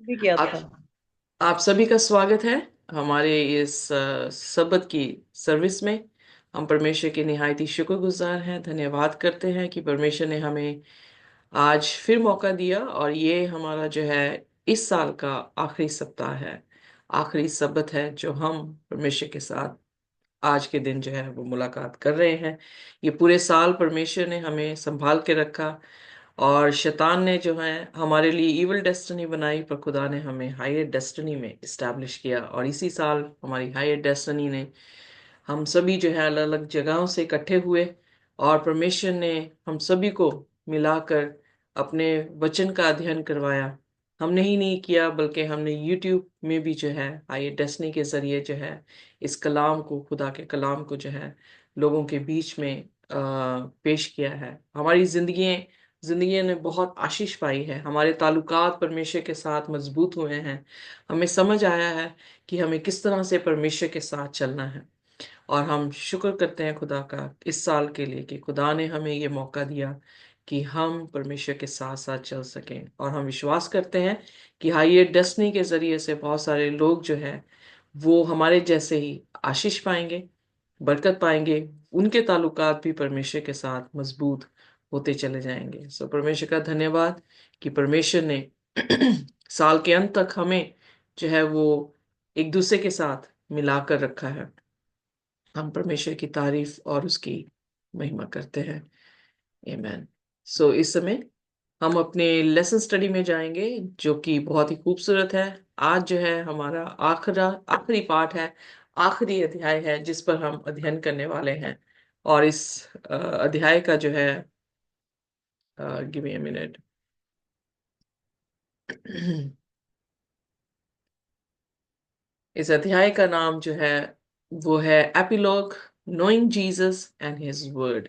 भी किया आप था। आप सभी का स्वागत है हमारे इस सबत की सर्विस में। हम परमेश्वर के निहायती शुक्रगुजार हैं, धन्यवाद करते हैं कि परमेश्वर ने हमें आज फिर मौका दिया और ये हमारा जो है इस साल का आखिरी सप्ताह है, आखिरी सबत है जो हम परमेश्वर के साथ आज के दिन जो है वो मुलाकात कर रहे हैं। ये पूरे साल परमेश्वर ने हमें संभाल के रखा और शैतान ने जो है हमारे लिए इविल डेस्टिनी बनाई, पर खुदा ने हमें हायर डेस्टिनी में इस्टेब्लिश किया। और इसी साल हमारी हायर डेस्टिनी ने हम सभी जो है अलग अलग जगहों से इकट्ठे हुए और परमेश्वर ने हम सभी को मिलाकर अपने वचन का अध्ययन करवाया। हमने ही नहीं किया बल्कि हमने यूट्यूब में भी जो है हायर डेस्टिनी के जरिए जो है इस कलाम को, खुदा के कलाम को जो है लोगों के बीच में पेश किया है। हमारी जिंदगी ने बहुत आशीष पाई है, हमारे ताल्लुकात परमेश्वर के साथ मजबूत हुए हैं। हमें समझ आया है कि हमें किस तरह से परमेश्वर के साथ चलना है। और हम शुक्र करते हैं खुदा का इस साल के लिए कि खुदा ने हमें ये मौका दिया कि हम परमेश्वर के साथ साथ चल सकें। और हम विश्वास करते हैं कि हाइयर डेस्टिनी के जरिए से बहुत सारे लोग जो है वो हमारे जैसे ही आशीष पाएंगे, बरकत पाएंगे, उनके ताल्लुकात भी परमेश्वर के साथ मजबूत होते चले जाएंगे। सो परमेश्वर का धन्यवाद कि परमेश्वर ने साल के अंत तक हमें जो है वो एक दूसरे के साथ मिलाकर रखा है। हम परमेश्वर की तारीफ और उसकी महिमा करते हैं। आमेन। सो इस समय हम अपने लेसन स्टडी में जाएंगे जो कि बहुत ही खूबसूरत है। आज जो है हमारा आखिरी पाठ है, आखिरी अध्याय है जिस पर हम अध्ययन करने वाले हैं। और इस अध्याय का जो है, गिव मी अ मिनट। इस अध्याय का नाम जो है वो है epilogue, knowing Jesus and his word.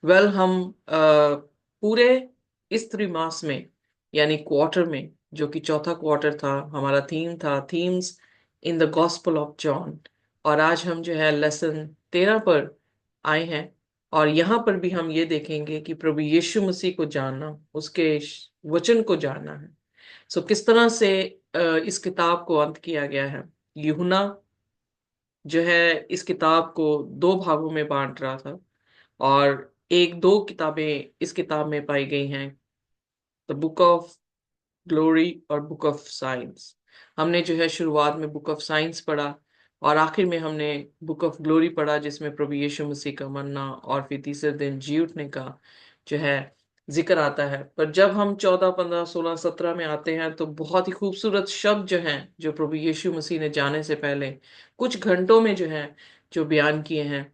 Well, हम पूरे इस त्रिमास में यानी क्वार्टर में, जो कि चौथा क्वार्टर था, हमारा थीम था themes in the gospel of John. और आज हम जो है लेसन 13 पर आए हैं। और यहाँ पर भी हम ये देखेंगे कि प्रभु यीशु मसीह को जानना, उसके वचन को जानना है। सो किस तरह से इस किताब को अंत किया गया है। यूहन्ना जो है इस किताब को दो भागों में बांट रहा था और एक दो किताबें इस किताब में पाई गई हैं, द बुक ऑफ ग्लोरी और बुक ऑफ साइंस। हमने जो है शुरुआत में बुक ऑफ साइंस पढ़ा और आखिर में हमने बुक ऑफ ग्लोरी पढ़ा जिसमें प्रभु यीशु मसीह का मरना और फिर तीसरे दिन जी उठने का जो है जिक्र आता है। पर जब हम 14, 15, 16, 17 में आते हैं तो बहुत ही खूबसूरत शब्द जो हैं जो प्रभु यीशु मसीह ने जाने से पहले कुछ घंटों में जो है जो बयान किए हैं,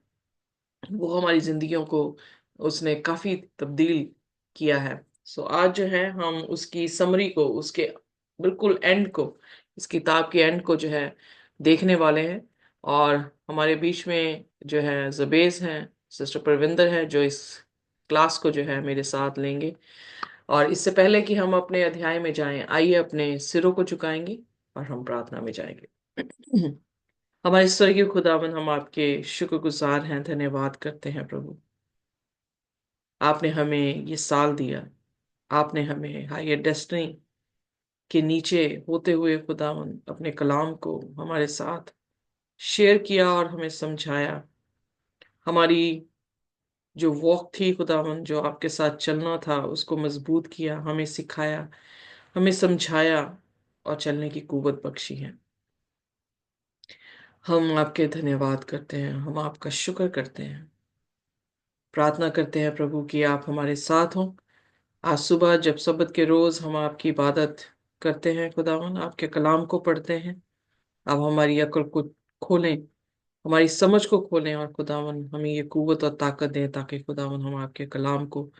वो हमारी जिंदगियों को उसने काफी तब्दील किया है। सो आज जो है हम उसकी समरी को, उसके बिल्कुल एंड को, इस किताब के एंड को जो है देखने वाले हैं। और हमारे बीच में जो है जबेज हैं, सिस्टर परविंदर है जो इस क्लास को जो है मेरे साथ लेंगे। और इससे पहले कि हम अपने अध्याय में जाएं, आइए अपने सिरों को झुकाएंगे और हम प्रार्थना में जाएंगे। हमारे स्वर्गीय खुदावन, हम आपके शुक्रगुजार हैं, धन्यवाद करते हैं प्रभु। आपने हमें ये साल दिया, आपने हमें हायर डेस्टिनी के नीचे होते हुए खुदावन अपने कलाम को हमारे साथ शेयर किया और हमें समझाया। हमारी जो वॉक थी खुदावन, जो आपके साथ चलना था, उसको मजबूत किया, हमें सिखाया, हमें समझाया और चलने की कुवत बख्शी है। हम आपके धन्यवाद करते हैं, हम आपका शुक्र करते हैं, प्रार्थना करते हैं प्रभु कि आप हमारे साथ हों। आज सुबह जब सब्त के रोज हम आपकी इबादत करते हैं खुदावन, आपके कलाम को पढ़ते हैं, आप हमारी अक्ल को खोलें, हमारी समझ को खोलें और खुदावन हमें ये कुव्वत और ताकत दें ताकि खुदावन हम आपके कलाम को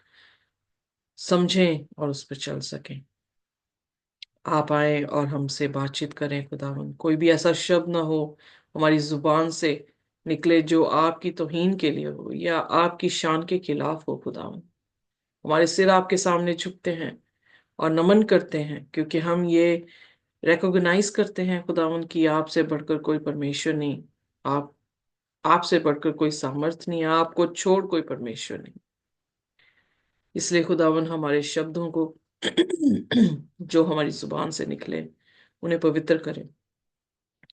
समझें और उस पर चल सकें। आप आए और हमसे बातचीत करें खुदावन, कोई भी ऐसा शब्द ना हो हमारी जुबान से निकले जो आपकी तौहीन के लिए हो या आपकी शान के खिलाफ हो खुदावन। हमारे सिर आपके सामने झुकते हैं और नमन करते हैं क्योंकि हम ये रिकॉग्नाइज करते हैं खुदावन कि आपसे बढ़कर कोई परमेश्वर नहीं, आप आपसे बढ़कर कोई सामर्थ नहीं, आपको छोड़ कोई परमेश्वर नहीं। इसलिए खुदावन हमारे शब्दों को जो हमारी जुबान से निकले उन्हें पवित्र करें,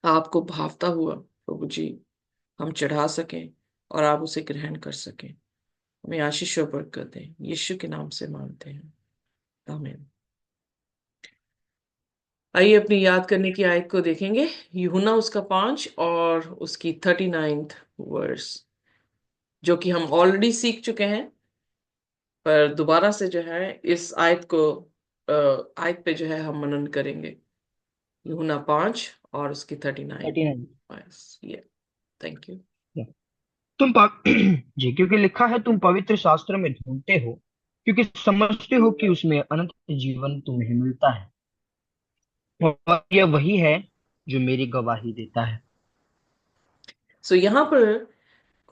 आपको भावता हुआ प्रभु जी हम चढ़ा सकें और आप उसे ग्रहण कर सकें। हमें आशीष और बरकत दें, यीशु के नाम से मांगते हैं, आमीन। आइए अपनी याद करने की आयत को देखेंगे, यूहन्ना उसका 5 और उसकी 39th वर्स, जो कि हम ऑलरेडी सीख चुके हैं, पर दोबारा से जो है इस आयत को आयत पे जो है हम मनन करेंगे। यूहन्ना 5 और उसकी 39 39। वर्स। ये थैंक यू। तुम जी, क्योंकि लिखा है, तुम पवित्र शास्त्र में ढूंढते हो, क्योंकि समझते हो कि उसमें अनंत जीवन तुम्हें मिलता है, और यह वही है जो मेरी गवाही देता है। सो यहाँ पर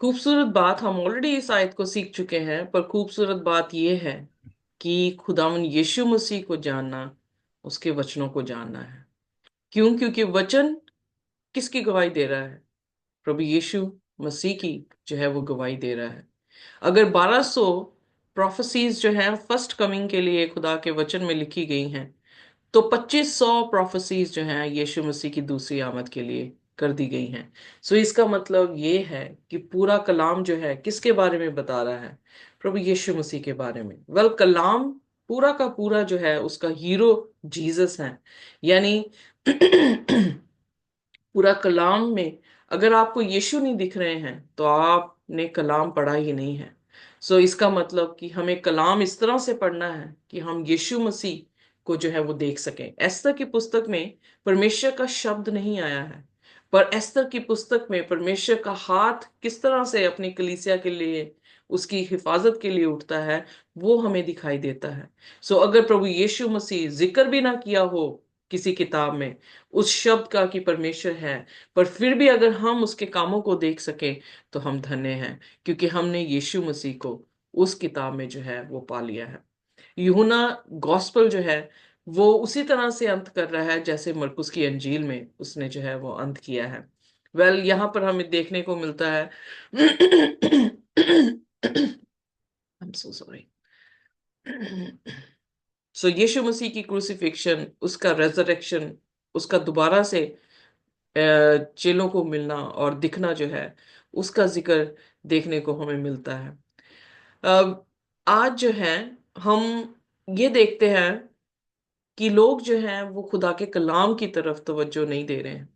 खूबसूरत बात, हम ऑलरेडी इस आयत को सीख चुके हैं, पर खूबसूरत बात यह है कि खुदावन यीशु मसीह को जानना, उसके वचनों को जानना है। क्यों? क्योंकि वचन किसकी गवाही दे रहा है? प्रभु यीशु मसीह की जो है वो गवाही दे रहा है। अगर 1200 प्रोफेसीज जो है फर्स्ट कमिंग के लिए खुदा के वचन में लिखी गई हैं, तो 2500 प्रोफेसीज जो हैं यीशु मसीह की दूसरी आमद के लिए कर दी गई हैं। सो इसका मतलब ये है कि पूरा कलाम जो है किसके बारे में बता रहा है? प्रभु यीशु मसीह के बारे में। वेल, कलाम पूरा का पूरा जो है उसका हीरो जीसस है। यानी पूरा कलाम में अगर आपको यीशु नहीं दिख रहे हैं तो आपने कलाम पढ़ा ही नहीं है। सो इसका मतलब कि हमें कलाम इस तरह से पढ़ना है कि हम यीशु मसीह को जो है वो देख सकें। एस्तर की पुस्तक में परमेश्वर का शब्द नहीं आया है, पर एस्तर की पुस्तक में परमेश्वर का हाथ किस तरह से अपनी कलीसिया के लिए, उसकी हिफाजत के लिए उठता है, वो हमें दिखाई देता है। सो अगर प्रभु यीशु मसीह जिक्र भी ना किया हो किसी किताब में उस शब्द का कि परमेश्वर है, पर फिर भी अगर हम उसके कामों को देख सकें तो हम धन्य हैं, क्योंकि हमने यीशु मसीह को उस किताब में जो है वो पा लिया है। यूहन्ना गॉस्पेल जो है वो उसी तरह से अंत कर रहा है जैसे मरकुस की अंजील में उसने जो है वो अंत किया है। वेल, यहाँ पर हमें देखने को मिलता है I'm so sorry. सो यीशु मसीह की क्रूसिफिक्शन, उसका रेजरेक्शन, उसका दोबारा से चेलों को मिलना और दिखना जो है, उसका जिक्र देखने को हमें मिलता है। आज जो है हम ये देखते हैं कि लोग जो हैं वो खुदा के कलाम की तरफ तवज्जो नहीं दे रहे हैं।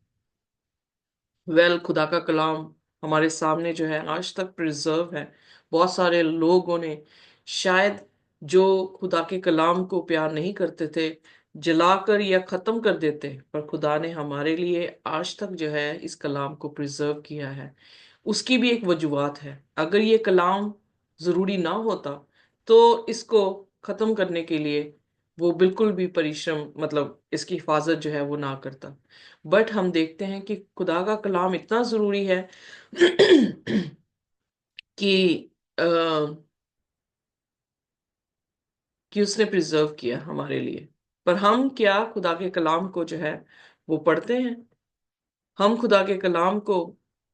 वेल, खुदा का कलाम हमारे सामने जो है आज तक प्रिजर्व है। बहुत सारे लोगों ने शायद जो खुदा के कलाम को प्यार नहीं करते थे जलाकर या खत्म कर देते, पर खुदा ने हमारे लिए आज तक जो है इस कलाम को प्रिजर्व किया है। उसकी भी एक वजूहत है। अगर ये कलाम जरूरी ना होता तो इसको खत्म करने के लिए वो बिल्कुल भी परिश्रम, मतलब इसकी हिफाजत जो है वो ना करता। बट हम देखते हैं कि खुदा का कलाम इतना जरूरी है कि अ, कि उसने प्रिजर्व किया हमारे लिए। पर हम क्या खुदा के कलाम को जो है वो पढ़ते हैं? हम खुदा के कलाम को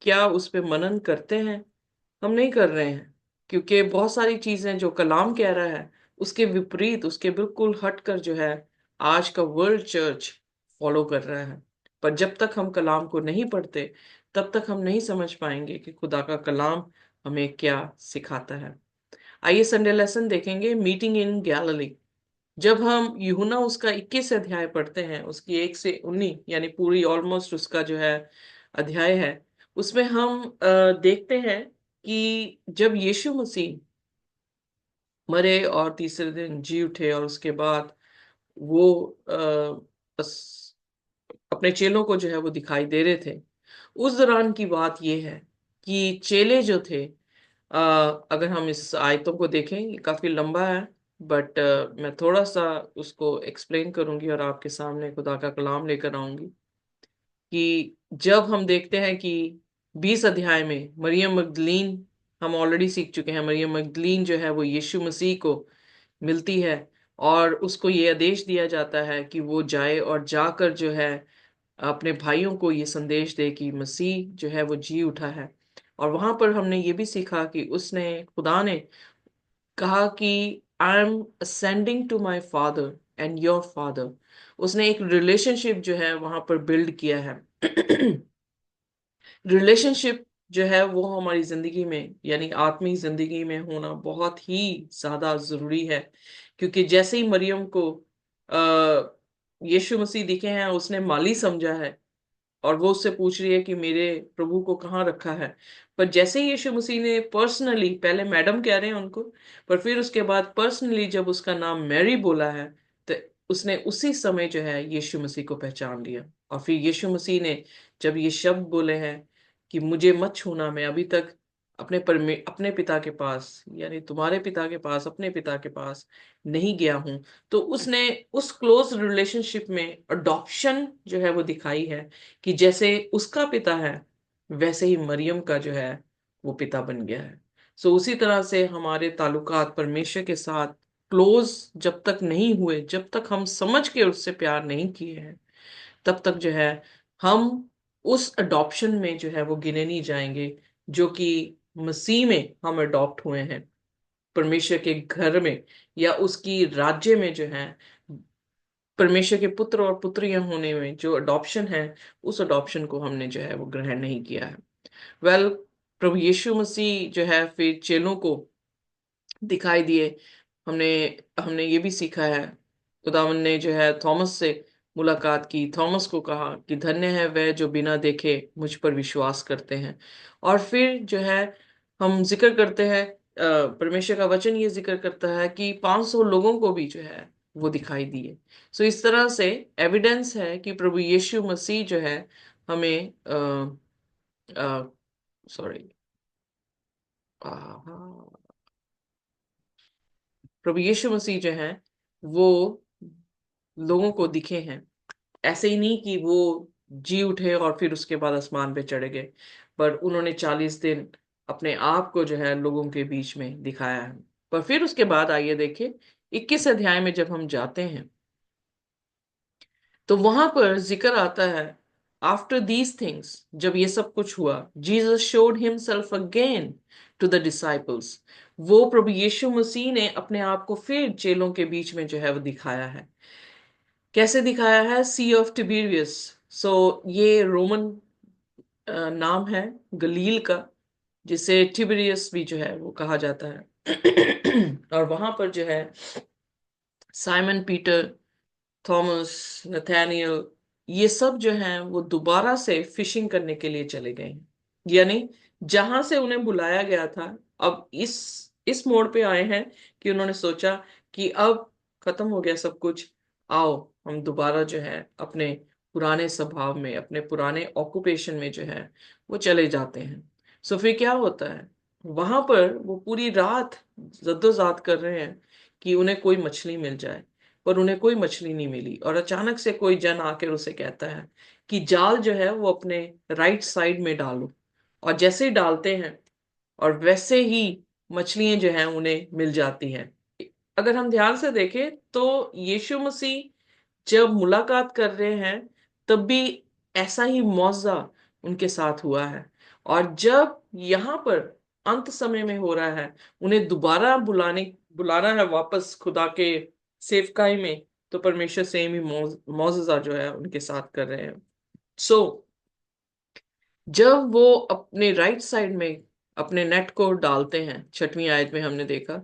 क्या उस पे मनन करते हैं? हम नहीं कर रहे हैं, क्योंकि बहुत सारी चीजें जो कलाम कह रहा है उसके विपरीत, उसके बिल्कुल हटकर जो है आज का वर्ल्ड चर्च फॉलो कर रहा है। पर जब तक हम कलाम को नहीं पढ़ते तब तक हम नहीं समझ पाएंगे कि खुदा का कलाम हमें क्या सिखाता है। आइए संडे लेसन देखेंगे, मीटिंग इन गैलिली। जब हम यूहन्ना उसका 21 अध्याय पढ़ते हैं, उसकी 1 से 19 यानी पूरी ऑलमोस्ट उसका जो है अध्याय है, उसमें हम देखते हैं कि जब यीशु मसीह मरे और तीसरे दिन जी उठे और उसके बाद वो बस अपने चेलों को जो है वो दिखाई दे रहे थे। उस दौरान की बात ये है कि चेले जो थे, अगर हम इस आयतों को देखें, ये काफी लंबा है, बट मैं थोड़ा सा उसको एक्सप्लेन करूंगी और आपके सामने खुदा का कलाम लेकर आऊंगी। कि जब हम देखते हैं कि 20 अध्याय में मरियम मगदलीन, हम ऑलरेडी सीख चुके हैं, मरियम मगदलीन जो है वो यीशु मसीह को मिलती है और उसको ये आदेश दिया जाता है कि वो जाए और जाकर जो है अपने भाइयों को ये संदेश दे कि मसीह जो है वो जी उठा है। और वहां पर हमने ये भी सीखा कि उसने, खुदा ने कहा कि I am ascending to my father and your father. उसने एक रिलेशनशिप जो है वहां पर बिल्ड किया है। रिलेशनशिप जो है वो हमारी जिंदगी में यानी आत्मिक जिंदगी में होना बहुत ही ज्यादा जरूरी है। क्योंकि जैसे ही मरियम को यीशु मसीह दिखे हैं, उसने माली समझा है और वो उससे पूछ रही है कि मेरे प्रभु को कहाँ रखा है। पर जैसे ही यीशु मसीह ने पर्सनली, पहले मैडम कह रहे हैं उनको, पर फिर उसके बाद पर्सनली जब उसका नाम मैरी बोला है, तो उसने उसी समय जो है यीशु मसीह को पहचान लिया। और फिर यीशु मसीह ने जब ये शब्द बोले हैं कि मुझे मत छूना, मैं अभी तक अपने पिता के पास यानी तुम्हारे पिता के पास, अपने पिता के पास नहीं गया हूं, तो उसने उस क्लोज रिलेशनशिप में अडॉप्शन जो है वो दिखाई है कि जैसे उसका पिता है वैसे ही मरियम का जो है वो पिता बन गया है। सो उसी तरह से हमारे ताल्लुकात परमेश्वर के साथ क्लोज जब तक नहीं हुए, जब तक हम समझ के उससे प्यार नहीं किए हैं, तब तक जो है हम उस अडॉप्शन में जो है वो गिने नहीं जाएंगे, जो कि मसीह में हम अडॉप्ट हुए हैं परमेश्वर के घर में, या उसकी राज्य में जो है परमेश्वर के पुत्र और पुत्रियां होने में जो अडॉप्शन है, उस अडॉप्शन को हमने जो है वो ग्रहण नहीं किया है। वेल, प्रभु यीशु मसीह जो है फिर चेलों को दिखाई दिए। हमने हमने ये भी सीखा है, खुदावन ने जो है थॉमस से मुलाकात की, थॉमस को कहा कि धन्य है वह जो बिना देखे मुझ पर विश्वास करते हैं। और फिर जो है हम जिक्र करते हैं, परमेश्वर का वचन ये जिक्र करता है कि 500 लोगों को भी जो है वो दिखाई दिए। सो इस तरह से एविडेंस है कि प्रभु यीशु मसीह जो है हमें सॉरी प्रभु यीशु मसीह जो है वो लोगों को दिखे हैं। ऐसे ही नहीं कि वो जी उठे और फिर उसके बाद आसमान पे चढ़े गए, पर उन्होंने 40 दिन अपने आप को जो है लोगों के बीच में दिखाया है। पर फिर उसके बाद आइए देखिए 21 अध्याय में जब हम जाते हैं तो वहां पर जिक्र आता है, आफ्टर दीज थिंग्स, जब ये सब कुछ हुआ, Jesus showed himself again to the disciples. वो प्रभु यीशु मसीह ने अपने आप को फिर चेलों के बीच में जो है वो दिखाया है। कैसे दिखाया है? सी ऑफ टिबेरियस। सो ये रोमन नाम है गलील का, जिसे टिबेरियस भी जो है वो कहा जाता है। और वहां पर जो है साइमन पीटर, थॉमस, नथानियल, ये सब जो हैं वो दोबारा से फिशिंग करने के लिए चले गए हैं। यानी जहां से उन्हें बुलाया गया था, अब इस मोड़ पे आए हैं कि उन्होंने सोचा कि अब खत्म हो गया सब कुछ, आओ हम दोबारा जो है अपने पुराने स्वभाव में, अपने पुराने ऑक्यूपेशन में जो है वो चले जाते हैं। सो फिर क्या होता है, वहां पर वो पूरी रात जद्दोजहद कर रहे हैं कि उन्हें कोई मछली मिल जाए, पर उन्हें कोई मछली नहीं मिली। और अचानक से कोई जन आकर उसे कहता है कि जाल जो है वो अपने राइट साइड में डालो। और जैसे ही डालते हैं और वैसे ही मछलियां जो हैं उन्हें मिल जाती हैं। अगर हम ध्यान से देखें तो यीशु मसीह जब मुलाकात कर रहे हैं तब भी ऐसा ही मौजा उनके साथ हुआ है। और जब यहाँ पर अंत समय में हो रहा है, उन्हें दोबारा बुलाना है वापस खुदा के सेवकाई में, तो परमेश्वर सेम ही मौजूदा जो है उनके साथ कर रहे हैं। सो जब वो अपने राइट साइड में अपने नेट को डालते हैं, 6वीं आयत में हमने देखा,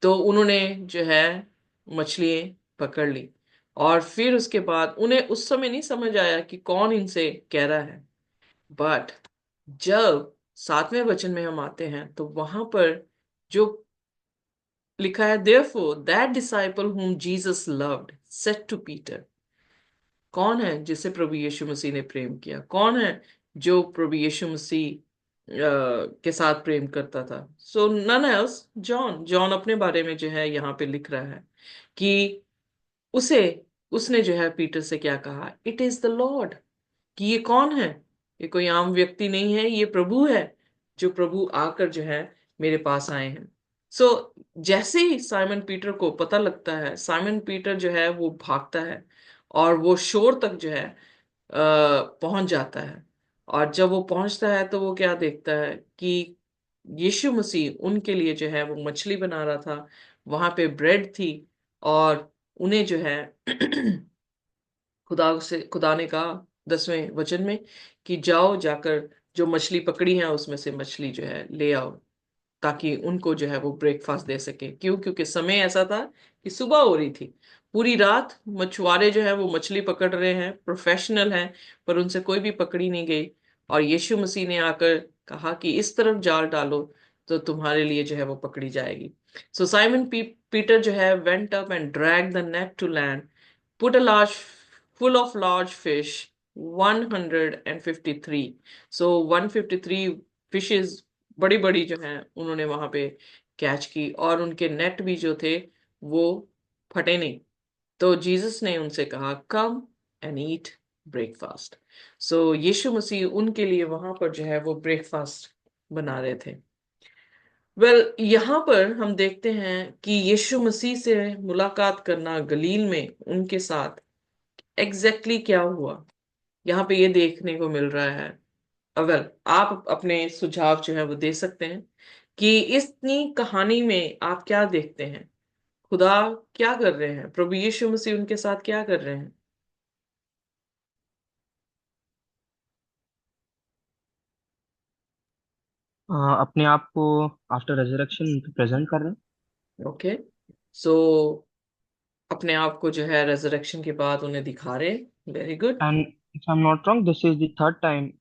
तो उन्होंने जो है मछलियां पकड़ ली। और फिर उसके बाद उन्हें उस समय नहीं समझ आया कि कौन इनसे कह रहा है। बट जब 7वें वचन में हम आते हैं तो वहां पर जो लिखा है, therefore that disciple whom Jesus loved said to Peter। कौन है जिसे प्रभु यीशु मसीह ने प्रेम किया? कौन है जो प्रभु यीशु मसीह के साथ प्रेम करता था? सो नन एल्स, जॉन। जॉन अपने बारे में जो है यहाँ पे लिख रहा है कि उसे उसने जो है पीटर से क्या कहा, इट इज द लॉर्ड। कि ये कौन है? ये कोई आम व्यक्ति नहीं है, ये प्रभु है, जो प्रभु आकर जो है मेरे पास आए हैं। सो जैसे ही साइमन पीटर को पता लगता है, साइमन पीटर जो है वो भागता है और वो शोर तक जो है पहुंच जाता है। और जब वो पहुंचता है तो वो क्या देखता है कि यीशु मसीह उनके लिए जो है वो मछली बना रहा था, वहां पे ब्रेड थी, और उन्हें जो है खुदा ने कहा 10वें वचन में कि जाओ, जाकर जो मछली पकड़ी है उसमें से मछली जो है ले आओ, ताकि उनको जो है वो ब्रेकफास्ट दे सके। क्यों? क्योंकि समय ऐसा था कि सुबह हो रही थी। पूरी रात मछुआरे जो है वो मछली पकड़ रहे हैं, प्रोफेशनल हैं, पर उनसे कोई भी पकड़ी नहीं गई। और यीशु मसीह ने आकर कहा कि इस तरफ जाल डालो तो तुम्हारे लिए जो है वो पकड़ी जाएगी। सो साइमन पीटर जो है went up and drag the net to land, put a large full of large fish, 153, so 153 fishes बड़ी बड़ी जो हैं उन्होंने वहां पे कैच की, और उनके नेट भी जो थे वो फटे नहीं। तो जीसस ने उनसे कहा, कम एंड ईट ब्रेकफास्ट। सो यीशु मसीह उनके लिए वहां पर जो है वो ब्रेकफास्ट बना रहे थे। यहाँ पर हम देखते हैं कि यीशु मसीह से मुलाकात करना गलील में उनके साथ एग्जैक्टली क्या हुआ, यहाँ पे ये देखने को मिल रहा है। अगर आप अपने सुझाव जो है वो दे सकते हैं कि इतनी कहानी में आप क्या देखते हैं, खुदा क्या कर रहे हैं, प्रभु यीशु मसीह उनके साथ क्या कर रहे हैं। अपने आप को आफ्टर रेजरेक्शन प्रेजेंट कर रहे हैं। ओके, सो अपने आप को जो है रेजरेक्शन के बाद उन्हें दिखा रहे हैं। Very good. And if I am not wrong, this is the third time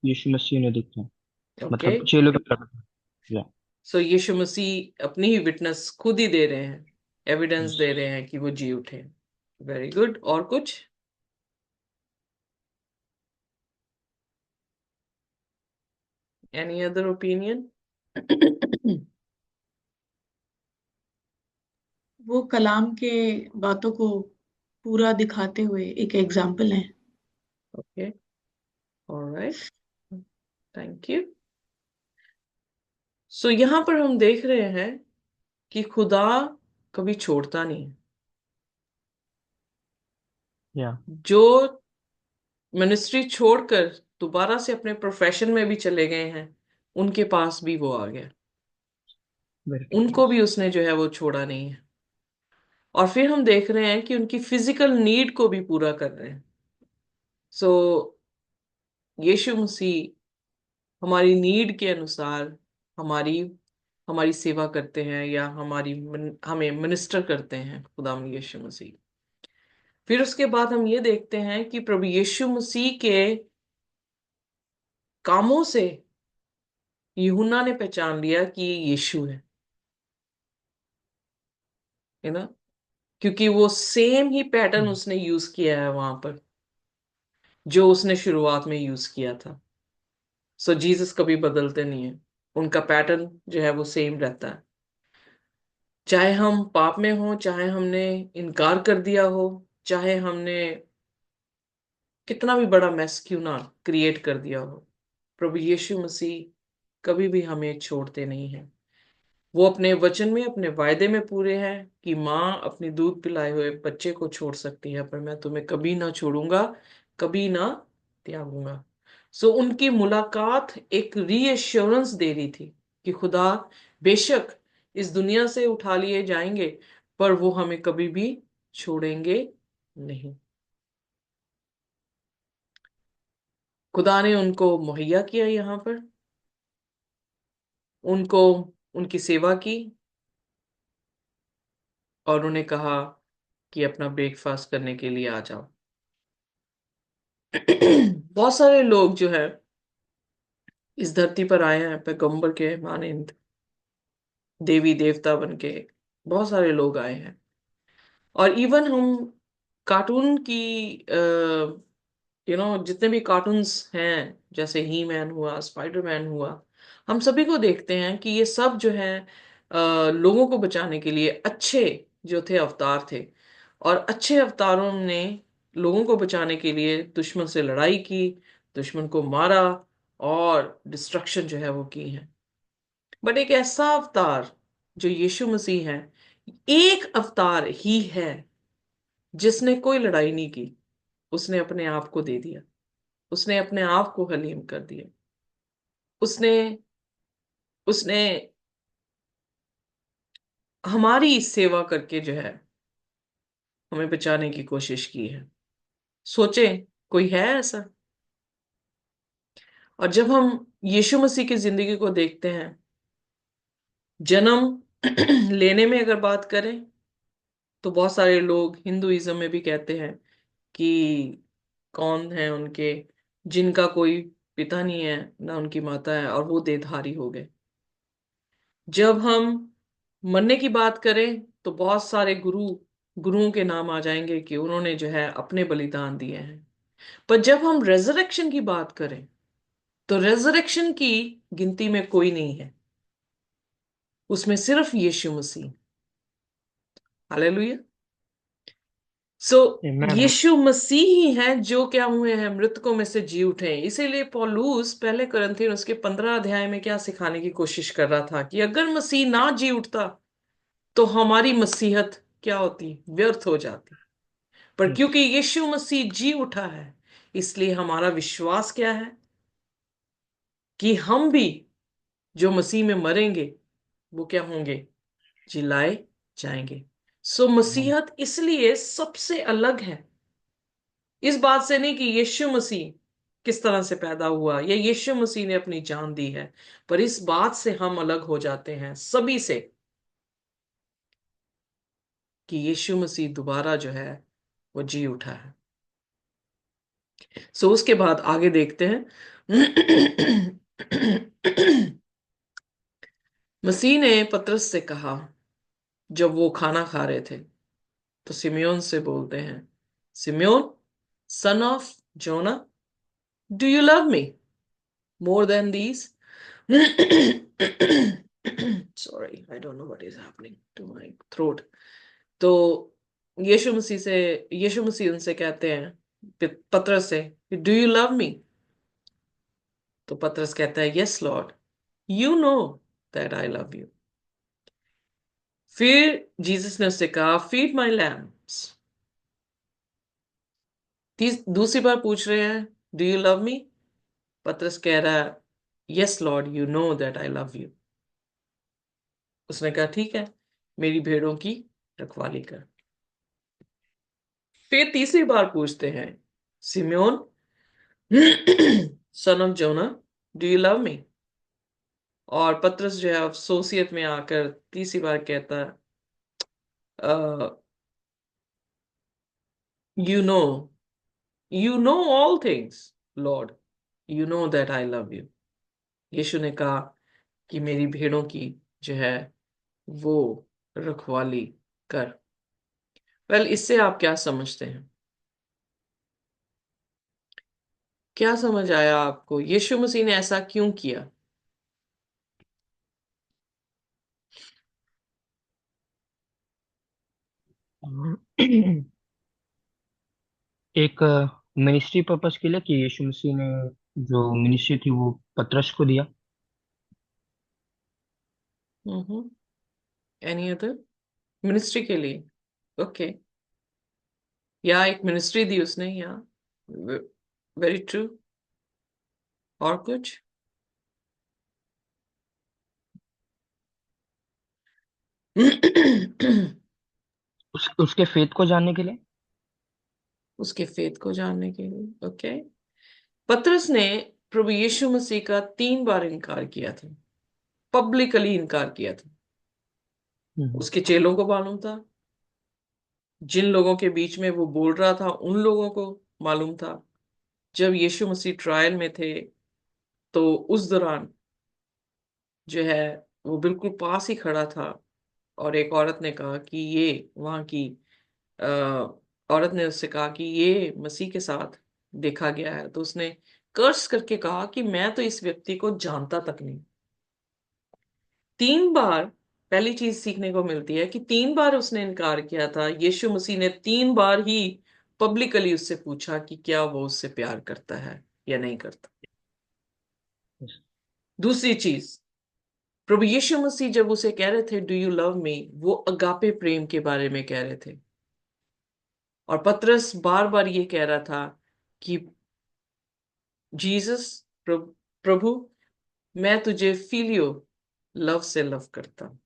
Yeshu मसीह ने दिखे हैं। ओके, मतलब चेलों के प्रकट। या सो यीशु मसीह अपनी ही विटनेस खुद ही दे रहे हैं, एविडेंस यस। दे रहे हैं कि वो जी उठे। Very good. और कुछ? Any other opinion? वो कलाम के बातों को पूरा दिखाते हुए एक एग्जाम्पल है। Okay, alright, thank you. So यहाँ पर हम देख रहे हैं कि खुदा कभी छोड़ता नहीं। या जो मिनिस्ट्री छोड़कर दोबारा से अपने प्रोफेशन में भी चले गए हैं, उनके पास भी वो आ गया, वेरी ट्रू। उनको भी उसने जो है वो छोड़ा नहीं है। और फिर हम देख रहे हैं कि उनकी फिजिकल नीड को भी पूरा कर रहे हैं। सो यीशु मसीह हमारी नीड के अनुसार हमारी हमारी सेवा करते हैं, या हमें मिनिस्टर करते हैं खुदा यीशु मसीह। फिर उसके बाद हम ये देखते हैं कि प्रभु यीशु मसीह के कामों से यूहन्ना ने पहचान लिया कि ये यीशु है ना, क्योंकि वो सेम ही पैटर्न उसने यूज किया है वहां पर जो उसने शुरुआत में यूज किया था। सो जीसस कभी बदलते नहीं है, उनका पैटर्न जो है वो सेम रहता है। चाहे हम पाप में हो, चाहे हमने इनकार कर दिया हो, चाहे हमने कितना भी बड़ा मैस क्यों ना क्रिएट कर दिया हो, प्रभु यीशु मसीह कभी भी हमें छोड़ते नहीं हैं। वो अपने वचन में, अपने वायदे में पूरे हैं कि माँ अपनी दूध पिलाए हुए बच्चे को छोड़ सकती है, पर मैं तुम्हें कभी ना छोड़ूंगा, कभी ना त्यागूंगा। सो उनकी मुलाकात एक रीएश्योरेंस दे रही थी कि खुदा बेशक इस दुनिया से उठा लिए जाएंगे, पर वो हमें कभी भी छोड़ेंगे नहीं। खुदा ने उनको मुहैया किया यहाँ पर, उनको उनकी सेवा की, और उन्हें कहा कि अपना ब्रेकफास्ट करने के लिए आ जाओ। बहुत सारे लोग जो है इस धरती पर आए हैं पैगंबर के मानिंद, देवी देवता बन के बहुत सारे लोग आए हैं। और इवन हम कार्टून की जितने भी कार्टून्स हैं, जैसे ही मैन हुआ, स्पाइडरमैन हुआ, हम सभी को देखते हैं कि ये सब जो है लोगों को बचाने के लिए अच्छे जो थे अवतार थे। और अच्छे अवतारों ने लोगों को बचाने के लिए दुश्मन से लड़ाई की, दुश्मन को मारा, और डिस्ट्रक्शन जो है वो की है। बट एक ऐसा अवतार जो यीशु मसीह है, एक अवतार ही है जिसने कोई लड़ाई नहीं की, उसने अपने आप को दे दिया, उसने अपने आप को हलीम कर दिया, उसने उसने हमारी सेवा करके जो है हमें बचाने की कोशिश की है। सोचें, कोई है ऐसा? और जब हम यीशु मसीह की जिंदगी को देखते हैं, जन्म लेने में अगर बात करें, तो बहुत सारे लोग हिंदुइज्म में भी कहते हैं कि कौन है उनके, जिनका कोई पिता नहीं है ना उनकी माता है, और वो देहधारी हो गए। जब हम मरने की बात करें, तो बहुत सारे गुरुओं के नाम आ जाएंगे कि उन्होंने जो है अपने बलिदान दिए हैं। पर जब हम रेजरेक्शन की बात करें, तो रेजरेक्शन की गिनती में कोई नहीं है, उसमें सिर्फ यीशु मसीह। हालेलुया। सो Amen. यीशु मसीह ही हैं जो क्या हुए हैं, मृतकों में से जी उठे हैं। इसीलिए पौलुस पहले कुरिन्थियों उसके 15 अध्याय में क्या सिखाने की कोशिश कर रहा था कि अगर मसीह ना जी उठता तो हमारी मसीहत क्या होती, व्यर्थ हो जाती। पर Yes. क्योंकि यीशु मसीह जी उठा है, इसलिए हमारा विश्वास क्या है कि हम भी जो मसीह में मरेंगे वो क्या होंगे, जिलाए जाएंगे। सो Amen. मसीहत इसलिए सबसे अलग है, इस बात से नहीं कि यीशु मसीह किस तरह से पैदा हुआ या यीशु मसीह ने अपनी जान दी है, पर इस बात से हम अलग हो जाते हैं सभी से कि यीशु मसीह दोबारा जो है वो जी उठा है। सो उसके बाद आगे देखते हैं। मसीह ने पतरस से कहा, जब वो खाना खा रहे थे, तो सिमियोन से बोलते हैं, Simeon son of Jonah, do you love me more than these? Sorry, I don't know what is happening to my throat. तो यीशु मसीह उनसे कहते हैं, पतरस से, डू यू लव मी? तो पतरस कहता है, yes Lord, you know that I love you. फिर जीसस ने उससे कहा, फीड माई लैम्स। दूसरी बार पूछ रहे हैं, डू यू लव मी? पतरस कह रहा है, yes Lord, you know that I love you. उसने कहा, ठीक है, मेरी भेड़ों की रखवाली कर। फिर तीसरी बार पूछते हैं, Simeon son of Jonah, do you love me? और पतरस जो है अफसोसियत में आकर तीसरी बार कहता है, you know you know all things Lord, you know that I love you. Yeshu ने कहा कि मेरी भेड़ों की जो है वो रखवाली कर। वेल, इससे आप क्या समझते हैं? क्या समझ आया आपको? यीशु मसीह ने ऐसा क्यों किया? एक मिनिस्ट्री पर्पस के लिए कि यीशु मसीह ने जो मिनिस्ट्री थी वो पतरस को दिया। हम्म। Any other? मिनिस्ट्री के लिए? ओके। या एक मिनिस्ट्री दी उसने, या वेरी ट्रू। और कुछ? उसके फेथ को जानने के लिए। उसके फेथ को जानने के लिए। ओके। पतरस ने प्रभु यीशु मसीह का 3 बार इनकार किया था, पब्लिकली इनकार किया था। हम्म। उसके चेलों को मालूम था, जिन लोगों के बीच में वो बोल रहा था उन लोगों को मालूम था। जब यीशु मसीह ट्रायल में थे, तो उस दौरान जो है वो बिल्कुल पास ही खड़ा था, और एक औरत ने कहा कि ये वहां की अ, औरत ने उससे कहा कि ये मसीह के साथ देखा गया है। तो उसने कर्स करके कहा कि मैं तो इस व्यक्ति को जानता तक नहीं। 3 बार पहली चीज सीखने को मिलती है कि 3 बार उसने इनकार किया था। यीशु मसीह ने 3 बार ही पब्लिकली उससे पूछा कि क्या वो उससे प्यार करता है या नहीं करता। दूसरी चीज, प्रभु यीशु मसीह जब उसे कह रहे थे, डू यू लव मी, वो अगापे प्रेम के बारे में कह रहे थे। और पतरस बार बार ये कह रहा था कि जीसस, प्रभु, मैं तुझे फीलियो लव से लव करता हूं।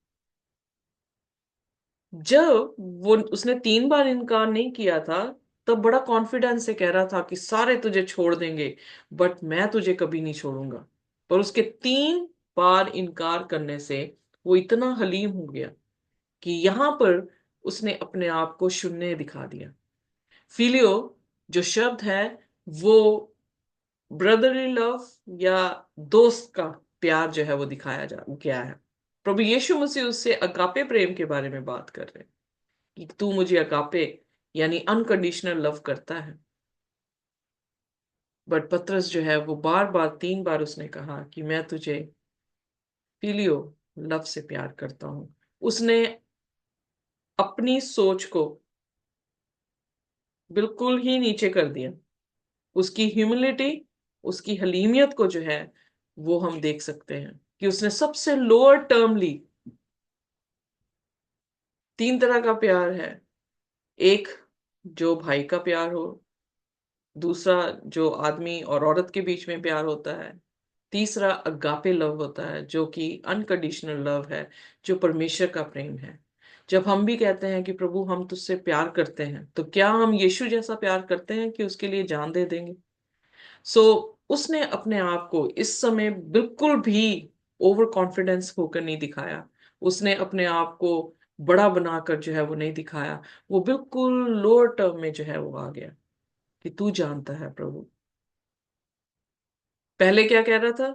जब वो उसने 3 बार इनकार नहीं किया था, तब बड़ा कॉन्फिडेंस से कह रहा था कि सारे तुझे छोड़ देंगे, बट मैं तुझे कभी नहीं छोड़ूंगा। पर उसके 3 बार इनकार करने से वो इतना हलीम हो गया कि यहां पर उसने अपने आप को शून्य दिखा दिया। फिलियो जो शब्द है, वो ब्रदरली लव या दोस्त का प्यार जो है वो दिखाया जा गया है। प्रभु यीशु मसीह उससे अगापे प्रेम के बारे में बात कर रहे हैं कि तू मुझे अगापे यानी अनकंडीशनल लव करता है। बट पतरस जो है वो बार बार 3 बार उसने कहा कि मैं तुझे फिलियो लव से प्यार करता हूं। उसने अपनी सोच को बिल्कुल ही नीचे कर दिया। उसकी ह्यूमिलिटी, उसकी हलीमियत को जो है वो हम देख सकते हैं कि उसने सबसे लोअर टर्म ली। 3 तरह का प्यार है। एक जो भाई का प्यार हो, दूसरा जो आदमी और औरत के बीच में प्यार होता है, तीसरा अगापे लव होता है जो कि अनकंडीशनल लव है, जो परमेश्वर का प्रेम है। जब हम भी कहते हैं कि प्रभु हम तुझसे प्यार करते हैं, तो क्या हम यीशु जैसा प्यार करते हैं कि उसके लिए जान दे देंगे? सो उसने अपने आप को इस समय बिल्कुल भी ओवर कॉन्फिडेंस होकर नहीं दिखाया। उसने अपने आप को बड़ा बनाकर जो है वो नहीं दिखाया। वो बिल्कुल लोअर टर्म में जो है वो आ गया कि तू जानता है प्रभु। पहले क्या कह रहा था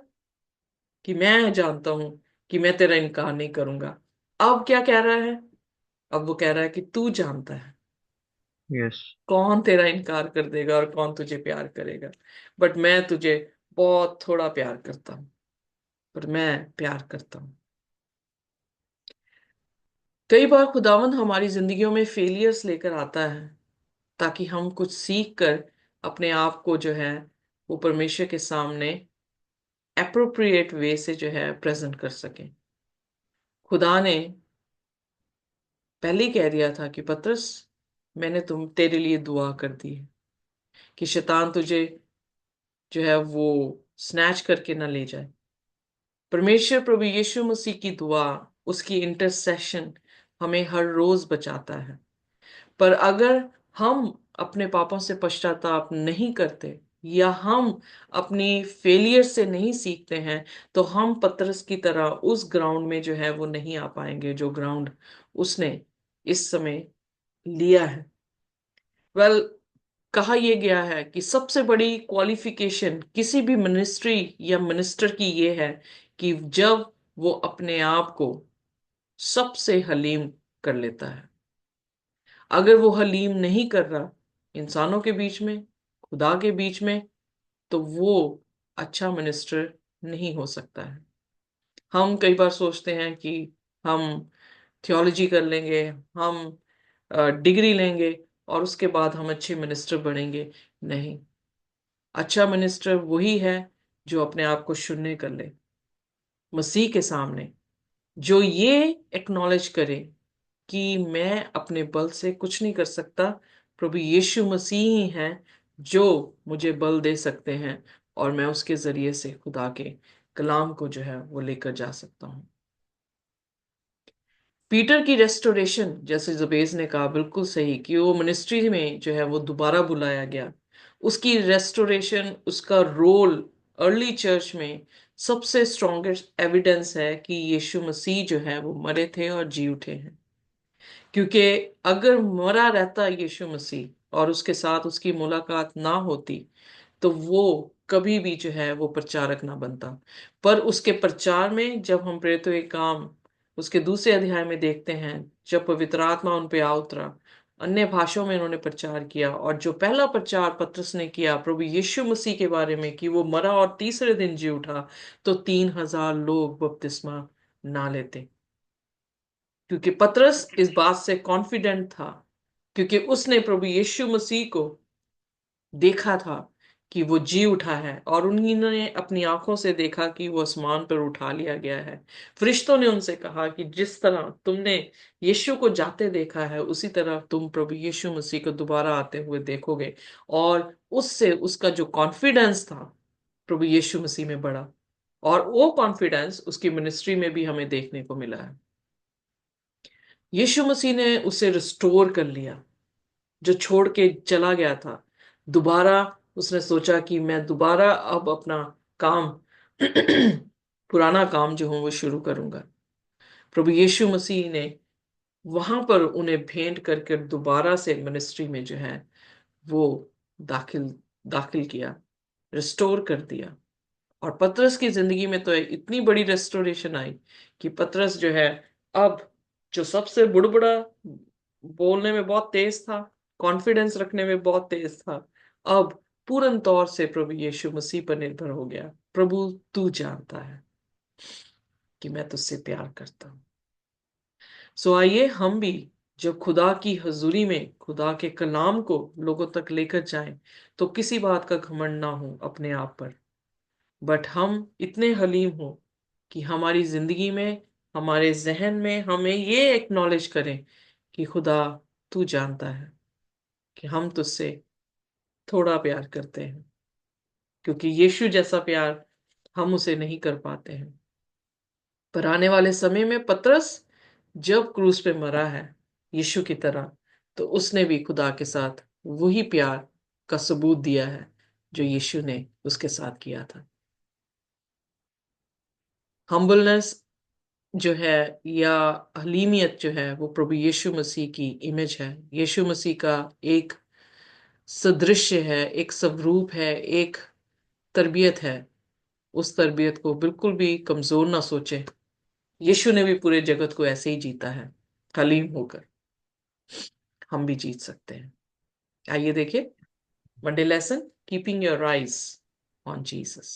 कि मैं जानता हूं कि मैं तेरा इनकार नहीं करूंगा। अब क्या कह रहा है? अब वो कह रहा है कि तू जानता है यस। कौन तेरा इनकार कर देगा और कौन तुझे प्यार करेगा। बट मैं तुझे बहुत थोड़ा प्यार करता हूं, पर मैं प्यार करता हूं। कई बार खुदावंद हमारी जिंदगियों में फेलियर्स लेकर आता है ताकि हम कुछ सीख कर अपने आप को जो है वो परमेश्वर के सामने एप्रोप्रिएट वे से जो है प्रेजेंट कर सकें। खुदा ने पहले ही कह दिया था कि पतरस, मैंने तेरे लिए दुआ कर दी है कि शैतान तुझे जो है वो स्नैच करके ना ले जाए। परमेश्वर प्रभु यीशु मसीह की दुआ, उसकी इंटरसेशन हमें हर रोज बचाता है। पर अगर हम अपने पापों से पश्चाताप नहीं करते या हम अपनी फेलियर से नहीं सीखते हैं, तो हम पतरस की तरह उस ग्राउंड में जो है वो नहीं आ पाएंगे जो ग्राउंड उसने इस समय लिया है। वेल, कहा यह गया है कि सबसे बड़ी क्वालिफिकेशन किसी भी मिनिस्ट्री या मिनिस्टर की यह है कि जब वो अपने आप को सबसे हलीम कर लेता है। अगर वो हलीम नहीं कर रहा इंसानों के बीच में, खुदा के बीच में, तो वो अच्छा मिनिस्टर नहीं हो सकता है। हम कई बार सोचते हैं कि हम थियोलॉजी कर लेंगे, हम डिग्री लेंगे और उसके बाद हम अच्छे मिनिस्टर बनेंगे। नहीं, अच्छा मिनिस्टर वही है जो अपने आप को शून्य कर ले मसीह के सामने, जो ये एक्नॉलेज करे कि मैं अपने बल से कुछ नहीं कर सकता, प्रभु यीशु मसीह ही हैं जो मुझे बल दे सकते हैं और मैं उसके जरिए से खुदा के कलाम को जो है वो लेकर जा सकता हूं। पीटर की रेस्टोरेशन, जैसे जबेज ने कहा बिल्कुल सही, कि वो मिनिस्ट्री में जो है वो दोबारा बुलाया गया। उसकी रेस्टोरेशन, उसका रोल अर्ली चर्च में सबसे स्ट्रॉन्गेस्ट एविडेंस है कि यीशु मसीह जो है वो मरे थे और जी उठे हैं। क्योंकि अगर मरा रहता यीशु मसीह और उसके साथ उसकी मुलाकात ना होती, तो वो कभी भी जो है वो प्रचारक ना बनता। पर उसके प्रचार में जब हम प्रेरितों के काम उसके दूसरे अध्याय में देखते हैं, जब पवित्र आत्मा उन पे आ उतरा, अन्य भाषाओं में उन्होंने प्रचार किया, और जो पहला प्रचार पतरस ने किया प्रभु यीशु मसीह के बारे में कि वो मरा और तीसरे दिन जी उठा, तो 3,000 लोग बपतिस्मा ना लेते। क्योंकि पतरस इस बात से कॉन्फिडेंट था, क्योंकि उसने प्रभु यीशु मसीह को देखा था कि वो जी उठा है, और उन्होंने अपनी आंखों से देखा कि वो आसमान पर उठा लिया गया है। फरिश्तों ने उनसे कहा कि जिस तरह तुमने यीशु को जाते देखा है, उसी तरह तुम प्रभु यीशु मसीह को दोबारा आते हुए देखोगे। और उससे उसका जो कॉन्फिडेंस था प्रभु यीशु मसीह में बढ़ा, और वो कॉन्फिडेंस उसकी मिनिस्ट्री में भी हमें देखने को मिला है। यीशु मसीह ने उसे रिस्टोर कर लिया, जो छोड़ के चला गया था। दोबारा उसने सोचा कि मैं दोबारा अब अपना काम पुराना काम जो हूं वो शुरू करूंगा। प्रभु यीशु मसीह ने वहां पर उन्हें भेंट करके दोबारा से मिनिस्ट्री में जो है वो दाखिल दाखिल किया, रिस्टोर कर दिया। और पतरस की जिंदगी में तो इतनी बड़ी रेस्टोरेशन आई कि पतरस जो है अब, जो सबसे बुड़बुड़ा, बोलने में बहुत तेज था, कॉन्फिडेंस रखने में बहुत तेज था, अब पूर्ण तौर से प्रभु यीशु मसीह पर निर्भर हो गया। प्रभु तू जानता है कि मैं तुझसे प्यार करता हूं। सो आइए हम भी जब खुदा की हजूरी में खुदा के कलाम को लोगों तक लेकर जाएं, तो किसी बात का घमंड ना हो अपने आप पर, बट हम इतने हलीम हो कि हमारी जिंदगी में, हमारे जहन में हमें ये एक्नॉलेज करें कि खुदा तू जानता है कि हम तुझसे थोड़ा प्यार करते हैं, क्योंकि यीशु जैसा प्यार हम उसे नहीं कर पाते हैं। पर आने वाले समय में पतरस जब क्रूस पे मरा है यीशु की तरह, तो उसने भी खुदा के साथ वही प्यार का सबूत दिया है जो यीशु ने उसके साथ किया था। हम्बलनेस जो है, या हलीमियत जो है, वो प्रभु यीशु मसीह की इमेज है। यीशु मसीह का एक सदृश्य है, एक स्वरूप है, एक तरबियत है। उस तरबियत को बिल्कुल भी कमजोर ना सोचें। यीशु ने भी पूरे जगत को ऐसे ही जीता है, हलीम होकर। हम भी जीत सकते हैं। आइए देखिए Monday lesson, keeping your eyes on Jesus.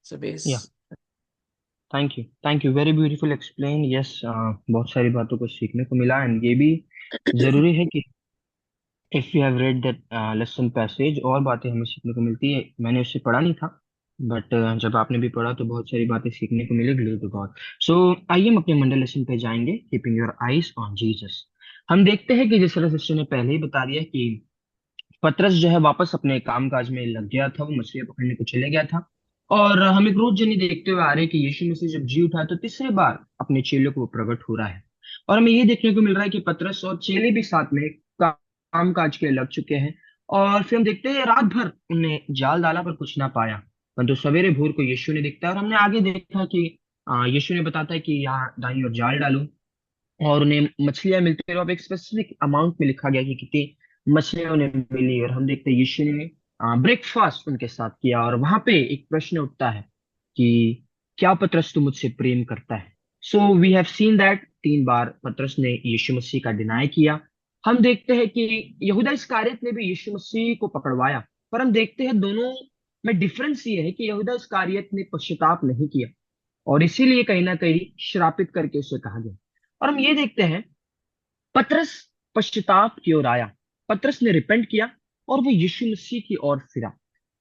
So base. या thank you, very beautiful explain. Yes, बहुत सारी बातों को सीखने को मिला। एंड ये भी जरूरी है कि if you have read that lesson passage, और बातें हमें सीखने को मिलती है। मैंने उससे पढ़ा नहीं था, बट जब आपने भी पढ़ा तो बहुत सारी बातें सीखने को मिली। Glory to God. सो आइए हम अपने मंडे लेसन पे जाएंगे, keeping your eyes on Jesus. हम देखते हैं कि जिस तरह सिस्टर ने पहले ही बता दिया कि पतरस जो है वापस अपने कामकाज में लग गया था, वो मछलियां पकड़ने को चले गया था। और हम एक रोज जनी देखते हुए आ रहे हैं कि यीशु मसीह जब जी उठा तो तीसरी बार अपने चेलों को वो प्रकट हो रहा है। और हमें ये देखने को मिल रहा है कि पतरस और चेले भी साथ में काम काज के लिए लग चुके हैं। और फिर हम देखते हैं रात भर उनने जाल डाला पर कुछ ना पाया, परंतु सवेरे भोर को यीशु ने दिखता है। और हमने आगे देखा कि यीशु ने बताता है कि यहाँ दाई और जाल डालो, और उन्हें मछलियां मिलती है। और अब एक स्पेसिफिक अमाउंट में लिखा गया कि कितनी मछलियां उन्हें मिली। और हम देखते हैं यीशु ने ब्रेकफास्ट उनके साथ किया। और वहां पे एक प्रश्न उठता है कि क्या पतरस तू मुझसे प्रेम करता है? So we have seen that 3 बार पतरस ने यीशु मसीह का डिनाई किया। हम देखते हैं कि यहूदा इस्करियोत ने भी यीशु मसीह को पकड़वाया, पर हम देखते हैं दोनों में डिफरेंस ये है कि यहूदा इस्करियोत ने पश्चाताप नहीं किया, और इसीलिए कहीं ना कहीं श्रापित करके उसे कहा गया। और हम ये देखते हैं पतरस पश्चाताप की ओर आया, पतरस ने रिपेंट किया और वो यीशु मसीह की ओर फिरा।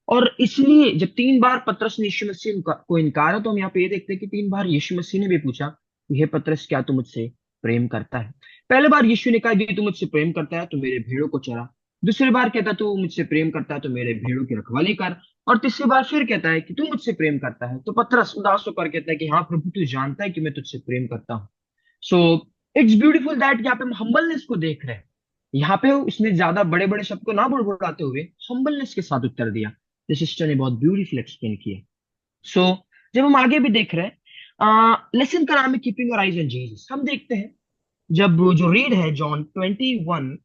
और इसलिए जब 3 बार पतरस ने यीशु मसीह को इनकारा, तो हम यहाँ पे ये देखते हैं कि 3 बार यीशु मसीह ने भी पूछा कि हे पतरस, क्या तू मुझसे प्रेम करता है? पहले बार यीशु ने कहा कि तू मुझसे प्रेम करता है तो मेरे भेड़ों को चरा। दूसरी बार कहता तू मुझसे प्रेम करता है तो मेरे भेड़ों की रखवाली कर। और तीसरी बार फिर कहता है कि तू मुझसे प्रेम करता है। तो पतरस उदास होकर कहता है कि हाँ प्रभु, तू जानता है कि मैं तुझसे प्रेम करता हूँ। सो इट्स ब्यूटीफुल दैट यहाँ पे हम हम्बलनेस को देख रहे हैं। यहाँ पे उसने ज्यादा बड़े बड़े शब्द को ना बुड़बुड़ाते हुए हम्बलनेस के साथ उत्तर दिया। ये सिस्टर ने बहुत ब्यूटीफुल एक्सप्लेन किया। सो जब हम आगे भी देख रहे हैं, लेसन का नाम है keeping your eyes on Jesus. हम देखते हैं जब जो रीड है जॉन 21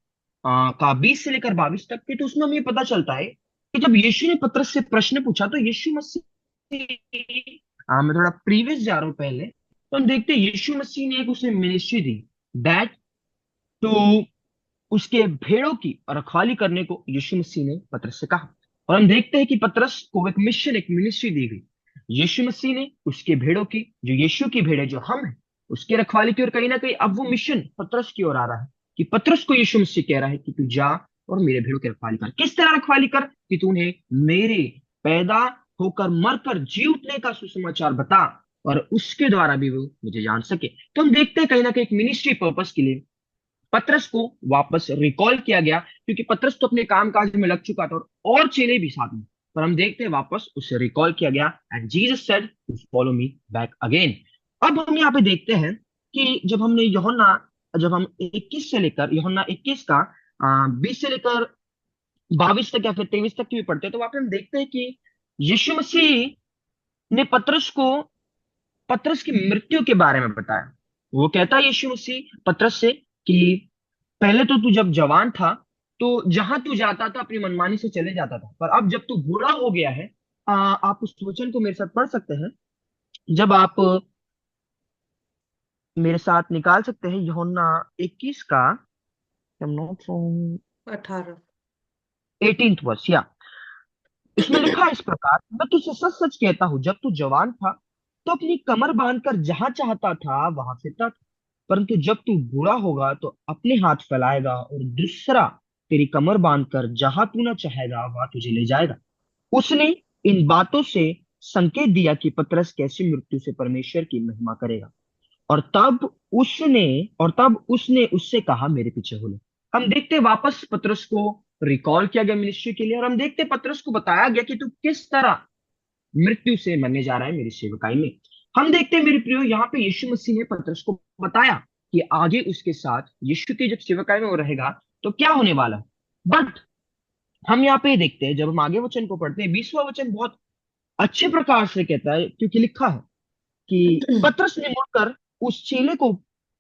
का 20 से लेकर 22 तक के, तो उसमें हमें पता चलता है कि जब यीशु ने पतरस से प्रश्न पूछा तो यीशु मसीह, मैं थोड़ा प्रीवियस जा रहा हूँ पहले, तो हम देखते हैं यीशु मसीह ने एक उसे मिनिस्ट्री दी, दैट टू उसके भेड़ों की रखवाली करने को यीशु मसीह ने पतरस से कहा। और हम देखते हैं कि पतरस को एक मिशन, एक मिनिस्ट्री दी गई। यीशु मसीह ने उसके भेड़ों की, जो यीशु की भेड़ है, जो हम हैं, उसकी रखवाली की। और कहीं ना कहीं अब वो मिशन पतरस की ओर आ रहा है कि पतरस को यीशु मसीह कह रहा है कि तू जा और मेरे भेड़ों की रखवाली कर। किस तरह रखवाली कर? कि तू उन्हें मेरे पैदा होकर मरकर जी उठने का सुसमाचार बता, और उसके द्वारा भी वो मुझे जान सके। तो हम देखते हैं कहीं ना कहीं एक मिनिस्ट्री पर्पस के लिए पतरस को वापस रिकॉल किया गया, क्योंकि पतरस तो अपने काम काज में लग चुका था और चेले भी साथ में। पर हम देखते हैं वापस उसे रिकॉल किया गया, and Jesus said to follow me back again. अब हम यहाँ पे देखते हैं कि जब हम 21 से लेकर यूहन्ना 21 का 20 से लेकर 22 तक या फिर 23 तक की भी पढ़ते हैं, तो वहां पे हम देखते हैं कि यीशु मसीह ने पतरस की मृत्यु के बारे में बताया। वो कहता है यीशु मसीह पतरस से कि पहले तो तू जब जवान था तो जहां तू जाता था अपनी मनमानी से चले जाता था, पर अब जब तू बूढ़ा हो गया है, आप उस वचन को मेरे साथ पढ़ सकते हैं। जब आप मेरे साथ निकाल सकते हैं यूहन्ना 21 का, नॉट फ्रॉम 18। 18th वर्स, या इसमें लिखा है इस प्रकार, मैं तुझसे सच सच कहता हूं, जब तू जवान था तो अपनी कमर बांधकर जहां चाहता था वहां फिरता था, परंतु जब तू बूढ़ा होगा तो अपने हाथ फैलाएगा और दूसरा तेरी कमर बांधकर जहां तू न चाहेगा वहां तुझे ले जाएगा। उसने इन बातों से संकेत दिया कि पतरस कैसी मृत्यु से परमेश्वर की महिमा करेगा। और तब उसने और तब उसने उससे कहा, मेरे पीछे हो ले। हम देखते हैं वापस पतरस को रिकॉल किया गया मिनिस्ट्री के लिए, और हम देखते हैं पतरस को बताया गया कि तू किस तरह मृत्यु से मरने जा रहा है मेरी सेवकाई में। हम देखते हैं मेरे प्रियो, यहाँ पे यीशु मसीह ने पतरस को बताया कि आगे उसके साथ यीशु की जब सेवकाई में वो रहेगा तो क्या होने वाला है। बट हम यहाँ पे देखते हैं, जब हम आगे वचन को पढ़ते हैं, 20वां वचन बहुत अच्छे प्रकार से कहता है, क्योंकि लिखा है कि पतरस ने मुड़कर उस चेले को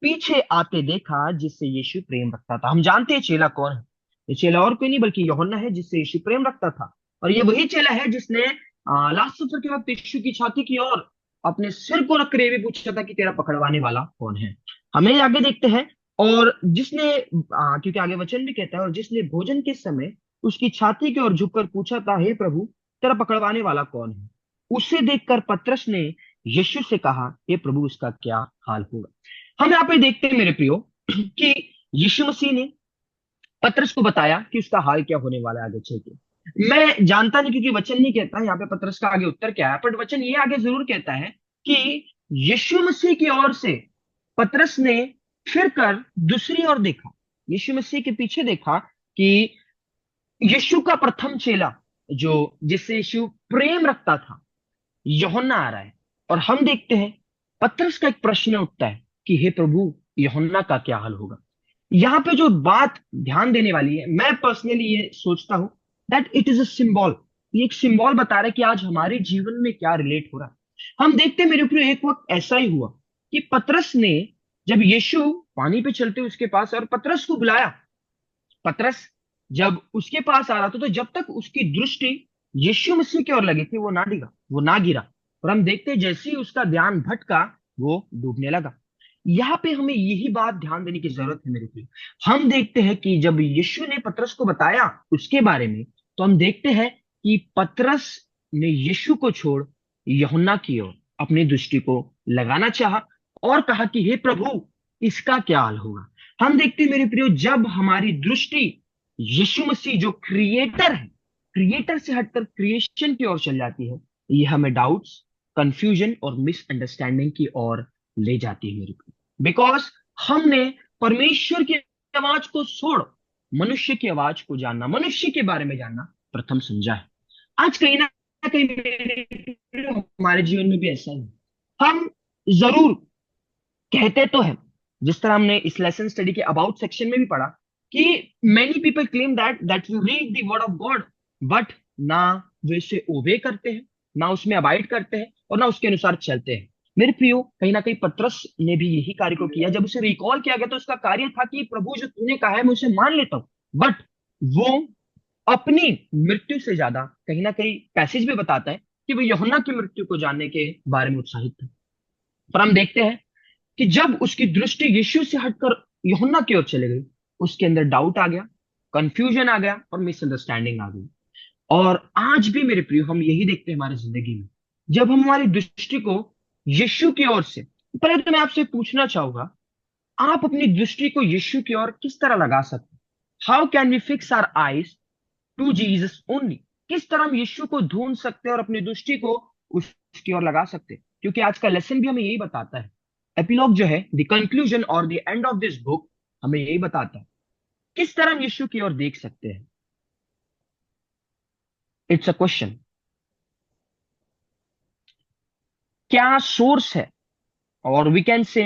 पीछे आते देखा जिससे यीशु प्रेम रखता था। हम जानते हैं चेला कौन है। ये चेला और कोई नहीं बल्कि यूहन्ना है, जिससे यीशु प्रेम रखता था। और ये वही चेला है जिसने लास्ट सफर के वक्त यीशु की छाती की ओर अपने सिर को रख कर ये भी पूछा था कि तेरा पकड़वाने वाला कौन है। हमें आगे देखते हैं, और जिसने क्योंकि आगे वचन भी कहता है, और जिसने भोजन के समय उसकी छाती की ओर झुककर पूछा था, हे प्रभु, तेरा पकड़वाने वाला कौन है, उसे देखकर पतरस ने यीशु से कहा, हे प्रभु, उसका क्या हाल होगा। हम यहाँ पे देखते हैं मेरे प्रियो कि यीशु मसीह ने पतरस को बताया कि उसका हाल क्या होने वाला है आगे चल के। मैं जानता नहीं, क्योंकि वचन नहीं कहता यहाँ पे पतरस का आगे उत्तर क्या है, पर वचन ये आगे जरूर कहता है कि यीशु मसीह की ओर से पतरस ने फिर कर दूसरी ओर देखा, यीशु मसीह के पीछे देखा कि यीशु का प्रथम चेला, जो जिससे यीशु प्रेम रखता था, यूहन्ना आ रहा है। और हम देखते हैं पतरस का एक प्रश्न उठता है कि हे प्रभु, यूहन्ना का क्या हाल होगा। यहाँ पे जो बात ध्यान देने वाली है, मैं पर्सनली ये सोचता हूं that it is a symbol. ये एक सिंबल बता रहा है कि आज हमारे जीवन में क्या रिलेट हो रहा है। हम देखते हैं मेरे ऊपर एक वक्त ऐसा ही हुआ कि पतरस ने, जब यीशु पानी पे चलते उसके पास और पतरस को बुलाया, पतरस जब उसके पास आ रहा था, तो जब तक उसकी दृष्टि यीशु मसीह की ओर लगी थी वो ना गिरा। और हम देखते हैं जैसे ही उसका ध्यान भटका, वो डूबने लगा। यहाँ पे हमें यही बात ध्यान देने की जरूरत है मेरे प्रिय। हम देखते हैं कि जब यीशु ने पतरस को बताया उसके बारे में, तो हम देखते हैं कि पतरस ने यीशु को छोड़ यूहन्ना की ओर अपनी दृष्टि को लगाना चाहा और कहा कि हे प्रभु, इसका क्या हाल होगा। हम देखते हैं मेरे प्रियो, जब हमारी दृष्टि यीशु मसीह जो क्रिएटर है, क्रिएटर से हटकर क्रिएशन की ओर चल जाती है, ये हमें डाउट्स, कंफ्यूजन और मिसअंडरस्टैंडिंग की ओर ले जाती है मेरे प्रियो। बिकॉज हमने परमेश्वर की आवाज को छोड़ मनुष्य की आवाज को जानना, मनुष्य के बारे में जानना प्रथम समझा है। आज कहीं ना कहीं मेरे प्रियो, हमारे जीवन में भी ऐसा ही है। हम जरूर कहते तो है, जिस तरह हमने इस लेसन स्टडी के अबाउट सेक्शन में भी पढ़ा, कि many people claim that we read the word of God, but ना वे इसे ओबे करते हैं, ना उसमें अबाइड करते हैं, और ना उसके अनुसार चलते हैं। मेरे प्रियो, कहीं ना कहीं पतरस ने भी यही कार्य को किया। जब उसे रिकॉल किया गया तो उसका कार्य था कि प्रभु, जो तूने कहा है मैं उसे मान लेता हूं, बट वो अपनी मृत्यु से ज्यादा, कहीं ना कहीं पैसेज भी बताता है कि वो यूहन्ना की मृत्यु को जानने के बारे में उत्साहित था। पर हम देखते हैं कि जब उसकी दृष्टि यीशु से हटकर यूहन्ना की ओर चले गई, उसके अंदर डाउट आ गया, कंफ्यूजन आ गया और मिसअंडरस्टैंडिंग आ गई। और आज भी मेरे प्रियो, हम यही देखते हैं हमारी जिंदगी में। जब हम हमारी दृष्टि को यीशु की ओर से, पहले तो मैं आपसे पूछना चाहूंगा, आप अपनी दृष्टि को यीशु की ओर किस तरह लगा सकते हैं? How can we fix our eyes to Jesus only? किस तरह हम यीशु को ढूंढ सकते हैं और अपनी दृष्टि को उसकी ओर लगा सकते हैं? क्योंकि आज का लेसन भी हमें यही बताता है। एपिलॉग जो है, द कंक्लूजन और the end of this book, हमें यही बताता है किस तरह हम यीशु की ओर देख सकते हैं। It's a question. क्या सोर्स है, और वी कैन से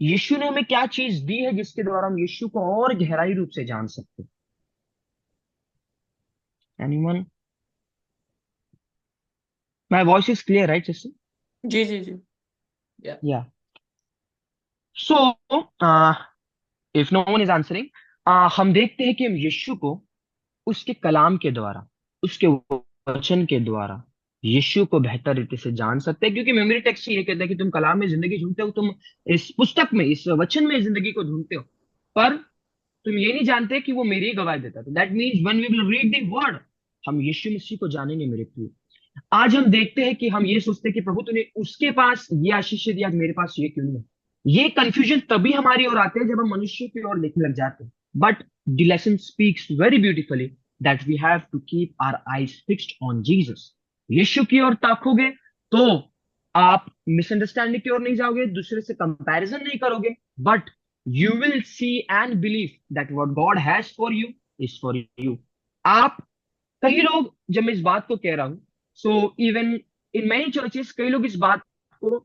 यीशु ने हमें क्या चीज दी है जिसके द्वारा हम यीशु को और गहराई रूप से जान सकते हैं? Anyone? My voice is clear right जैसे? जी जी जी। Yeah. Yeah so if no one is answering, हम देखते हैं कि हम यीशु को उसके कलाम के द्वारा, उसके वचन के द्वारा यीशु को बेहतर रीति से जान सकते हैं, क्योंकि मेमोरी टेक्स्ट ये कहता है कि तुम कलाम में जिंदगी ढूंढते हो, तुम इस पुस्तक में, इस वचन में जिंदगी को ढूंढते हो, पर तुम ये नहीं जानते कि वो मेरी ही गवाही देता है। That means when we will read the word, हम यीशु मसीह को जानेंगे मेरे प्रिय। आज हम देखते हैं कि हम ये सोचते हैं कि प्रभु तूने उसके पास ये आशीष दिया, आज मेरे पास ये क्यों नहीं है। ये कंफ्यूजन तभी हमारी ओर आते हैं जब हम मनुष्य की ओर देखने लग जाते हैं। But the lesson speaks very beautifully that we have to keep our eyes fixed on Jesus. Yeshu की ओर ताकोगे तो आप मिसअंडरस्टैंडिंग की ओर नहीं जाओगे, दूसरे से कंपैरिजन नहीं करोगे, but you will see and believe that what God has for you is for you. आप, कई लोग, जब मैं इस बात को कह रहा हूं, so even in many churches कई लोग इस बात को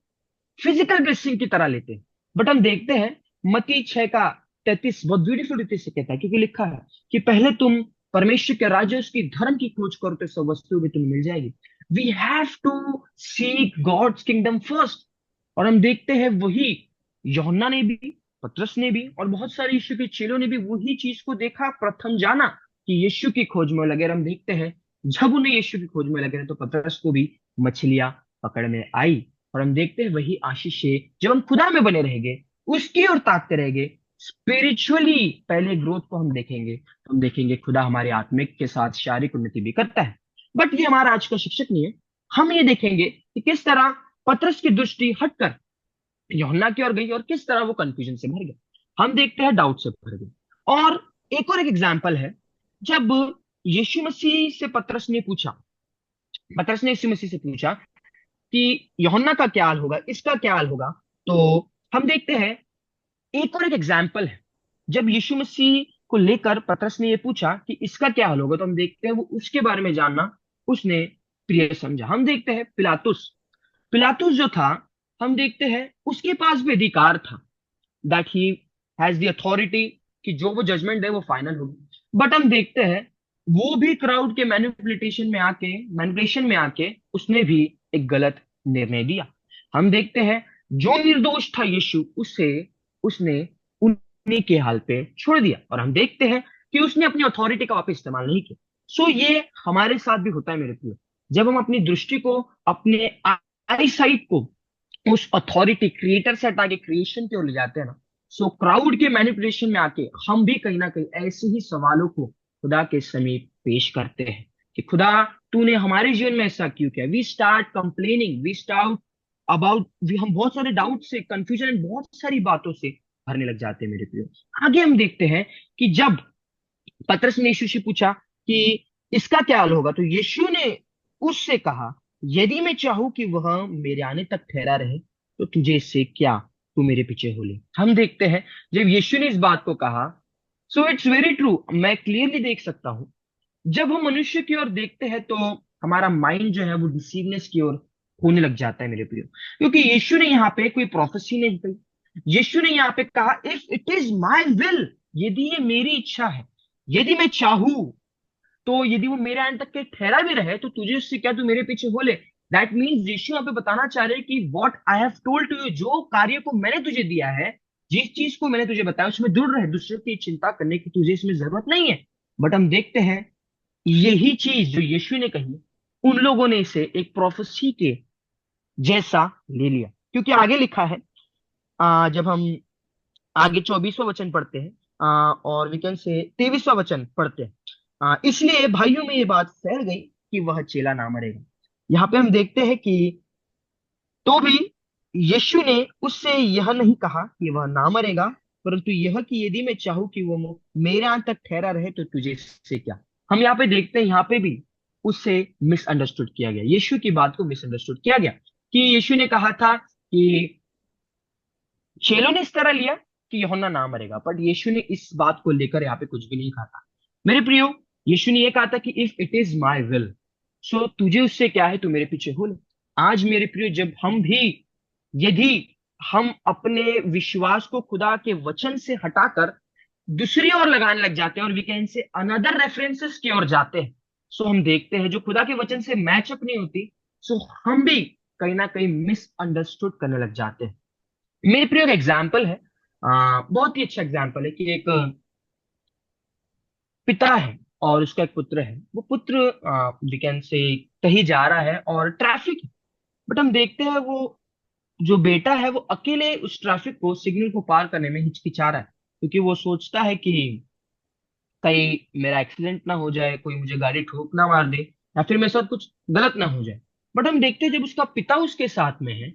फिजिकल ब्लेसिंग की तरह लेते हैं। बट हम देखते हैं मत्ती 6 का 33 बहुत ब्यूटीफुल रीति से कहता है, क्योंकि लिखा है कि पहले तुम परमेश्वर के राज्य, उसकी धर्म की खोज करो तो सब वस्तु भी तुम्हें मिल जाएगी। We have to seek God's kingdom first. और हम देखते हैं वही यूहन्ना ने भी, पतरस ने भी, और बहुत सारे यीशु के चेलों ने भी वही चीज को देखा, प्रथम जाना कि यीशु की खोज में लगे। और हम देखते हैं जब उन्हें यीशु की खोज में लगे तो पतरस को भी मछलियां पकड़ने आई। और हम देखते हैं वही आशीष है, जब हम खुदा में बने रहेंगे, उसकी ओर ताकते रहेंगे, स्पिरिचुअली पहले ग्रोथ को हम देखेंगे, तो हम देखेंगे खुदा हमारे आत्मिक के साथ शारीरिक उन्नति भी करता है। बट ये हमारा आज का शिक्षक नहीं है। हम ये देखेंगे कि किस तरह पतरस की दृष्टि हटकर यूहन्ना की ओर गई और किस तरह वो कंफ्यूजन से भर गया। हम देखते हैं डाउट से भर गए। और एक एग्जाम्पल है, जब यीशु मसीह से पतरस ने यीशु मसीह से पूछा कि यूहन्ना का क्या हाल होगा, इसका क्या हाल होगा, तो हम देखते हैं एक एग्जाम्पल है, जब यीशु मसीह को लेकर पतरस ने ये पूछा कि इसका क्या हाल होगा, तो हम देखते हैं वो उसके बारे में जानना उसने प्रिय समझा। हम देखते हैं पिलातुस, पिलातुस जो था, हम देखते हैं उसके पास भी अधिकार था, that he has the authority कि जो वो जजमेंट है वो फाइनल होगी। बट हम देखते हैं वो भी क्राउड के मैनिपुलेशन में आके उसने भी एक गलत निर्णय दिया। हम देखते हैं जो निर्दोष था यीशु, उससे उसने उन्हीं के हाल पे छोड़ दिया। और हम देखते हैं कि उसने अपनी अथॉरिटी का वापस इस्तेमाल नहीं किया। सो ये हमारे साथ भी होता है मेरे प्रिय, जब हम अपनी दृष्टि को, अपने आई साइट को उस अथॉरिटी क्रिएटर से हटा के क्रिएशन की ओर ले जाते हैं ना, सो क्राउड के मैनिपुलेशन में आके हम भी कहीं ना कहीं ऐसे ही सवालों को खुदा के समीप पेश करते हैं कि खुदा तूने हमारे जीवन में ऐसा क्यों किया। We start complaining, we start about, हम बहुत सारे डाउट से, कंफ्यूजन, बहुत सारी बातों से भरने लग जाते हैं मेरे प्रियो। आगे हम देखते हैं कि जब पतरस ने यीशु से पूछा कि इसका क्या हाल होगा, तो यीशु ने उससे कहा यदि मैं चाहूं कि वह मेरे आने तक ठहरा रहे तो तुझे इससे क्या, तू मेरे पीछे हो ले। हम देखते हैं जब यीशु ने इस बात को कहा, सो इट्स वेरी ट्रू, मैं क्लियरली देख सकता हूं, जब हम मनुष्य की ओर देखते हैं तो हमारा माइंड जो है वो डिसीवनेस की ओर होने लग जाता है मेरे प्रियो। क्योंकि यीशु ने यहाँ पे कोई प्रोफेसी नहीं दी, यीशु ने यहाँ पे कहा if it is my will, यदि ये मेरी इच्छा है, यदि मैं चाहूं, तो यदि वो मेरे एंड तक के ठहरा भी रहे तो तुझे उससे क्या, तू मेरे पीछे हो ले। दैट मीन्स यीशु यहाँ पे बताना चाह रहे हैं कि what I have told to you, जो कार्य को मैंने तुझे दिया है, जिस चीज को मैंने तुझे बताया उसमें दूर रहे, दूसरे की चिंता करने की तुझे इसमें जरूरत नहीं है। बट हम देखते हैं यही चीज जो यीशु ने कही, उन लोगों ने इसे एक प्रोफेसी के जैसा ले लिया। क्योंकि आगे लिखा है, जब हम आगे 24वां वचन पढ़ते हैं, और वी कैन से 23वां वचन पढ़ते हैं, इसलिए भाइयों में ये बात फैल गई कि वह चेला ना मरेगा। यहाँ पे हम देखते हैं कि तो भी यीशु ने उससे यह नहीं कहा कि वह ना मरेगा, परंतु यह कि यदि मैं चाहूं कि वो मेरे अंत तक ठहरा रहे तो तुझे इससे क्या। हम यहाँ पे देखते हैं, यहाँ पे भी उससे मिसअंडरस्टूड किया गया, यीशु की बात को मिसअंडरस्टूड किया गया कि यीशु ने कहा था कि चेलों ने इस तरह लिया कि यूहन्ना ना मरेगा, बट यीशु ने इस बात को लेकर यहाँ पे कुछ भी नहीं कहा था मेरे प्रियो। यीशु ने ये कहा था कि if it is my will, so तुझे उससे क्या है, तू मेरे पीछे हो ले। आज मेरे प्रियो, जब हम भी, यदि हम अपने विश्वास को खुदा के वचन से हटाकर दूसरी ओर लगाने लग जाते हैं, और we can say another references की ओर जाते हैं। सो हम देखते हैं जो खुदा के वचन से मैचअप नहीं होती, सो हम भी कहीं ना कहीं मिसअंडरस्टूड करने लग जाते हैं। मेरे प्रिय एक एग्जाम्पल है, बहुत ही अच्छा एग्जाम्पल है कि एक पिता है और उसका एक पुत्र है। वो पुत्र वी कैन से कहीं जा रहा है और ट्रैफिक है, बट हम देखते हैं वो जो बेटा है वो अकेले उस ट्रैफिक को, सिग्नल को पार करने में हिचकिचा रहा है, क्योंकि वो सोचता है कि कहीं मेरा एक्सीडेंट ना हो जाए, कोई मुझे गाड़ी ठोक ना मार दे, या फिर मेरे साथ कुछ गलत ना हो जाए। बट हम देखते हैं जब उसका पिता उसके साथ में है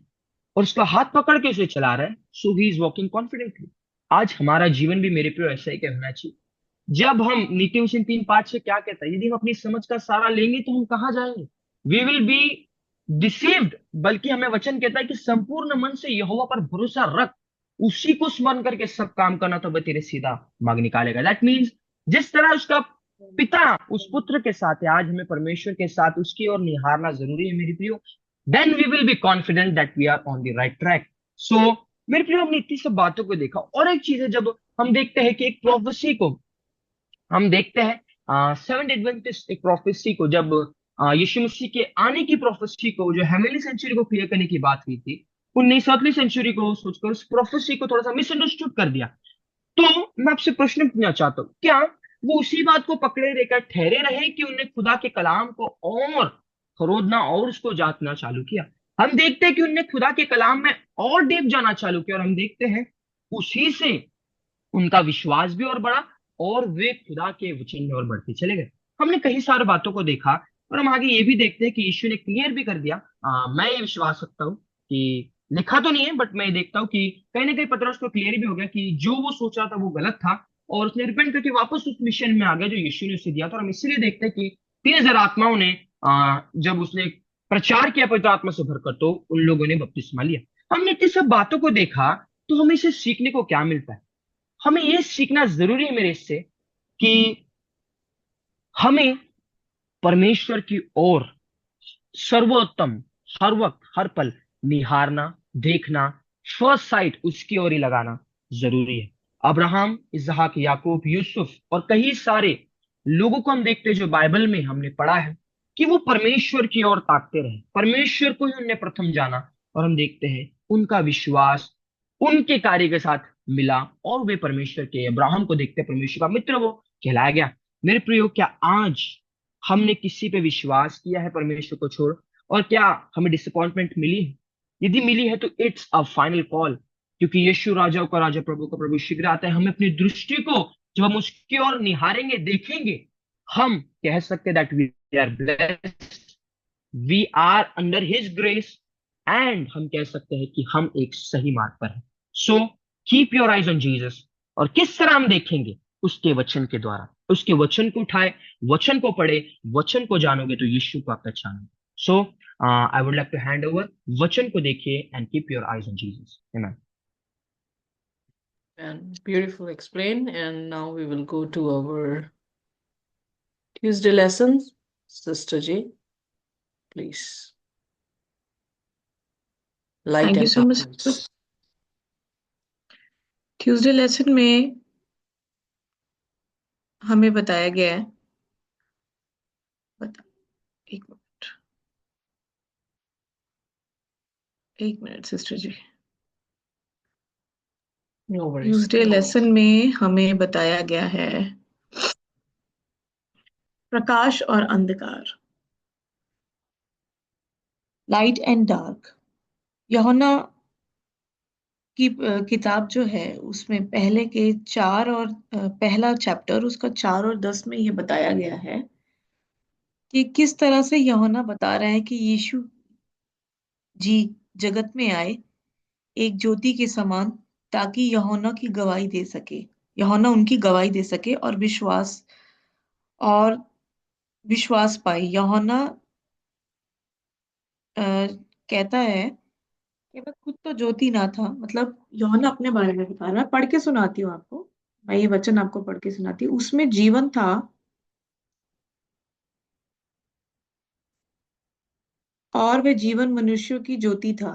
और उसका हाथ पकड़ के उसे चला रहा है, सो ही इज वॉकिंग कॉन्फिडेंटली। आज हमारा जीवन भी मेरे प्रिय ऐसा ही क्या होना चाहिए। जब हम नीति वचन 3:5 से क्या कहता है, यदि हम अपनी समझ का सहारा लेंगे तो हम कहाँ जाएंगे, वी विल बी डिसीव्ड। बल्कि हमें वचन कहता है कि संपूर्ण मन से यहोवा पर भरोसा रख, उसी को स्मरण करके सब काम करना तो वह तेरे सीधा मार्ग निकालेगा। दैट मीन्स जिस तरह उसका पिता उस पुत्र के साथ है, आज हमें परमेश्वर के साथ उसकी ओर निहारना जरूरी है मेरी प्रियो। Then we will be confident that we are on the right track. So मेरे प्रियो, हमने इतनी सब बातों को देखा, और एक चीज है, जब हम देखते हैं कि एक प्रोफेसी को हम देखते हैं, सेवन एडवेंटिस्ट एक प्रोफेसी को, जब यीशु मसीह के आने की प्रोफेसी को, जो हेवनली सेंचुरी को क्लियर करने की बात हुई थी, 19वीं सेंचुरी को सोचकर उस प्रोफेसी को थोड़ा सा मिसअंडरस्टूड कर दिया। तो मैं आपसे प्रश्न पूछना चाहता हूँ, क्या वो उसी बात को पकड़े रहकर ठहरे रहे कि उन्हें खुदा के कलाम को और खरोदना और उसको जांचना चालू किया? हम देखते हैं कि उन्हें खुदा के कलाम में और डीप जाना चालू किया, और हम देखते हैं उसी से उनका विश्वास भी और बढ़ा, और वे खुदा के वचन में और बढ़ते चले गए। हमने कई सारी बातों को देखा, और हम आगे ये भी देखते हैं कि यीशु ने क्लियर भी कर दिया। मैं ये विश्वास रखता हूँ कि लिखा तो नहीं है, बट मैं ये देखता हूँ कि कहीं ना कहीं पतरस को क्लियर भी हो गया कि जो वो सोच रहा था वो गलत था, और उसने रिपेंट करके वापस उस मिशन में आ गया जो यीशु ने उसे दिया था। और हम इसलिए देखते हैं कि 3,000 आत्माओं ने जब उसने प्रचार किया पवित्र आत्मा से भरकर, तो उन लोगों ने बपतिस्मा लिया। हमने इतनी सब बातों को देखा, तो हमें इसे सीखने को क्या मिलता है? हमें यह सीखना जरूरी है मेरे इससे कि हमें परमेश्वर की ओर सर्वोत्तम, हर वक्त हर पल निहारना, देखना, फर्स्ट साइट उसकी ओर ही लगाना जरूरी है। अब्राहम, इसहाक, याकूब, यूसुफ और कई सारे लोगों को हम देखते हैं जो बाइबल में हमने पढ़ा है कि वो परमेश्वर की ओर ताकते रहे, परमेश्वर को ही उनने प्रथम जाना, और हम देखते हैं उनका विश्वास उनके कार्य के साथ मिला, और वे परमेश्वर के, अब्राहम को देखते हैं परमेश्वर का मित्र वो कहलाया गया। मेरे प्रियो, क्या आज हमने किसी पे विश्वास किया है परमेश्वर को छोड़, और क्या हमें डिसअपॉइंटमेंट मिली है? यदि मिली है तो इट्स अ फाइनल कॉल, क्योंकि यीशु राजाओं का राजा, प्रभु का प्रभु शीघ्र आता है। हमें अपनी दृष्टि को जब हम उसकी ओर निहारेंगे, देखेंगे, हम कह सकते हैं that we are blessed, we are under his grace, and हम कह सकते हैं कि हम एक सही मार्ग पर हैं। So keep your eyes on Jesus. और किस तरह हम देखेंगे? उसके वचन के द्वारा। उसके वचन को उठाए, वचन को पढ़े, वचन को जानोगे तो यीशु को आप पहचानोगे। So I would like to hand over, वचन को देखिए and keep your eyes on Jesus. Amen. And beautiful explain. And now we will go to our Tuesday lessons. Sister J, please. Light thank you and so much. darkness. Tuesday lesson में हमें बताया गया है, बता एक minute, एक minute sister जी। No worries. Tuesday lesson में हमें बताया गया है प्रकाश और अंधकार, लाइट एंड डार्क। यूहन्ना की किताब जो है उसमें पहले के 4 और पहला चैप्टर उसका 4 और 10 में ये बताया गया है कि किस तरह से यूहन्ना बता रहा है कि यीशु जी जगत में आए एक ज्योति के समान, ताकि यूहन्ना की गवाही दे सके, यूहन्ना उनकी गवाही दे सके और विश्वास पाए। यूहन्ना कहता है कि मैं खुद तो ज्योति ना था, मतलब यूहन्ना अपने बारे में बता रहा है। पढ़ के सुनाती हूँ आपको, मैं ये वचन आपको पढ़ के सुनाती हूँ। उसमें जीवन था और वह जीवन मनुष्यों की ज्योति था।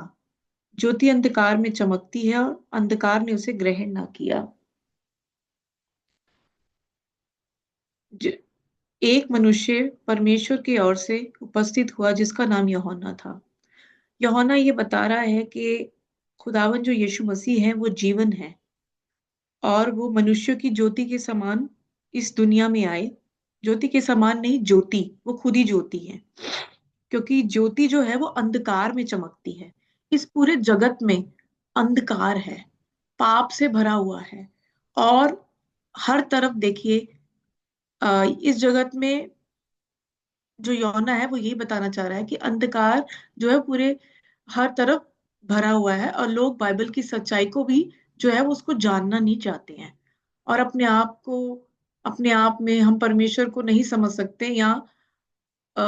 ज्योति अंधकार में चमकती है और अंधकार ने उसे ग्रहण ना किया। ज- एक मनुष्य परमेश्वर की ओर से उपस्थित हुआ जिसका नाम यूहन्ना था। यूहन्ना ये बता रहा है कि खुदावन जो यीशु मसीह है वो जीवन है, और वो मनुष्य की ज्योति के समान इस दुनिया में आए। ज्योति के समान नहीं, ज्योति, वो खुद ही ज्योति है। क्योंकि ज्योति जो है वो अंधकार में चमकती है। इस पूरे जगत में अंधकार है, पाप से भरा हुआ है। और हर तरफ देखिए, इस जगत में जो यौना है वो यही बताना चाह रहा है कि अंधकार जो है पूरे हर तरफ भरा हुआ है, और लोग बाइबल की सच्चाई को भी जो है वो उसको जानना नहीं चाहते हैं। और अपने आप में हम परमेश्वर को नहीं समझ सकते, या अ,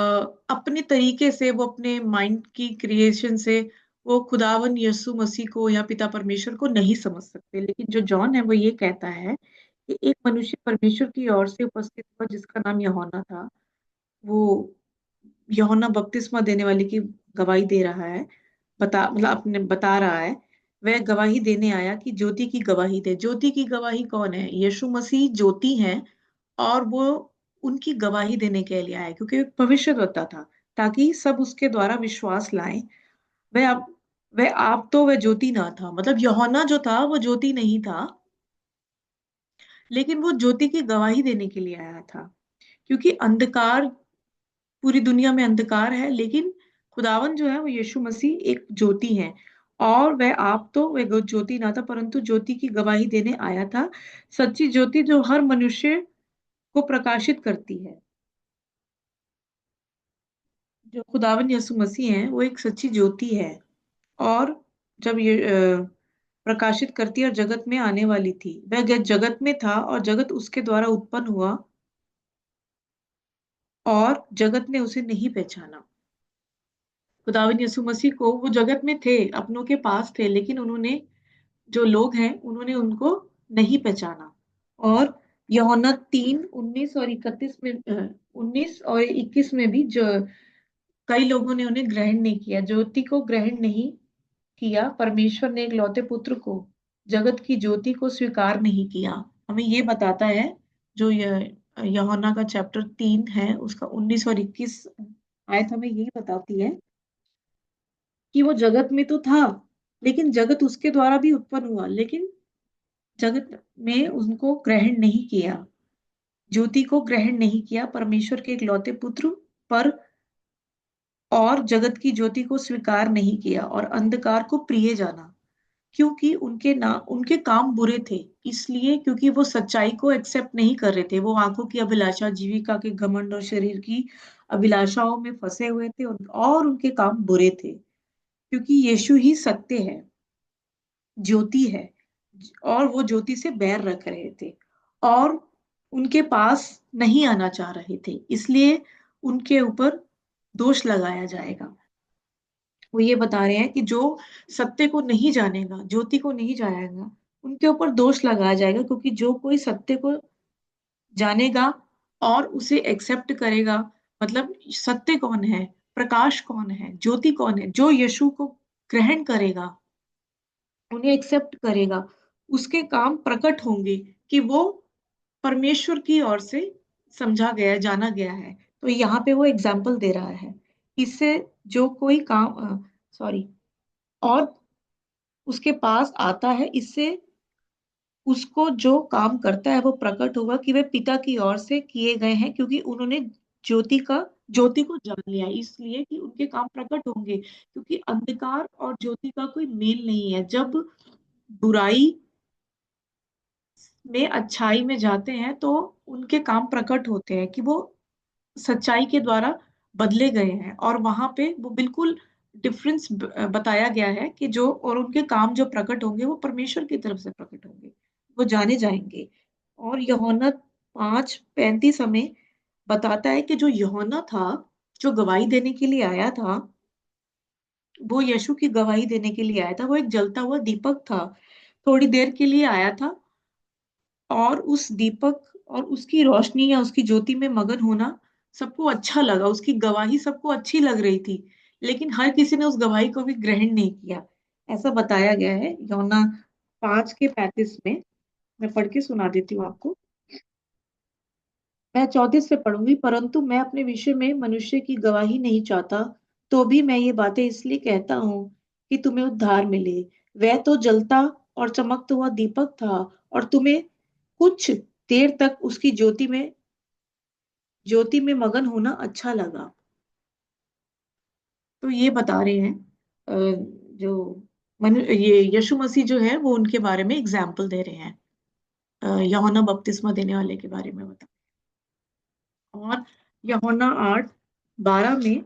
अपने तरीके से वो अपने माइंड की क्रिएशन से वो खुदावन यीशु मसीह को या पिता परमेश्वर को नहीं समझ सकते। लेकिन जो जॉन है वो ये कहता है कि एक मनुष्य परमेश्वर की ओर से उपस्थित हुआ जिसका नाम यूहन्ना था। वो यूहन्ना बपतिस्मा देने वाले की गवाही दे रहा है, मतलब अपने बता रहा है। वह गवाही देने आया कि ज्योति की गवाही दे। ज्योति की गवाही कौन है? यीशु मसीह ज्योति है, और वो उनकी गवाही देने के लिए आया क्योंकि एक भविष्यद्वक्ता था, ताकि सब उसके द्वारा विश्वास लाएं। वह आप तो वह ज्योति ना था, मतलब यूहन्ना जो था वो ज्योति नहीं था, लेकिन वो ज्योति की गवाही देने के लिए आया था। क्योंकि अंधकार, पूरी दुनिया में अंधकार है, लेकिन खुदावन जो है वो यीशु मसीह एक ज्योति है। और वह ज्योति ना था, परंतु ज्योति की गवाही देने आया था। सच्ची ज्योति जो हर मनुष्य को प्रकाशित करती है। जो खुदावन यीशु मसीह है वो एक सच्ची ज्योति है, और जब ये प्रकाशित करती और जगत में आने वाली थी। वह जगत में था और जगत उसके द्वारा उत्पन्न हुआ, और जगत ने उसे नहीं पहचाना। खुदावन यीशु मसीह को, वो जगत में थे, अपनों के पास थे, लेकिन उन्होंने, जो लोग हैं उन्होंने उनको नहीं पहचाना। और यूहन्ना 3:19 और 31 में, 19 और 21 में भी जो कई लोगों ने उन्हें ग्रहण नहीं किया, ज्योति को ग्रहण नहीं किया। परमेश्वर ने एक लौते पुत्र को, जगत की ज्योति को स्वीकार नहीं किया। हमें ये बताता है, जो यूहन्ना का चैप्टर 3 है उसका 19 और 21 आयत हमें यही बताती है कि वो जगत में तो था, लेकिन जगत उसके द्वारा भी उत्पन्न हुआ, लेकिन जगत में उनको ग्रहण नहीं किया, ज्योति को ग्रहण नहीं किया, परमेश्वर के एक लौते पुत्र पर, और जगत की ज्योति को स्वीकार नहीं किया और अंधकार को प्रिय जाना। क्योंकि उनके काम बुरे थे, इसलिए क्योंकि वो सच्चाई को एक्सेप्ट नहीं कर रहे थे। वो आंखों की अभिलाषा, जीविका के घमंड और शरीर की अभिलाषाओं में फंसे हुए थे, और उनके काम बुरे थे। क्योंकि यीशु ही सत्य है, ज्योति है, और वो ज्योति से बैर रख रहे थे, और उनके पास नहीं आना चाह रहे थे, इसलिए उनके ऊपर दोष लगाया जाएगा। वो ये बता रहे हैं कि जो सत्य को नहीं जानेगा, ज्योति को नहीं जानेगा, उनके ऊपर दोष लगाया जाएगा। क्योंकि जो कोई सत्य को जानेगा और उसे एक्सेप्ट करेगा, मतलब सत्य कौन है, प्रकाश कौन है, ज्योति कौन है, जो यीशु को ग्रहण करेगा, उन्हें एक्सेप्ट करेगा, उसके काम प्रकट होंगे कि वो परमेश्वर की ओर से समझा गया, जाना गया है। तो यहाँ पे वो एग्जाम्पल दे रहा है, इससे जो कोई काम, सॉरी, और उसके पास आता है, इससे उसको जो काम करता है वो प्रकट होगा कि वे पिता की ओर से किए गए हैं, क्योंकि उन्होंने ज्योति को जान लिया, इसलिए कि उनके काम प्रकट होंगे। क्योंकि अंधकार और ज्योति का कोई मेल नहीं है। जब बुराई में अच्छाई में जाते हैं तो उनके काम प्रकट होते हैं कि वो सच्चाई के द्वारा बदले गए हैं, और वहां पे वो बिल्कुल डिफरेंस बताया गया है कि जो, और उनके काम जो प्रकट होंगे वो परमेश्वर की तरफ से प्रकट होंगे, वो जाने जाएंगे। और यूहन्ना 5:35 हमें बताता है कि जो यूहन्ना था, जो गवाही देने के लिए आया था, वो यीशु की गवाही देने के लिए आया था। वो एक जलता हुआ दीपक था, थोड़ी देर के लिए आया था, और उस दीपक और उसकी रोशनी या उसकी ज्योति में मगन होना सबको अच्छा लगा, उसकी गवाही सबको अच्छी लग रही थी, लेकिन हर किसी ने उस गवाही को भी ग्रहण नहीं किया। ऐसा बताया गया है यूहन्ना 5:35 में। मैं पढ़ के सुना देती हूँ आपको। मैं 34 से पढ़ूंगी। परंतु मैं अपने विषय में मनुष्य की गवाही नहीं चाहता, तो भी मैं ये बातें इसलिए कहता हूँ कि तुम्हें उद्धार मिले। वह तो जलता और चमकता हुआ दीपक था, और तुम्हें कुछ देर तक उसकी ज्योति में मगन होना अच्छा लगा। तो ये बता रहे हैं जो ये यीशु मसीह जो है वो उनके बारे में एग्जाम्पल दे रहे हैं, यूहन्ना बपतिस्मा देने वाले के बारे में बता। और यूहन्ना 8:12 में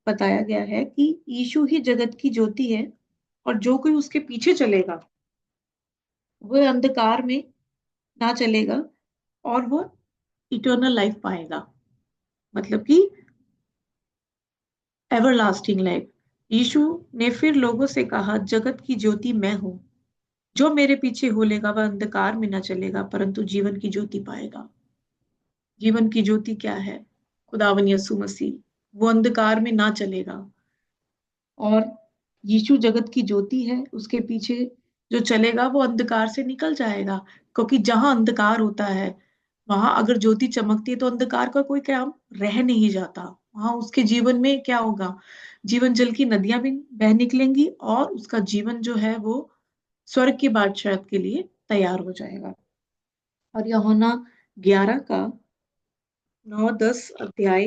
बताया गया है कि यीशु ही जगत की ज्योति है, और जो कोई उसके पीछे चलेगा वह अंधकार में ना चलेगा, और वह इटर्नल लाइफ पाएगा। मतलब कि एवरलास्टिंग लाइफ। यीशु ने फिर लोगों से कहा, जगत की ज्योति मैं हूं। जो मेरे पीछे होलेगा वह अंधकार में ना चलेगा, परंतु जीवन की ज्योति पाएगा। जीवन की ज्योति क्या है? खुदावन यीशु मसीह। वो अंधकार में ना चलेगा, और यीशु जगत की ज्योति है। उसके पीछे जो चलेगा वो अंधकार से निकल जाएगा, क्योंकि जहां अंधकार होता है वहां अगर ज्योति चमकती है तो अंधकार का कोई काम रह नहीं जाता। वहां उसके जीवन में क्या होगा? जीवन जल की नदियां भी बह निकलेंगी, और उसका जीवन जो है वो स्वर्ग की बादशाह के लिए तैयार हो जाएगा। और यूहन्ना 11 का 9-10 अध्याय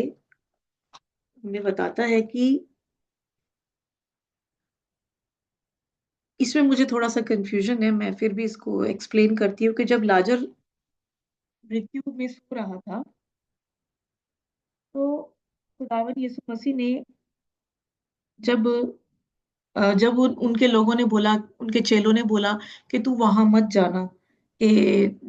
हमें बताता है कि इसमें मुझे थोड़ा सा कंफ्यूजन है, मैं फिर भी इसको एक्सप्लेन करती हूँ कि जब लाजर मृत्यु में सो रहा था, तो खुदावन यीशु मसीह ने जब उनके लोगों ने बोला, उनके चेलों ने बोला कि तू वहां मत जाना, कि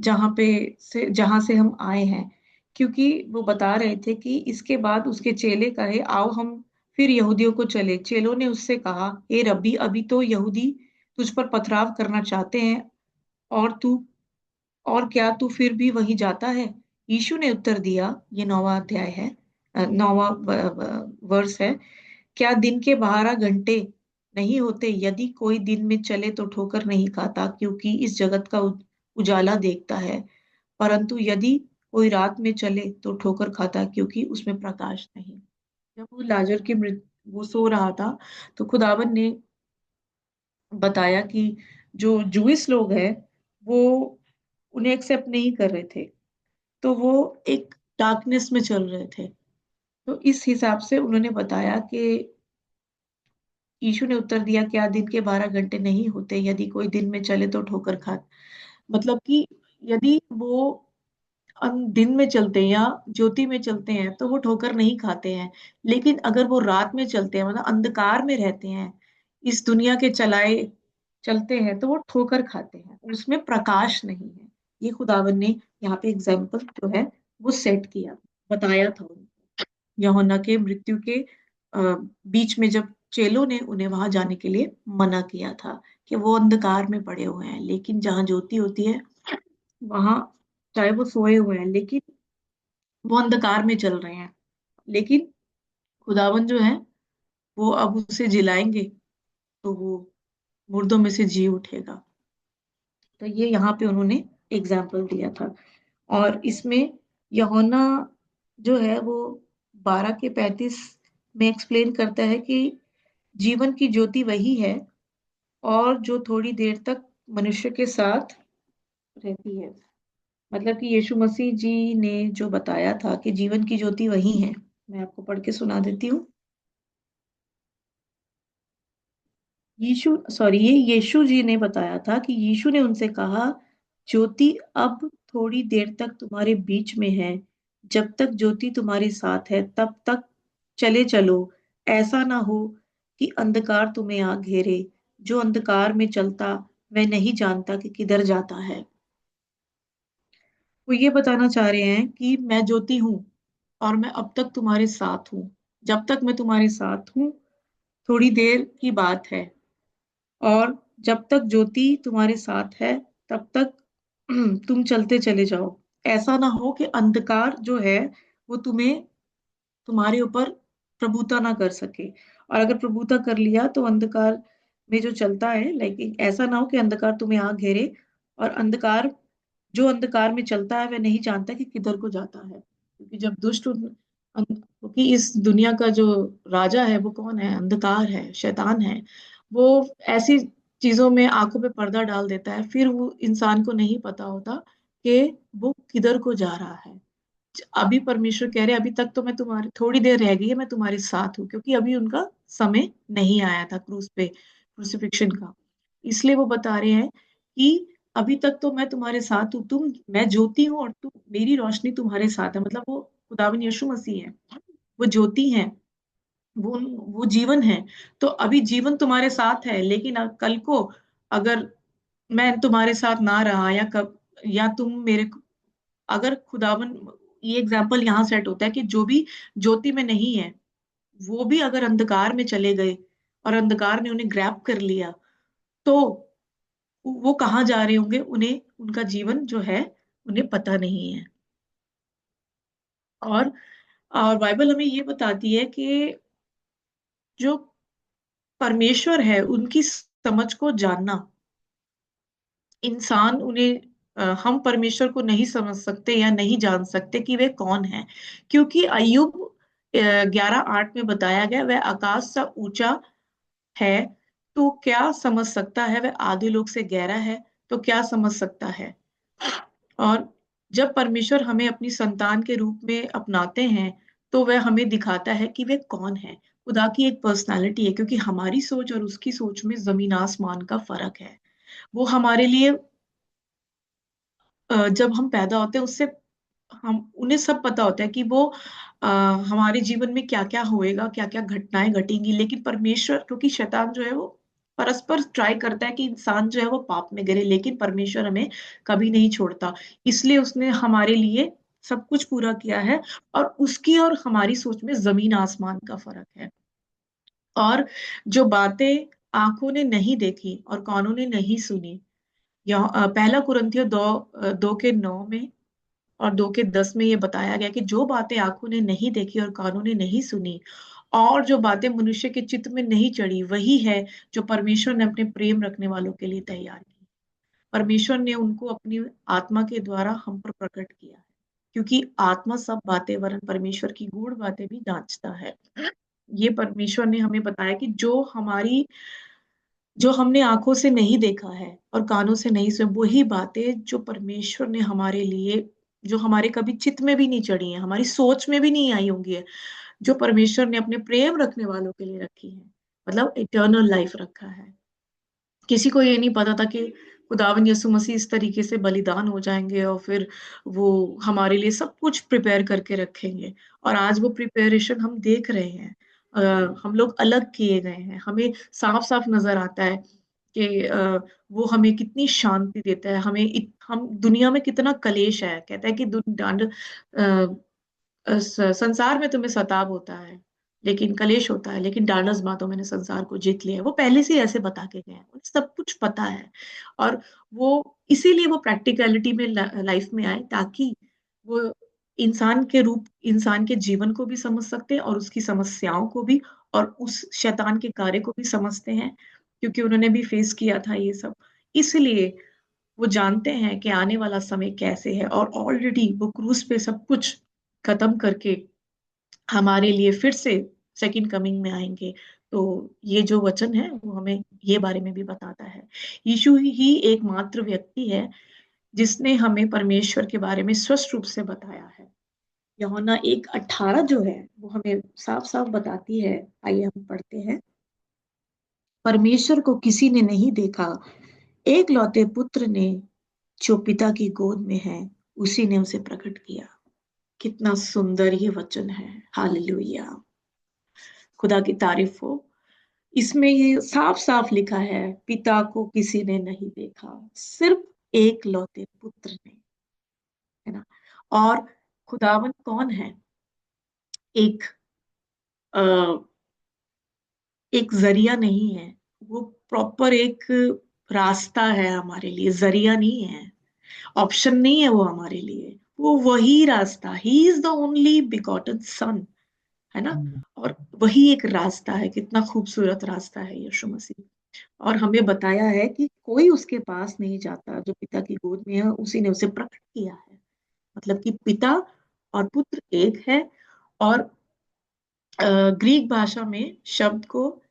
जहां से हम आए हैं, क्योंकि वो बता रहे थे कि इसके बाद उसके चेले कहे, आओ हम फिर यहूदियों को चले। चेलों ने उससे कहा, ए रब्बी, अभी तो यहूदी तुझ पर पथराव करना चाहते हैं, और तू और क्या तू फिर भी वहीं जाता है? यीशु ने उत्तर दिया, ये 9वां अध्याय है, 9वां वर्ष है, क्या दिन के 12 घंटे नहीं होते? यदि कोई दिन में चले तो ठोकर नहीं खाता, क्योंकि इस जगत का उजाला देखता है। परंतु यदि कोई रात में चले तो ठोकर खाता, क्योंकि उसमें प्रकाश नहीं। जब वो लाजर की मृत्यु वो सो रहा था, तो खुदावन ने बताया कि जो जूइस लोग हैं वो उन्हें एक्सेप्ट नहीं कर रहे थे, तो वो एक डार्कनेस में चल रहे थे। तो इस हिसाब से उन्होंने बताया कि यीशु ने उत्तर दिया, क्या दिन के 12 घंटे नहीं होते? यदि कोई दिन में चले तो ठोकर खा। मतलब कि यदि वो दिन में चलते हैं या ज्योति में चलते हैं तो वो ठोकर नहीं खाते हैं। लेकिन अगर वो रात में चलते हैं, मतलब अंधकार में रहते हैं, इस दुनिया के चलाए चलते हैं, तो वो ठोकर खाते हैं, उसमें प्रकाश नहीं है। ये खुदावन ने यहाँ पे एग्जाम्पल जो है वो सेट किया, बताया था यूहन्ना के मृत्यु के बीच में, जब चेलों ने उन्हें वहां जाने के लिए मना किया था कि वो अंधकार में पड़े हुए हैं। लेकिन जहाँ ज्योति होती है वहां, चाहे वो सोए हुए हैं लेकिन वो अंधकार में चल रहे हैं, लेकिन खुदावन जो है वो अब उसे जिलाएंगे तो वो मुर्दों में से जी उठेगा। तो ये यहाँ पे उन्होंने एग्जाम्पल दिया था। और इसमें यूहन्ना जो है वो 12:35 में एक्सप्लेन करता है कि जीवन की ज्योति वही है, और जो थोड़ी देर तक मनुष्य के साथ रहती है। मतलब कि यीशु मसीह जी ने जो बताया था कि जीवन की ज्योति वही है, मैं आपको पढ़ के सुना देती हूँ। ये यीशु जी ने बताया था कि यीशु ने उनसे कहा, ज्योति अब थोड़ी देर तक तुम्हारे बीच में है। जब तक ज्योति तुम्हारे साथ है तब तक चले चलो। ऐसा ना हो कि अंधकार तुम्हें आ घेरे। जो अंधकार में चलता वह नहीं जानता कि किधर जाता है। वो ये बताना चाह रहे हैं कि मैं ज्योति हूँ, और मैं अब तक तुम्हारे साथ हूँ। जब तक मैं तुम्हारे साथ हूँ, थोड़ी देर की बात है, और जब तक ज्योति तुम्हारे साथ है तब तक तुम चलते चले जाओ। ऐसा ना हो कि अंधकार जो है वो तुम्हारे ऊपर प्रभुता ना कर सके, और अगर प्रभुता कर लिया तो अंधकार में जो चलता है, लाइक ऐसा ना हो कि अंधकार तुम्हें आ घेरे, और अंधकार, जो अंधकार में चलता है वह नहीं जानता कि किधर को जाता है, क्योंकि जब क्योंकि इस दुनिया का जो राजा है वो कौन है? अंधकार है, शैतान है। वो ऐसी चीजों में आंखों पे पर्दा डाल देता है, फिर वो इंसान को नहीं पता होता कि वो किधर को जा रहा है। अभी परमेश्वर कह रहे, अभी तक तो मैं तुम्हारी, थोड़ी देर रह गई है, मैं तुम्हारे साथ हूँ, क्योंकि अभी उनका समय नहीं आया था क्रूस पे, क्रूसिफिक्शन का। इसलिए वो बता रहे हैं कि अभी तक तो मैं तुम्हारे साथ हूँ, मैं ज्योति हूँ और तुम, मेरी रोशनी तुम्हारे साथ है। मतलब वो खुदावन यीशु मसीह है, वो ज्योति है, वो वो जीवन है। तो अभी जीवन तुम्हारे साथ है, लेकिन कल को अगर मैं तुम्हारे साथ ना रहा, या कब, या तुम मेरे, अगर खुदावन, ये एग्जाम्पल यहाँ सेट होता है कि जो भी ज्योति में नहीं है, वो भी अगर अंधकार में चले गए और अंधकार ने उन्हें ग्रैब कर लिया, तो वो कहाँ जा रहे होंगे, उन्हें, उनका जीवन जो है उन्हें पता नहीं है। और बाइबल हमें ये बताती है कि जो परमेश्वर है उनकी समझ को जानना, इंसान उन्हें, हम परमेश्वर को नहीं समझ सकते या नहीं जान सकते कि वे कौन है, क्योंकि अय्यूब 11:8 में बताया गया, वह आकाश सा ऊंचा है तो क्या समझ सकता है, वह आधे लोग से गहरा है तो क्या समझ सकता है। और जब परमेश्वर हमें अपनी संतान के रूप में अपनाते हैं, तो वह हमें दिखाता है कि वे कौन है। खुदा की एक पर्सनालिटी है, क्योंकि हमारी सोच और उसकी सोच में जमीन आसमान का फर्क है। वो हमारे लिए, जब हम पैदा होते हैं उससे, हम उन्हें सब पता होता है कि वो अ, हमारे जीवन में क्या क्या होएगा, क्या क्या घटनाएं घटेंगी। लेकिन परमेश्वर, क्योंकि शैतान जो है वो परस्पर ट्राई करता है कि इंसान जो है वो पाप में गिरे, लेकिन परमेश्वर हमें कभी नहीं छोड़ता। इसलिए उसने हमारे लिए सब कुछ पूरा किया है, और उसकी और हमारी सोच में जमीन आसमान का फर्क है। और जो बातें आंखों ने नहीं देखी और कानों ने नहीं सुनी, पहला कुरिन्थियों 2:9 में और 2:10 में ये बताया गया कि जो बातें आंखों ने नहीं देखी और कानों ने नहीं सुनी, और जो बातें मनुष्य के चित्त में नहीं चढ़ी, वही है जो परमेश्वर ने अपने प्रेम रखने वालों के लिए तैयार की। परमेश्वर ने उनको अपनी आत्मा के द्वारा हम पर प्रकट किया है, क्योंकि आत्मा सब बातें वरन परमेश्वर की गूढ़ बातें भी जांचता है। ये परमेश्वर ने हमें बताया कि जो हमने आंखों से नहीं देखा है और कानों से नहीं सुना, वही बातें जो परमेश्वर ने हमारे लिए, जो हमारे कभी चित्त में भी नहीं चढ़ी है, हमारी सोच में भी नहीं आई होंगी, जो परमेश्वर ने अपने प्रेम रखने वालों के लिए रखी है, मतलब इटर्नल लाइफ रखा है। किसी को ये नहीं पता था कि खुदावन यीशु मसीह इस तरीके से बलिदान हो जाएंगे और फिर वो हमारे लिए सब कुछ प्रिपेयर करके रखेंगे। और आज वो प्रिपरेशन हम देख रहे हैं। हम लोग अलग किए गए हैं, हमें साफ साफ नजर आता है कि वो हमें कितनी शांति देता है। हम दुनिया में कितना कलेश है, कहता है कि संसार में तुम्हें सताव होता है, लेकिन कलेश होता है, लेकिन डांडस बातों मैंने संसार को जीत लिया है। वो पहले से ही ऐसे बता के गए हैं, उन्हें सब कुछ पता है। और वो इसीलिए वो प्रैक्टिकलिटी में लाइफ में आए, ताकि वो इंसान के जीवन को भी समझ सकते हैं और उसकी समस्याओं को भी, और उस शैतान के कार्य को भी समझते हैं, क्योंकि उन्होंने भी फेस किया था ये सब। इसलिए वो जानते हैं कि आने वाला समय कैसे है, और ऑलरेडी वो क्रूस पे सब कुछ खत्म करके हमारे लिए फिर से सेकंड कमिंग में आएंगे। तो ये जो वचन है वो हमें ये बारे में भी बताता है। यीशु ही एकमात्र व्यक्ति है जिसने हमें परमेश्वर के बारे में स्पष्ट रूप से बताया है। यूहन्ना 1:18 जो है वो हमें साफ साफ बताती है। आइए हम पढ़ते हैं। परमेश्वर को किसी ने नहीं देखा, एक लौते पुत्र ने जो पिता की गोद में है, उसी ने उसे प्रकट किया। कितना सुंदर ये वचन है। हालेलुया, खुदा की तारीफ हो। इसमें ये साफ साफ लिखा है, पिता को किसी ने नहीं देखा, सिर्फ एक लौते पुत्र ने, है ना। और खुदावन कौन है? एक अ, एक जरिया नहीं है, वो प्रॉपर एक रास्ता है हमारे लिए, जरिया नहीं है, ऑप्शन नहीं है वो हमारे लिए। वो वही रास्ता, he is the only begotten son, है ना। हम्म। और वही एक रास्ता है, कितना खूबसूरत रास्ता है यीशु मसीह। और हमें बताया है कि कोई उसके पास नहीं जाता जो पिता की गोद में है, उसी ने उसे प्रकट किया है। मतलब कि पिता और पुत्र एक है। और ग्रीक भाषा में शब्द को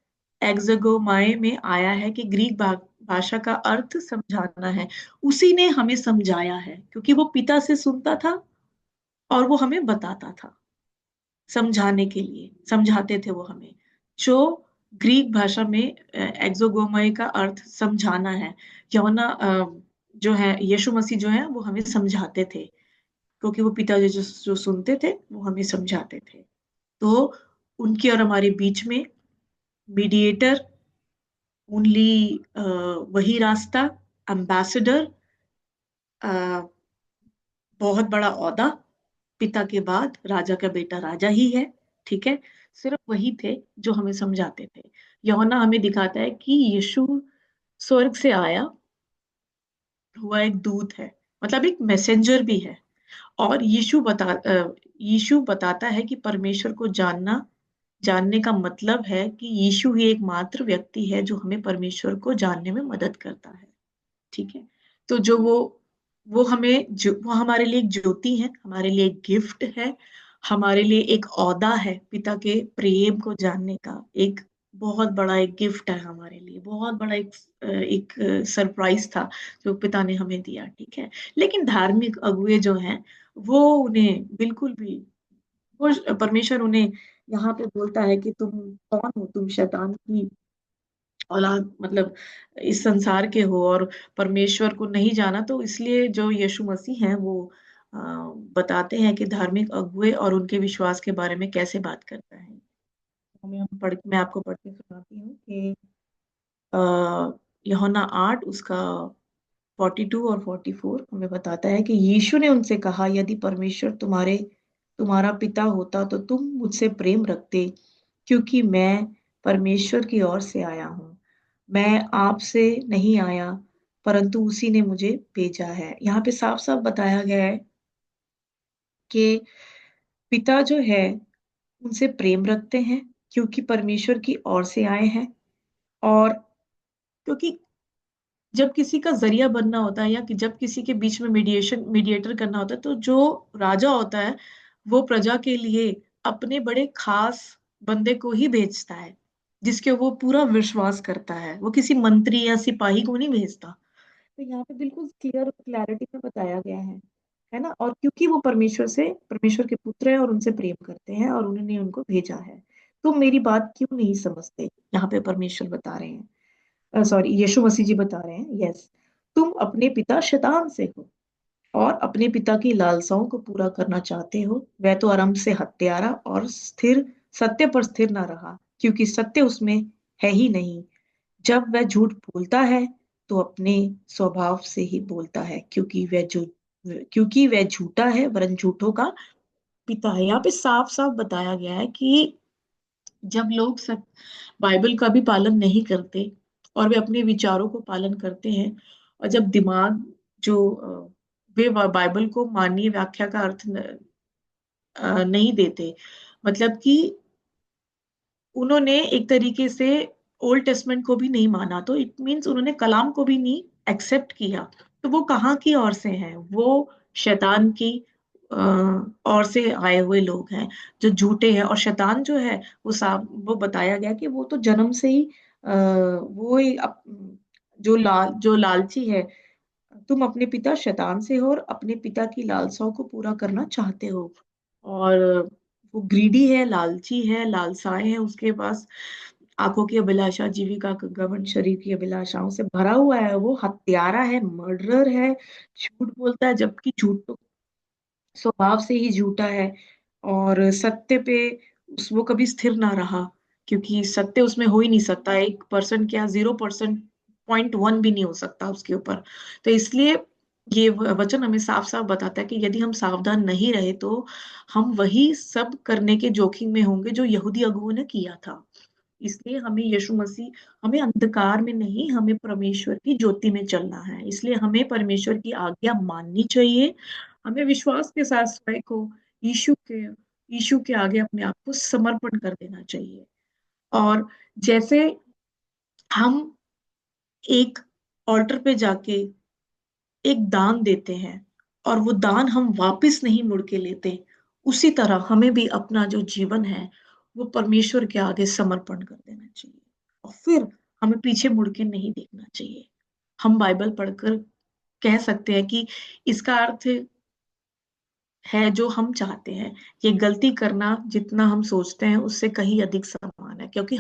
एक्सोगोमाए में आया है कि ग्रीक भाषा का अर्थ समझाना है। उसी ने हमें समझाया है, क्योंकि वो पिता से सुनता था और वो हमें बताता था, समझाने के लिए समझाते थे वो हमें। जो ग्रीक भाषा में एक्सोगोमाए का अर्थ समझाना है। यहोना जो है, यीशु मसीह जो है वो हमें समझाते थे, क्योंकि वो पिता जो सुनते थे वो हमें समझाते थे। तो उनके और हमारे बीच में मीडिएटर ओनली वही रास्ता, एम्बेसडर, बहुत बड़ा ओहदा, पिता के बाद राजा का बेटा राजा ही है। ठीक है, सिर्फ वही थे जो हमें समझाते थे। यूहन्ना हमें दिखाता है कि यीशु स्वर्ग से आया हुआ एक दूत है, मतलब एक मैसेंजर भी है। और यीशु बताता है कि परमेश्वर को जानने का मतलब है कि यीशु ही एकमात्र व्यक्ति है जो हमें परमेश्वर को जानने में मदद करता है। ठीक है, तो जो वो हमारे लिए एक ज्योति है, हमारे लिए एक गिफ्ट है, हमारे लिए एक ओहदा है, पिता के प्रेम को जानने का एक बहुत बड़ा एक गिफ्ट है, हमारे लिए बहुत बड़ा एक सरप्राइज था जो पिता ने हमें दिया। ठीक है, लेकिन धार्मिक अगुए जो हैं वो उन्हें बिल्कुल भी, वो परमेश्वर उन्हें यहाँ पे बोलता है कि तुम कौन हो, तुम शैतान की औलाद, मतलब इस संसार के हो और परमेश्वर को नहीं जाना। तो इसलिए जो यीशु मसीह हैं वो अ, बताते हैं कि धार्मिक अगुए और उनके विश्वास के बारे में कैसे बात करता है। मैं आपको पढ़ के सुनाती हूँ कि अ, यूहन्ना 8 उसका 42 और 44 हमें बताता है कि यीशु ने उनसे कहा, यदि परमेश्वर तुम्हारा पिता होता तो तुम मुझसे प्रेम रखते, क्योंकि मैं परमेश्वर की ओर से आया हूँ। मैं आपसे नहीं आया, परंतु उसी ने मुझे भेजा है। यहाँ पे साफ साफ बताया गया है कि पिता जो है उनसे प्रेम रखते हैं, क्योंकि परमेश्वर की ओर से आए हैं। और क्योंकि जब किसी का जरिया बनना होता है या कि जब किसी के बीच में मीडिएटर करना होता है, तो जो राजा होता है वो प्रजा के लिए अपने बड़े खास बंदे को ही भेजता है, जिसके वो पूरा विश्वास करता है। वो किसी मंत्री या सिपाही को नहीं भेजता। तो यहाँ पे बिल्कुल क्लियर और क्लैरिटी में बताया गया है ना। और क्योंकि वो परमेश्वर के पुत्र हैं और उनसे प्रेम करते हैं और उन्होंने उनको भेजा है। तो मेरी बात क्यों नहीं समझते, यहाँ पे परमेश्वर बता रहे हैं, सॉरी यीशु मसीह जी बता रहे हैं, यस, तुम अपने पिता शैतान से हो और अपने पिता की लालसाओं को पूरा करना चाहते हो। वह तो आरंभ से हत्यारा और सत्य पर स्थिर न रहा, क्योंकि सत्य उसमें है ही नहीं। जब वह झूठ बोलता है तो अपने स्वभाव से ही बोलता है, क्योंकि वह झूठा है, वरन झूठों का पिता है। यहाँ पे साफ साफ बताया गया है कि जब लोग बाइबल का भी पालन नहीं करते और वे अपने विचारों को पालन करते हैं, और जब दिमाग जो वे बाइबल को मानवीय व्याख्या का अर्थ नहीं देते, मतलब कि उन्होंने एक तरीके से ओल्ड टेस्टमेंट को भी नहीं माना, तो इट मीन्स उन्होंने कलाम को भी नहीं एक्सेप्ट किया। तो वो कहाँ की ओर से हैं? वो शैतान की अ, ओर से आए हुए लोग हैं जो झूठे हैं। और शैतान जो है वो बताया गया कि वो तो जन्म से ही वो ही जो लालची है। तुम अपने पिता शैतान से हो और अपने पिता की लालसाओं को पूरा करना चाहते हो। और वो ग्रीडी है, लालची है, लालसाएं हैं उसके पास, आंखों की अभिलाषा, जीविका का घमंड, शरीर की अभिलाषाओं से भरा हुआ है। वो हत्यारा है, मर्डरर है, झूठ बोलता है, जबकि झूठ तो स्वभाव से ही झूठा है। और सत्य पे वो कभी स्थिर ना रहा, क्योंकि सत्य उसमें हो ही नहीं सकता। 1% क्या, 0%, 0.1 भी नहीं हो सकता उसके ऊपर। तो इसलिए ये वचन हमें साफ साफ बताता है कि यदि हम सावधान नहीं रहे तो हम वही सब करने के जोखिम में होंगे जो यहूदी अगुओं ने किया था। इसलिए हमें अंधकार में नहीं, हमें परमेश्वर की ज्योति में चलना है। इसलिए हमें परमेश्वर की आज्ञा माननी चाहिए। हमें विश्वास के साथ स्वयं को यीशु के यीशु के आगे अपने आप को समर्पण कर देना चाहिए। और जैसे हम एक ऑल्टर पे जाके एक दान देते हैं और वो दान हम वापस नहीं मुड़ के लेते, उसी तरह हमें भी अपना जो जीवन है वो परमेश्वर के आगे समर्पण कर देना चाहिए और फिर हमें पीछे मुड़ के नहीं देखना चाहिए। हम बाइबल पढ़कर कह सकते हैं कि इसका अर्थ है जो हम चाहते हैं। ये गलती करना जितना हम सोचते हैं उससे कहीं अधिक समान है, क्योंकि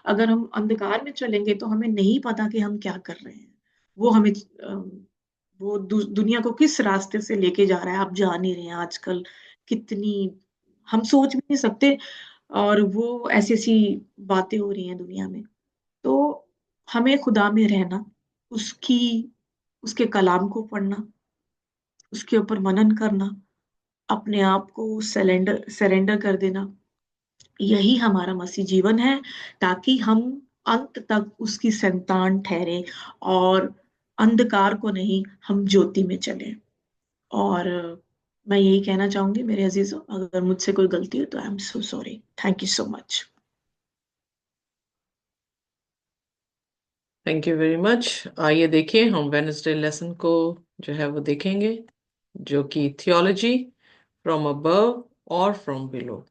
अगर हम अंधकार में चलेंगे तो हमें नहीं पता कि हम क्या कर रहे हैं। वो हमें वो दुनिया को किस रास्ते से लेके जा रहा है आप जान ही रहे हैं आजकल कितनी, हम सोच भी नहीं सकते। और वो ऐसी ऐसी बातें हो रही हैं दुनिया में। तो हमें खुदा में रहना, उसकी उसके कलाम को पढ़ना, उसके ऊपर मनन करना, अपने आप को सरेंडर सरेंडर कर देना, यही हमारा मसीह जीवन है, ताकि हम अंत तक उसकी संतान ठहरे और अंधकार को नहीं, हम ज्योति में चलें। और मैं यही कहना चाहूंगी मेरे अजीजों, अगर मुझसे कोई गलती हो तो I am so sorry. Thank you so much. Thank you very much. आइए देखिए हम वेडनेसडे लेसन को जो है वो देखेंगे, जो कि थियोलॉजी फ्रॉम अबव और फ्रॉम बिलो।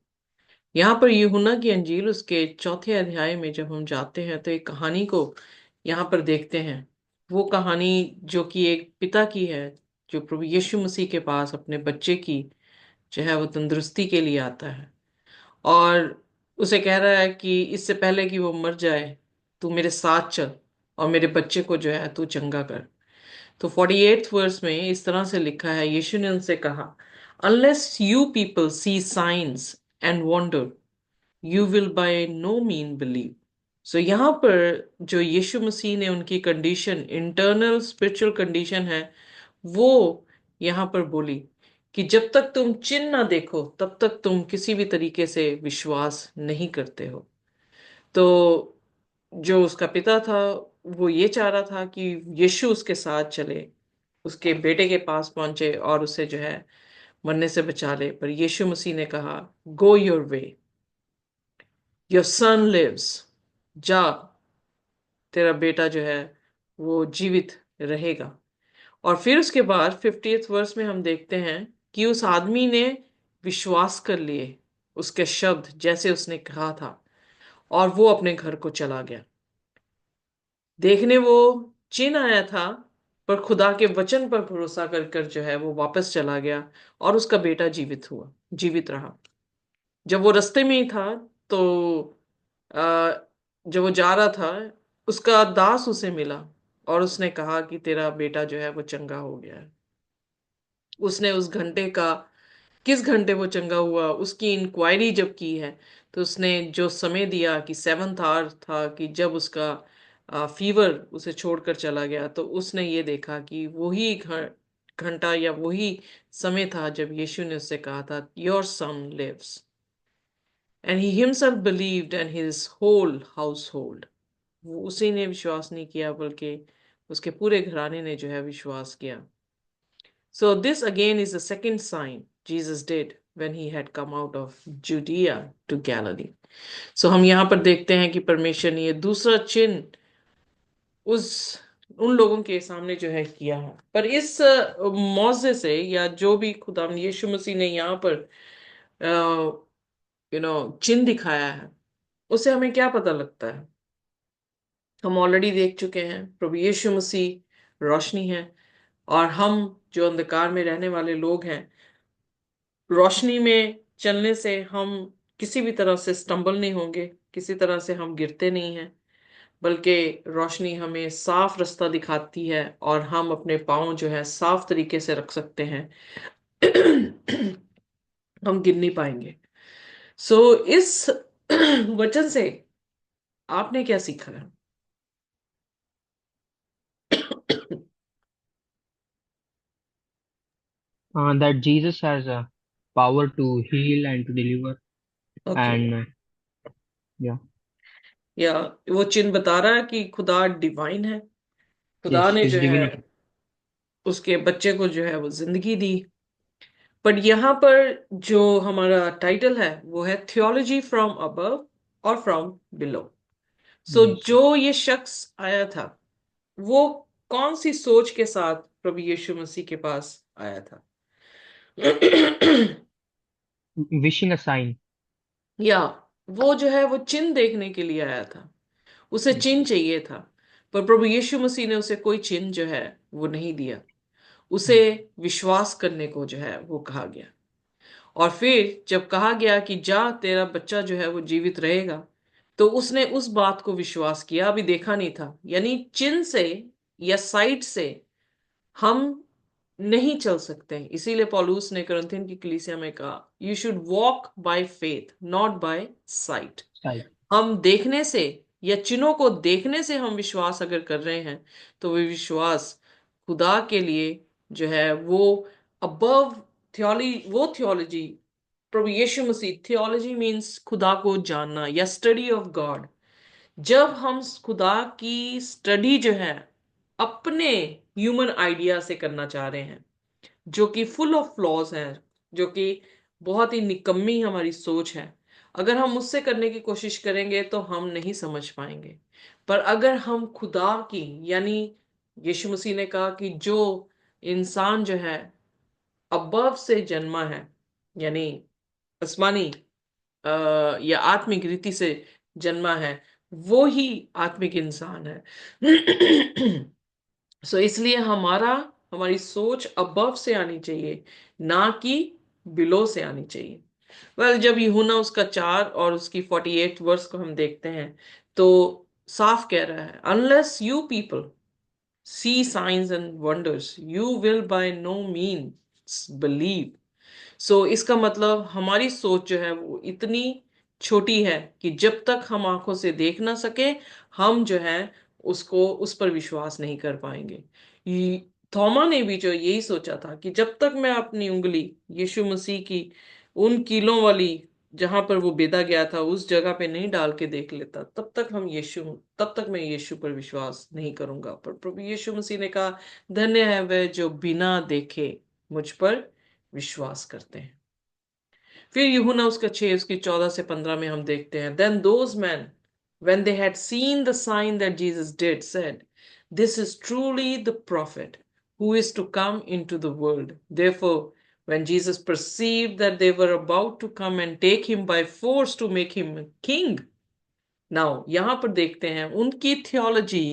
यहाँ पर यूहन्ना की अंजील उसके चौथे अध्याय में जब हम जाते हैं तो एक कहानी को यहाँ पर देखते हैं। वो कहानी जो कि एक पिता की है, जो प्रभु यीशु मसीह के पास अपने बच्चे की जो है वो तंदुरुस्ती के लिए आता है और उसे कह रहा है कि इससे पहले कि वो मर जाए, तू मेरे साथ चल और मेरे बच्चे को जो है तू चंगा कर। तो 48th वर्स में इस तरह से लिखा है, यीशु ने उनसे कहा, unless you people see signs and wonder you will by no mean believe. So यहाँ पर जो यीशु मसीह ने उनकी कंडीशन, इंटरनल स्पिरिचुअल कंडीशन है, वो यहाँ पर बोली कि जब तक तुम चिन्ह ना देखो तब तक तुम किसी भी तरीके से विश्वास नहीं करते हो। तो जो उसका पिता था वो ये चाह रहा था कि यीशु उसके साथ चले, उसके बेटे के पास पहुंचे और उसे जो है मरने से बचा ले। पर यीशु मसीह ने कहा, go your way, your son lives, जा, तेरा बेटा जो है वो जीवित रहेगा। और फिर उसके बाद 50th वर्स में हम देखते हैं कि उस आदमी ने विश्वास कर लिए उसके शब्द जैसे उसने कहा था और वो अपने घर को चला गया। देखने वो चिन्ह आया था, पर खुदा के वचन पर भरोसा कर कर जो है वो वापस चला गया और उसका बेटा जीवित रहा। जब वो रास्ते में ही था तो आ, जब वो जा रहा था, उसका दास उसे मिला और उसने कहा कि तेरा बेटा जो है वो चंगा हो गया है। उसने उस घंटे का, किस घंटे वो चंगा हुआ उसकी इंक्वायरी जब की है, तो उसने जो समय दिया कि 7th आवर था कि जब उसका फीवर उसे छोड़कर चला गया, तो उसने ये देखा कि वही घंटा या वही समय था जब यीशु ने उससे कहा था, your son lives. And he himself believed and his whole household. वो उसी ने विश्वास नहीं किया बल्कि उसके पूरे घराने ने जो है विश्वास किया। So this again is the second sign Jesus did when he had come out of Judea to Galilee. So हम यहाँ पर देखते हैं कि परमेश्वर ने ये दूसरा चिन्ह उस उन लोगों के सामने जो है किया है। पर इस मौजे से या जो भी खुदा यीशु मसीह ने यहाँ पर चिन्ह दिखाया है, उससे हमें क्या पता लगता है? हम ऑलरेडी देख चुके हैं प्रभु यीशु मसीह रोशनी है और हम जो अंधकार में रहने वाले लोग हैं, रोशनी में चलने से हम किसी भी तरह से स्टंबल नहीं होंगे, किसी तरह से हम गिरते नहीं हैं, बल्कि रोशनी हमें साफ रास्ता दिखाती है और हम अपने पाँव जो है साफ तरीके से रख सकते हैं। हम गिर नहीं पाएंगे। सो इस वचन से आपने क्या सीखा है? That Jesus has a power to heal and to deliver, okay. and yeah, या वो चिन्ह बता रहा है कि खुदा डिवाइन है, खुदा yes, ने His जो है divinity. उसके बच्चे को जो है वो जिंदगी दी। पर यहाँ पर जो हमारा टाइटल है वो है थियोलॉजी फ्रॉम अबव और फ्रॉम बिलो। सो Yes, जो ये शख्स आया था वो कौन सी सोच के साथ प्रभु यीशु मसीह के पास आया था? Wishing a sign. या वो जो है वो चिन्ह देखने के लिए आया था, उसे चिन्ह चाहिए था। पर प्रभु यीशु मसीह ने उसे कोई चिन्ह जो है वो नहीं दिया, उसे विश्वास करने को जो है वो कहा गया। और फिर जब कहा गया कि जा तेरा बच्चा जो है वो जीवित रहेगा, तो उसने उस बात को विश्वास किया, अभी देखा नहीं था। यानी चिन्ह से या साइट से हम नहीं चल सकते हैं। इसीलिए पौलुस ने कुरिन्थियन की कलीसिया में कहा, you should walk by faith not by sight. Sign. हम देखने से या चिन्हों को देखने से हम विश्वास अगर कर रहे हैं, तो वो विश्वास खुदा के लिए जो है वो अबव थियोलॉजी, प्रभु यीशु मसीह, थियोलॉजी मीन्स खुदा को जानना या स्टडी ऑफ गॉड। जब हम खुदा की स्टडी जो है अपने ह्यूमन आइडिया से करना चाह रहे हैं, जो कि फुल ऑफ फ्लॉज है, जो कि बहुत ही निकम्मी हमारी सोच है, अगर हम उससे करने की कोशिश करेंगे तो हम नहीं समझ पाएंगे। पर अगर हम खुदा की, यानी यीशु मसीह ने कहा कि जो इंसान जो है अबव से जन्मा है, यानी आसमानी या आत्मिक रीति से जन्मा है, वो ही आत्मिक इंसान है। सो इसलिए हमारी सोच अबव से आनी चाहिए, ना कि बिलो से आनी चाहिए। जब यूहन्ना उसका 4 और उसकी 48 वर्ष को हम देखते हैं, तो साफ कह रहा है, unless you people see signs and wonders you will by no means believe. So इसका मतलब हमारी सोच जो है वो इतनी छोटी है कि जब तक हम आंखों से देख ना सके, हम जो है उसको उस पर विश्वास नहीं कर पाएंगे। थॉमा ने भी जो यही सोचा था कि जब तक मैं अपनी उंगली यीशु मसीह की उन कीलों वाली, जहां पर वो बेदा गया था, उस जगह पे नहीं डाल के देख लेता, तब तक मैं यीशु पर विश्वास नहीं करूंगा। पर प्रभु यीशु मसीह ने कहा, धन्य है वह जो बिना देखे मुझ पर विश्वास करते हैं। फिर यूहन्ना उसका 6 उसकी 14 से 15 में हम देखते हैं, then those man when they had seen the sign that Jesus did said, this is truly the prophet who is to come into the world. Therefore when Jesus perceived that they were about to come and take him by force to make him a king, now यहां पर देखते हैं उनकी theology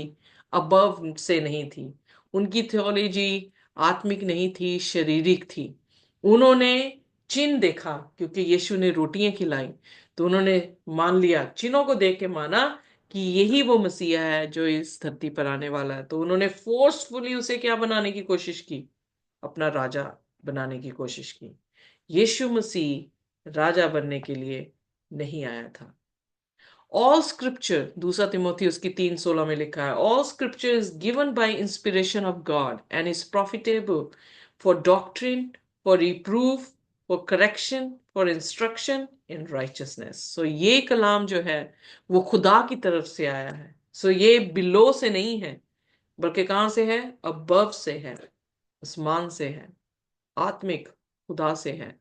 above से नहीं थी, उनकी theology आत्मिक नहीं थी, शारीरिक थी। उन्होंने चिन्ह देखा, क्योंकि यीशु ने रोटियां खिलाई, तो उन्होंने मान लिया, चिन्हों को देख के माना कि यही वो मसीहा है जो इस धरती पर आने वाला है। तो उन्होंने फोर्सफुली उसे क्या बनाने की कोशिश की, अपना राजा बनाने की कोशिश की। यीशु मसीह राजा बनने के लिए नहीं आया था। ऑल स्क्रिप्चर, दूसरा तिमोथी उसकी 3:16 में लिखा है, all scripture is given by inspiration of God and is profitable for doctrine, for reproof, for correction, for instruction in righteousness. So ये कलाम जो है वो खुदा की तरफ से आया है। सो ये बिलो से नहीं है, बल्कि कहां से है, अबव से है, आसमान से है, आत्मिक खुदा से है।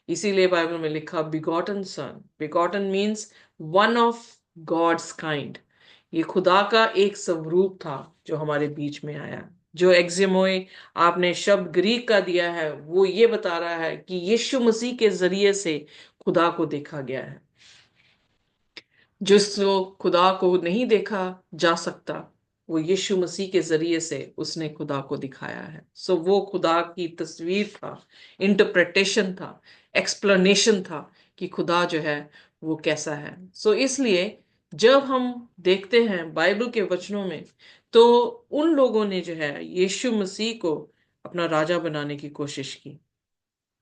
इसीलिए बाइबल में लिखा begotten son, begotten means one of God's kind. ये खुदा का एक स्वरूप था जो हमारे बीच में आया। जो एक्जिमोए आपने शब्द ग्रीक का दिया है, वो ये बता रहा है कि यीशु मसीह के जरिए से खुदा को देखा गया है। जिसको खुदा को नहीं देखा जा सकता, वो यीशु मसीह के जरिए से उसने खुदा को दिखाया है। सो वो खुदा की तस्वीर था, इंटरप्रिटेशन था, एक्सप्लेनेशन था कि खुदा जो है वो कैसा है। सो इसलिए जब हम देखते हैं बाइबल के वचनों में, तो उन लोगों ने जो है यीशु मसीह को अपना राजा बनाने की कोशिश की।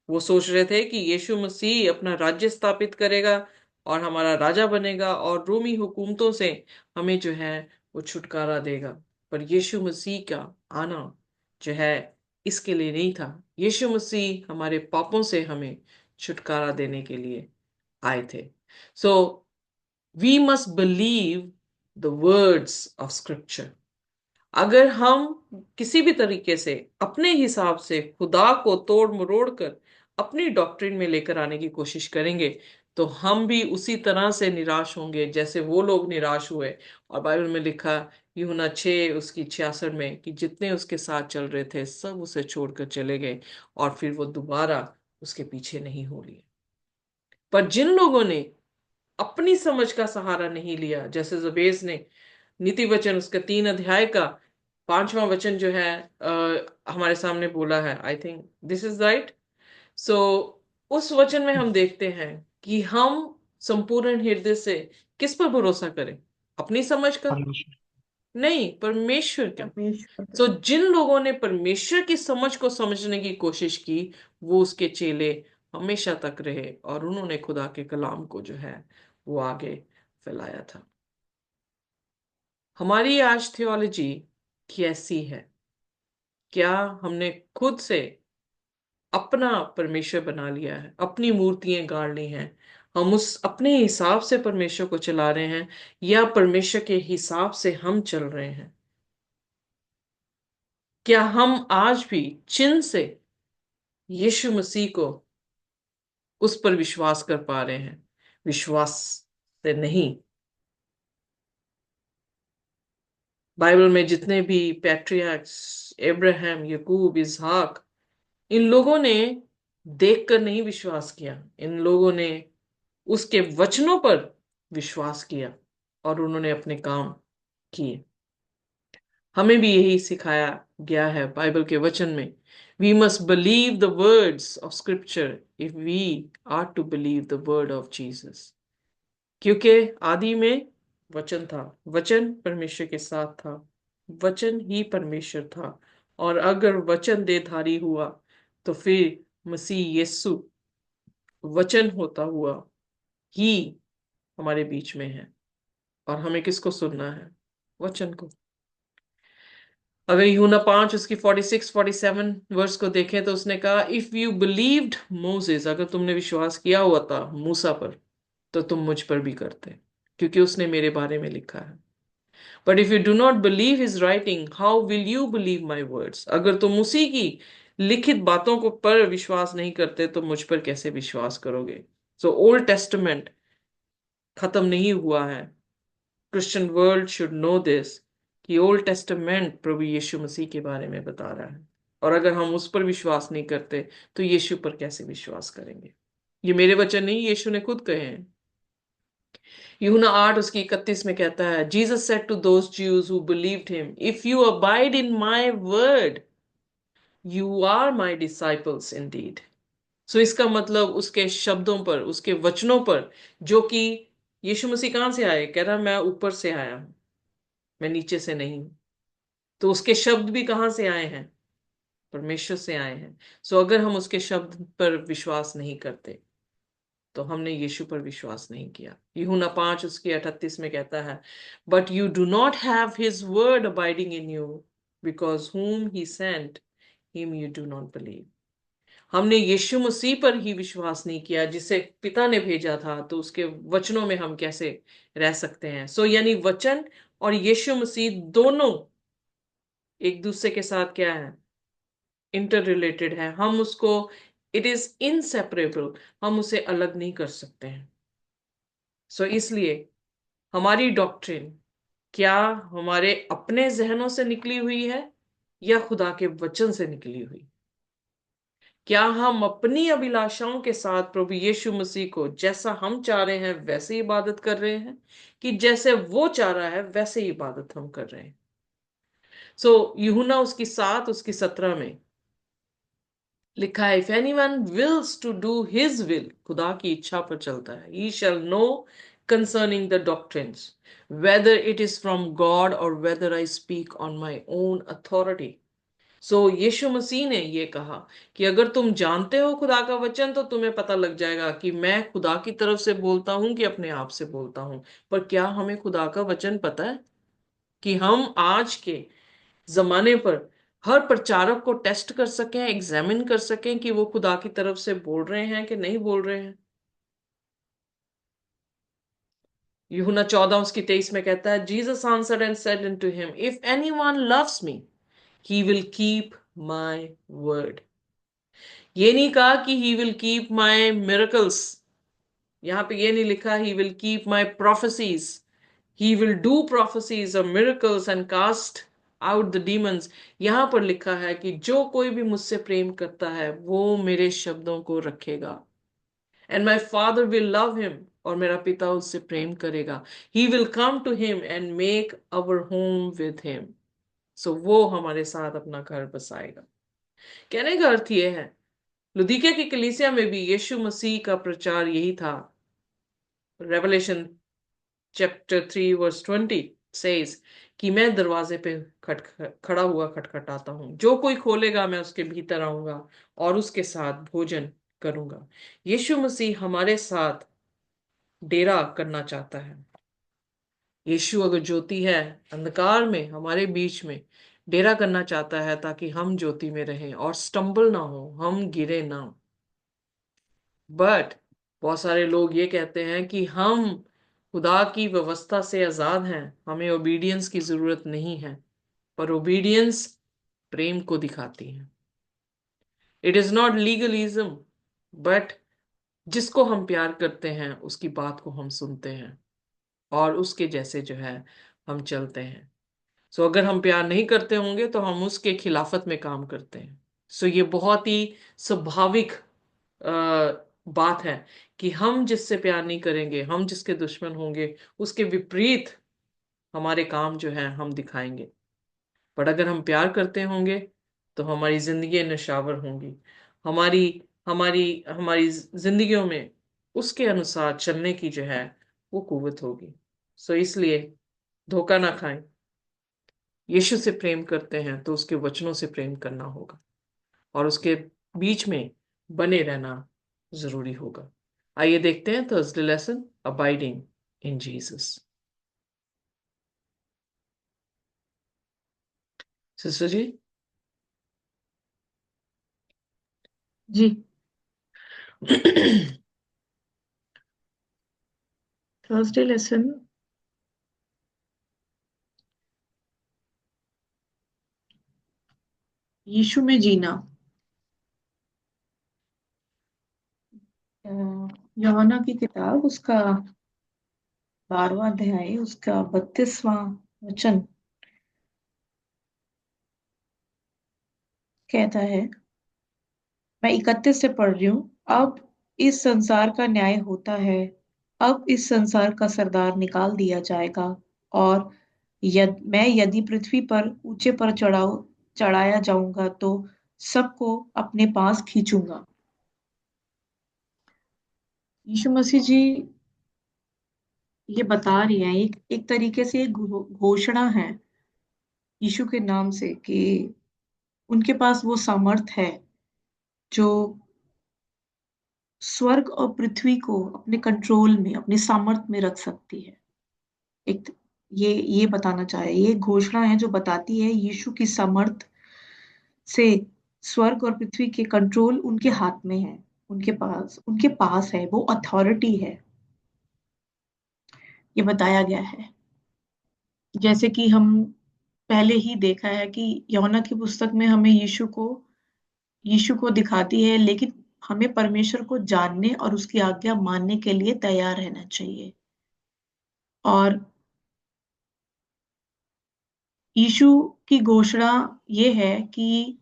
वो सोच रहे थे कि यीशु मसीह अपना राज्य स्थापित करेगा और हमारा राजा बनेगा और रोमी हुकूमतों से हमें जो है वो छुटकारा देगा। पर यीशु मसीह का आना जो है इसके लिए नहीं था। यीशु मसीह हमारे पापों से हमें छुटकारा देने के लिए आए थे। So we must believe the words of scripture. अगर हम किसी भी तरीके से अपने हिसाब से खुदा को तोड़ मरोड़ कर अपनी डॉक्ट्रिन में लेकर आने की कोशिश करेंगे, तो हम भी उसी तरह से निराश होंगे जैसे वो लोग निराश हुए। और बाइबल में लिखा, यूहन्ना 6 उसकी 66 में, कि जितने उसके साथ चल रहे थे सब उसे छोड़कर चले गए और फिर वो दोबारा उसके पीछे नहीं हो लिए। पर जिन लोगों ने अपनी समझ का सहारा नहीं लिया, जैसे जबेस ने नीति वचन उसका 3 अध्याय का 5वां वचन जो है हमारे सामने बोला है, I think this is right. So उस वचन में हम देखते हैं कि हम संपूर्ण हृदय से किस पर भरोसा करें? अपनी समझ का? परमेश्वर। नहीं, परमेश्वर का। परमेश्वर सो का। जिन लोगों ने परमेश्वर की समझ को समझने की कोशिश की, वो उसके चेले हमेशा तक रहे और उन्होंने खुदा के कलाम को जो है वो आगे फैलाया था। हमारी आज थियोलॉजी कैसी है? क्या हमने खुद से अपना परमेश्वर बना लिया है, अपनी मूर्तियां गाड़ ली हैं, हम उस अपने हिसाब से परमेश्वर को चला रहे हैं, या परमेश्वर के हिसाब से हम चल रहे हैं? क्या हम आज भी चिन्ह से यीशु मसीह को उस पर विश्वास कर पा रहे हैं? विश्वास से नहीं। बाइबल में जितने भी पैट्रियार्क्स, अब्राहम, याकूब, इसहाक, इन लोगों ने देखकर नहीं विश्वास किया, इन लोगों ने उसके वचनों पर विश्वास किया और उन्होंने अपने काम किए। हमें भी यही सिखाया गया है बाइबल के वचन में। We must believe the words of scripture if we are to believe the word of Jesus. क्योंकि आदि में वचन था, वचन परमेश्वर के साथ था, वचन ही परमेश्वर था, और अगर वचन देहधारी हुआ तो फिर मसीह यीशु वचन होता हुआ ही हमारे बीच में है। और हमें किसको सुनना है? वचन को। अगर यूहन्ना 5 उसकी 46-47 को देखें तो उसने कहा, इफ यू बिलीव्ड मोसेस, अगर तुमने विश्वास किया हुआ था मूसा पर, तो तुम मुझ पर भी करते, क्योंकि उसने मेरे बारे में लिखा है। But if you do not believe his writing, how will you believe my words? अगर तुम उसी की लिखित बातों को पर विश्वास नहीं करते तो मुझ पर कैसे विश्वास करोगे? सो ओल्ड टेस्टमेंट खत्म नहीं हुआ है। Christian world should know this, कि ओल्ड टेस्टामेंट प्रभु यीशु मसीह के बारे में बता रहा है। और अगर हम उस पर विश्वास नहीं करते तो यीशु पर कैसे विश्वास करेंगे? ये मेरे वचन नहीं, यीशु ने खुद कहे हैं। यूहन्ना 8 उसकी 31 में कहता है, Jesus said to those Jews who believed him, if you abide in my word you are my disciples indeed. So इसका मतलब उसके शब्दों पर, उसके वचनों पर, जो कि यीशु मसीह कहां से आए? कह रहा मैं ऊपर से आया हूं, मैं नीचे से नहीं हूं। तो उसके शब्द भी कहां से आए हैं? परमेश्वर से आए हैं। सो अगर हम उसके शब्द पर विश्वास नहीं करते तो हमने यीशु पर विश्वास नहीं किया। यूहन्ना 5 उसकी 38 में कहता है, but you do not have his word abiding in you, because whom he sent him you do not believe। हमने यीशु मसीह पर ही विश्वास नहीं किया जिसे पिता ने भेजा था, तो उसके वचनों में हम कैसे रह सकते हैं? सो यानी वचन और यीशु मसीह दोनों एक दूसरे के साथ क्या है? इंटर रिलेटेड है। हम उसको, इट इज इनसेपरेबल, हम उसे अलग नहीं कर सकते हैं। सो इसलिए हमारी डॉक्ट्रिन क्या हमारे अपने जहनों से निकली हुई है या खुदा के वचन से निकली हुई? क्या हम अपनी अभिलाषाओं के साथ प्रभु यीशु मसीह को जैसा हम चाह रहे हैं वैसे ही इबादत कर रहे हैं, कि जैसे वो चाह रहा है वैसे ही इबादत हम कर रहे हैं? सो यूहन्ना उसकी 7 उसकी 17 में लिखा है, if anyone wills to do his will, खुदा की इच्छा पर चलता है, he shall know concerning the doctrines whether it is from God और whether I speak on my own authority. So यीशु मसीह ने ये कहा कि अगर तुम जानते हो खुदा का वचन तो तुम्हें पता लग जाएगा कि मैं खुदा की तरफ से बोलता हूं कि अपने आप से बोलता हूं। पर क्या हमें खुदा का वचन पता है कि हम आज के जमाने पर हर प्रचारक को टेस्ट कर सकें, एग्जामिन कर सकें कि वो खुदा की तरफ से बोल रहे हैं कि नहीं बोल रहे हैं? यूहन्ना 14 उसकी 23 में कहता है, Jesus answered and said unto him, if anyone loves me he will keep my word. ये नहीं कहा कि he will keep my miracles, यहाँ पे ये नहीं लिखा he will keep my prophecies, he will do prophecies और miracles and cast out the demons. यहाँ पर लिखा है कि जो कोई भी मुझसे प्रेम करता है वो मेरे शब्दों को रखेगा, and my father will love him, और मेरा पिता उससे प्रेम करेगा, he will come to him and make our home with him. So वो हमारे साथ अपना घर बसाएगा। कहने का अर्थ यह है, लुदीकिया की कलीसिया में भी यीशु मसीह का प्रचार यही था। रेवलेशन चैप्टर 3 वर्स 20 सेज कि मैं दरवाजे पे खड़ा हुआ खटखटाता हूं, जो कोई खोलेगा मैं उसके भीतर आऊंगा और उसके साथ भोजन करूंगा। यीशु मसीह हमारे साथ डेरा करना चाहता है। यीशु अगर ज्योति है, अंधकार में हमारे बीच में डेरा करना चाहता है ताकि हम ज्योति में रहें और स्टम्बल ना हो, हम गिरे ना। बट बहुत सारे लोग ये कहते हैं कि हम खुदा की व्यवस्था से आजाद हैं, हमें ओबीडियंस की जरूरत नहीं है। पर ओबीडियंस प्रेम को दिखाती है। It is not legalism, but जिसको हम प्यार करते हैं उसकी बात को हम सुनते हैं और उसके जैसे जो है हम चलते हैं। सो अगर हम प्यार नहीं करते होंगे तो हम उसके खिलाफत में काम करते हैं। सो ये बहुत ही स्वाभाविक बात है कि हम जिससे प्यार नहीं करेंगे, हम जिसके दुश्मन होंगे, उसके विपरीत हमारे काम जो है हम दिखाएंगे। बट अगर हम प्यार करते होंगे तो हमारी जिंदगी नशावर होंगी, हमारी हमारी हमारी जिंदगियों में उसके अनुसार चलने की जो है वो कुव्वत होगी। सो इसलिए धोखा ना खाएं। यीशु से प्रेम करते हैं तो उसके वचनों से प्रेम करना होगा और उसके बीच में बने रहना जरूरी होगा। आइए देखते हैं Thursday lesson, abiding in Jesus. Sister ji. जी। थर्सडे लेसन यीशु में जीना। यूहन्ना की किताब उसका 12वां अध्याय उसका 32वां वचन कहता है, मैं 31 से पढ़ रही हूँ। अब इस संसार का न्याय होता है, अब इस संसार का सरदार निकाल दिया जाएगा, और मैं यदि पृथ्वी पर ऊंचे पर चढ़ाया जाऊंगा तो सबको अपने पास खींचूंगा। यीशु मसीह जी ये बता रही है, एक तरीके से एक घोषणा है यीशु के नाम से कि उनके पास वो सामर्थ है जो स्वर्ग और पृथ्वी को अपने कंट्रोल में, अपने सामर्थ में रख सकती है। एक ये बताना चाहे, ये घोषणा है जो बताती है यीशु की सामर्थ से स्वर्ग और पृथ्वी के कंट्रोल उनके हाथ में है, उनके पास है, वो अथॉरिटी है। ये बताया गया है, जैसे कि हम पहले ही देखा है कि यूहन्ना की पुस्तक में हमें यीशु को दिखाती है, लेकिन हमें परमेश्वर को जानने और उसकी आज्ञा मानने के लिए तैयार रहना चाहिए। और यीशु की घोषणा ये है कि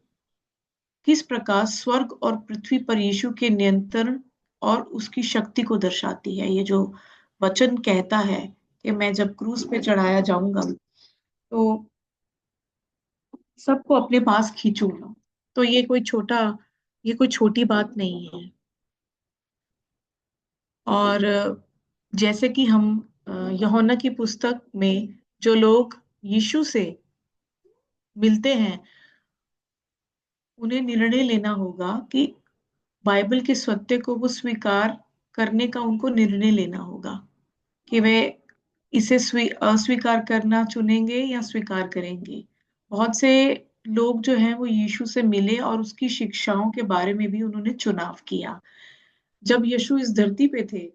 किस प्रकार स्वर्ग और पृथ्वी पर यीशु के नियंत्रण और उसकी शक्ति को दर्शाती है। ये जो वचन कहता है कि मैं जब क्रूस पे चढ़ाया जाऊंगा तो सबको अपने पास खींचूंगा। तो ये कोई छोटी बात नहीं है। और जैसे कि हम यूहन्ना की पुस्तक में जो लोग यीशु से मिलते हैं उन्हें निर्णय लेना होगा कि बाइबल के सत्य को वो स्वीकार करने का उनको निर्णय लेना होगा कि वे इसे अस्वीकार करना चुनेंगे या स्वीकार करेंगे। बहुत से लोग जो हैं वो यीशु से मिले और उसकी शिक्षाओं के बारे में भी उन्होंने चुनाव किया। जब यीशु इस धरती पे थे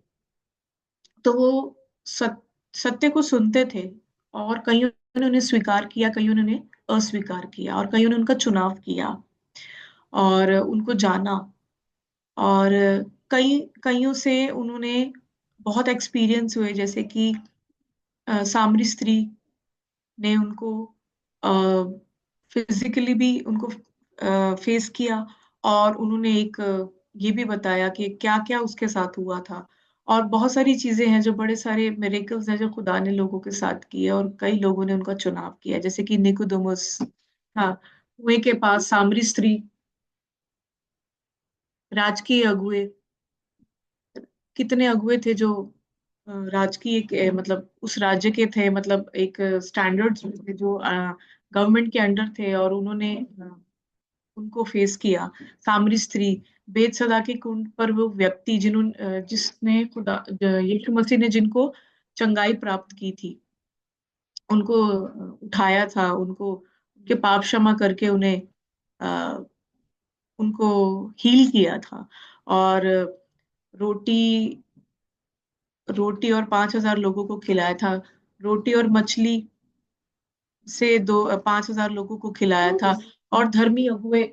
तो वो सत्य को सुनते थे, और कईयों ने उन्हें स्वीकार किया, कईयों ने उन्हें अस्वीकार किया, और कईयों ने उनका चुनाव किया और उनको जाना। और कईयों से उन्होंने बहुत एक्सपीरियंस हुए, जैसे कि सामरी स्त्री ने उनको फिजिकली भी उनको फेस किया, और उन्होंने एक ये भी बताया कि क्या क्या उसके साथ हुआ था। और बहुत सारी चीजें हैं, जो बड़े सारे मिरेकल्स हैं जो खुदा ने लोगों के साथ किए, और कई लोगों ने उनका चुनाव किया, जैसे कि निकोदेमुस था, कुएं के पास सामरी स्त्री, राजकीय अगुए, कितने अगुए थे जो राजकीय मतलब उस राज्य के थे, मतलब एक स्टैंडर्ड्स थे जो गवर्नमेंट के अंडर थे, और उन्होंने उनको फेस किया। सामरी स्त्री, बेतसदा के कुंड पर वो व्यक्ति जिन्होंने जिसने खुदा यीशु मसीह ने जिनको चंगाई प्राप्त की थी, उनको उठाया था, उनको उनके पाप क्षमा करके उन्हें अ, उनको हील किया था। और रोटी रोटी और 5,000 लोगों को खिलाया था। रोटी और मछली से 5,000 लोगों को खिलाया था। और धर्मी अगुए,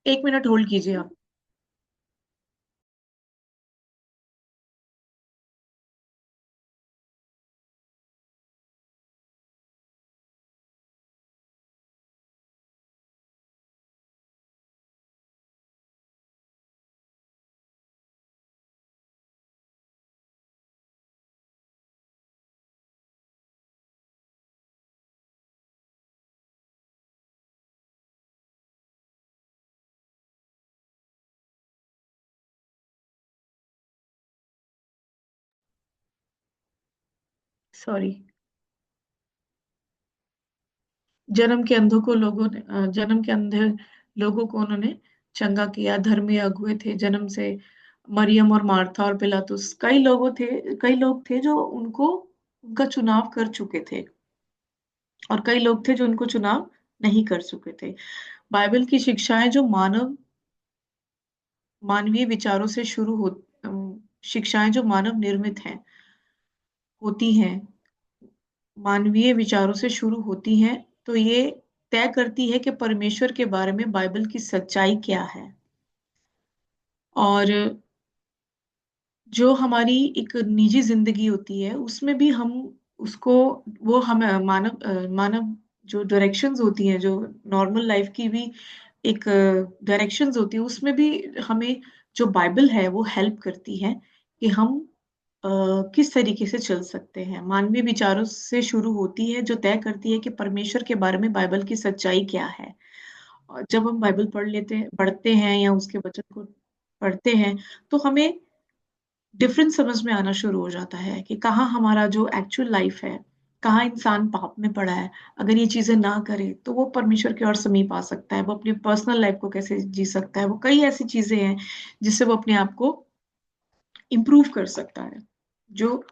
1 मिनट होल्ड कीजिए आप। सॉरी। जन्म के अंधे लोगों को उन्होंने चंगा किया। धर्मी अगुए थे जन्म से, मरियम और मार्था और पिलातुस, कई लोग थे जो उनको उनका चुनाव कर चुके थे, और कई लोग थे जो उनको चुनाव नहीं कर चुके थे। बाइबल की शिक्षाएं जो मानवीय विचारों से शिक्षाएं जो मानव निर्मित हैं होती हैं, मानवीय विचारों से शुरू होती हैं, तो ये तय करती है कि परमेश्वर के बारे में बाइबल की सच्चाई क्या है। और जो हमारी एक निजी जिंदगी होती है उसमें भी हम उसको वो हम मानव जो डायरेक्शंस होती हैं, जो नॉर्मल लाइफ की भी एक डायरेक्शंस होती है, उसमें भी हमें जो बाइबल है वो हेल्प करती है कि हम अ, किस तरीके से चल सकते हैं। मानवीय विचारों से शुरू होती है, जो तय करती है कि परमेश्वर के बारे में बाइबल की सच्चाई क्या है। और जब हम बाइबल पढ़ते हैं या उसके वचन को पढ़ते हैं, तो हमें डिफरेंस समझ में आना शुरू हो जाता है कि कहाँ हमारा जो एक्चुअल लाइफ है, कहाँ इंसान पाप में पड़ा है। अगर ये चीजें ना करे तो वो परमेश्वर के और समीप आ सकता है, वो अपनी पर्सनल लाइफ को कैसे जी सकता है, वो कई ऐसी चीजें हैं जिससे वो अपने आप को इम्प्रूव कर सकता है। जो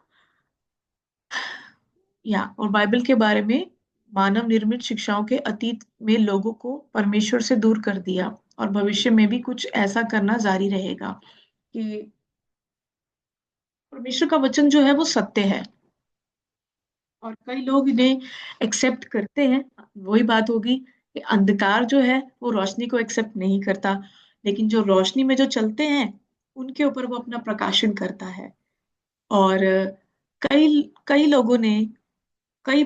या और बाइबल के बारे में मानव निर्मित शिक्षाओं के अतीत में लोगों को परमेश्वर से दूर कर दिया, और भविष्य में भी कुछ ऐसा करना जारी रहेगा। कि परमेश्वर का वचन जो है वो सत्य है, और कई लोग इन्हें एक्सेप्ट करते हैं। वही बात होगी कि अंधकार जो है वो रोशनी को एक्सेप्ट नहीं करता, लेकिन जो रोशनी में जो चलते हैं उनके ऊपर वो अपना प्रकाशन करता है। और कई कई लोगों ने कई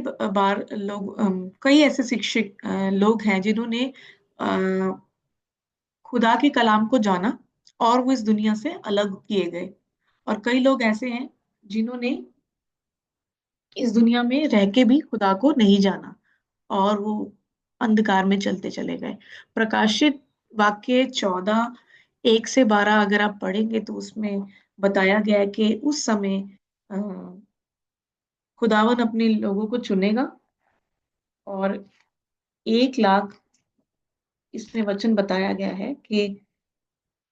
ऐसे शिक्षित लोग हैं जिन्होंने अ, खुदा के कलाम को जाना, और वो इस दुनिया से अलग किए गए। और कई लोग ऐसे हैं जिन्होंने इस दुनिया में रह के भी खुदा को नहीं जाना, और वो अंधकार में चलते चले गए। प्रकाशित वाक्य 14:1 से 12 अगर आप पढ़ेंगे तो उसमें बताया गया है कि उस समय अ, खुदावन अपने लोगों को चुनेगा, और 1 लाख, इसमें वचन बताया गया है कि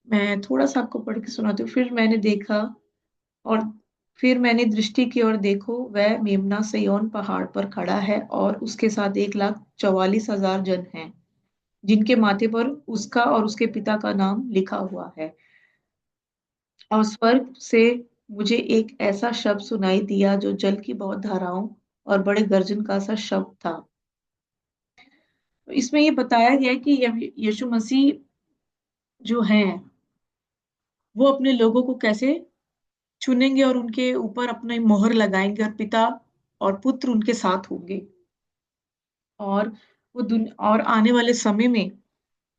मैं थोड़ा सा आपको पढ़ के सुनाती हूँ। और फिर मैंने दृष्टि की और देखो, वह मेमना सिय्योन पहाड़ पर खड़ा है, और उसके साथ 1,44,000 जन हैं, जिनके माथे पर उसका और उसके पिता का नाम लिखा हुआ है। और स्वर्ग से मुझे एक ऐसा शब्द सुनाई दिया जो जल की बहुत धाराओं और बड़े गर्जन का सा शब्द था। तो इसमें ये बताया गया है कि यीशु मसीह जो है वो अपने लोगों को कैसे चुनेंगे और उनके ऊपर अपनी मोहर लगाएंगे, और पिता और पुत्र उनके साथ होंगे। और और आने वाले समय में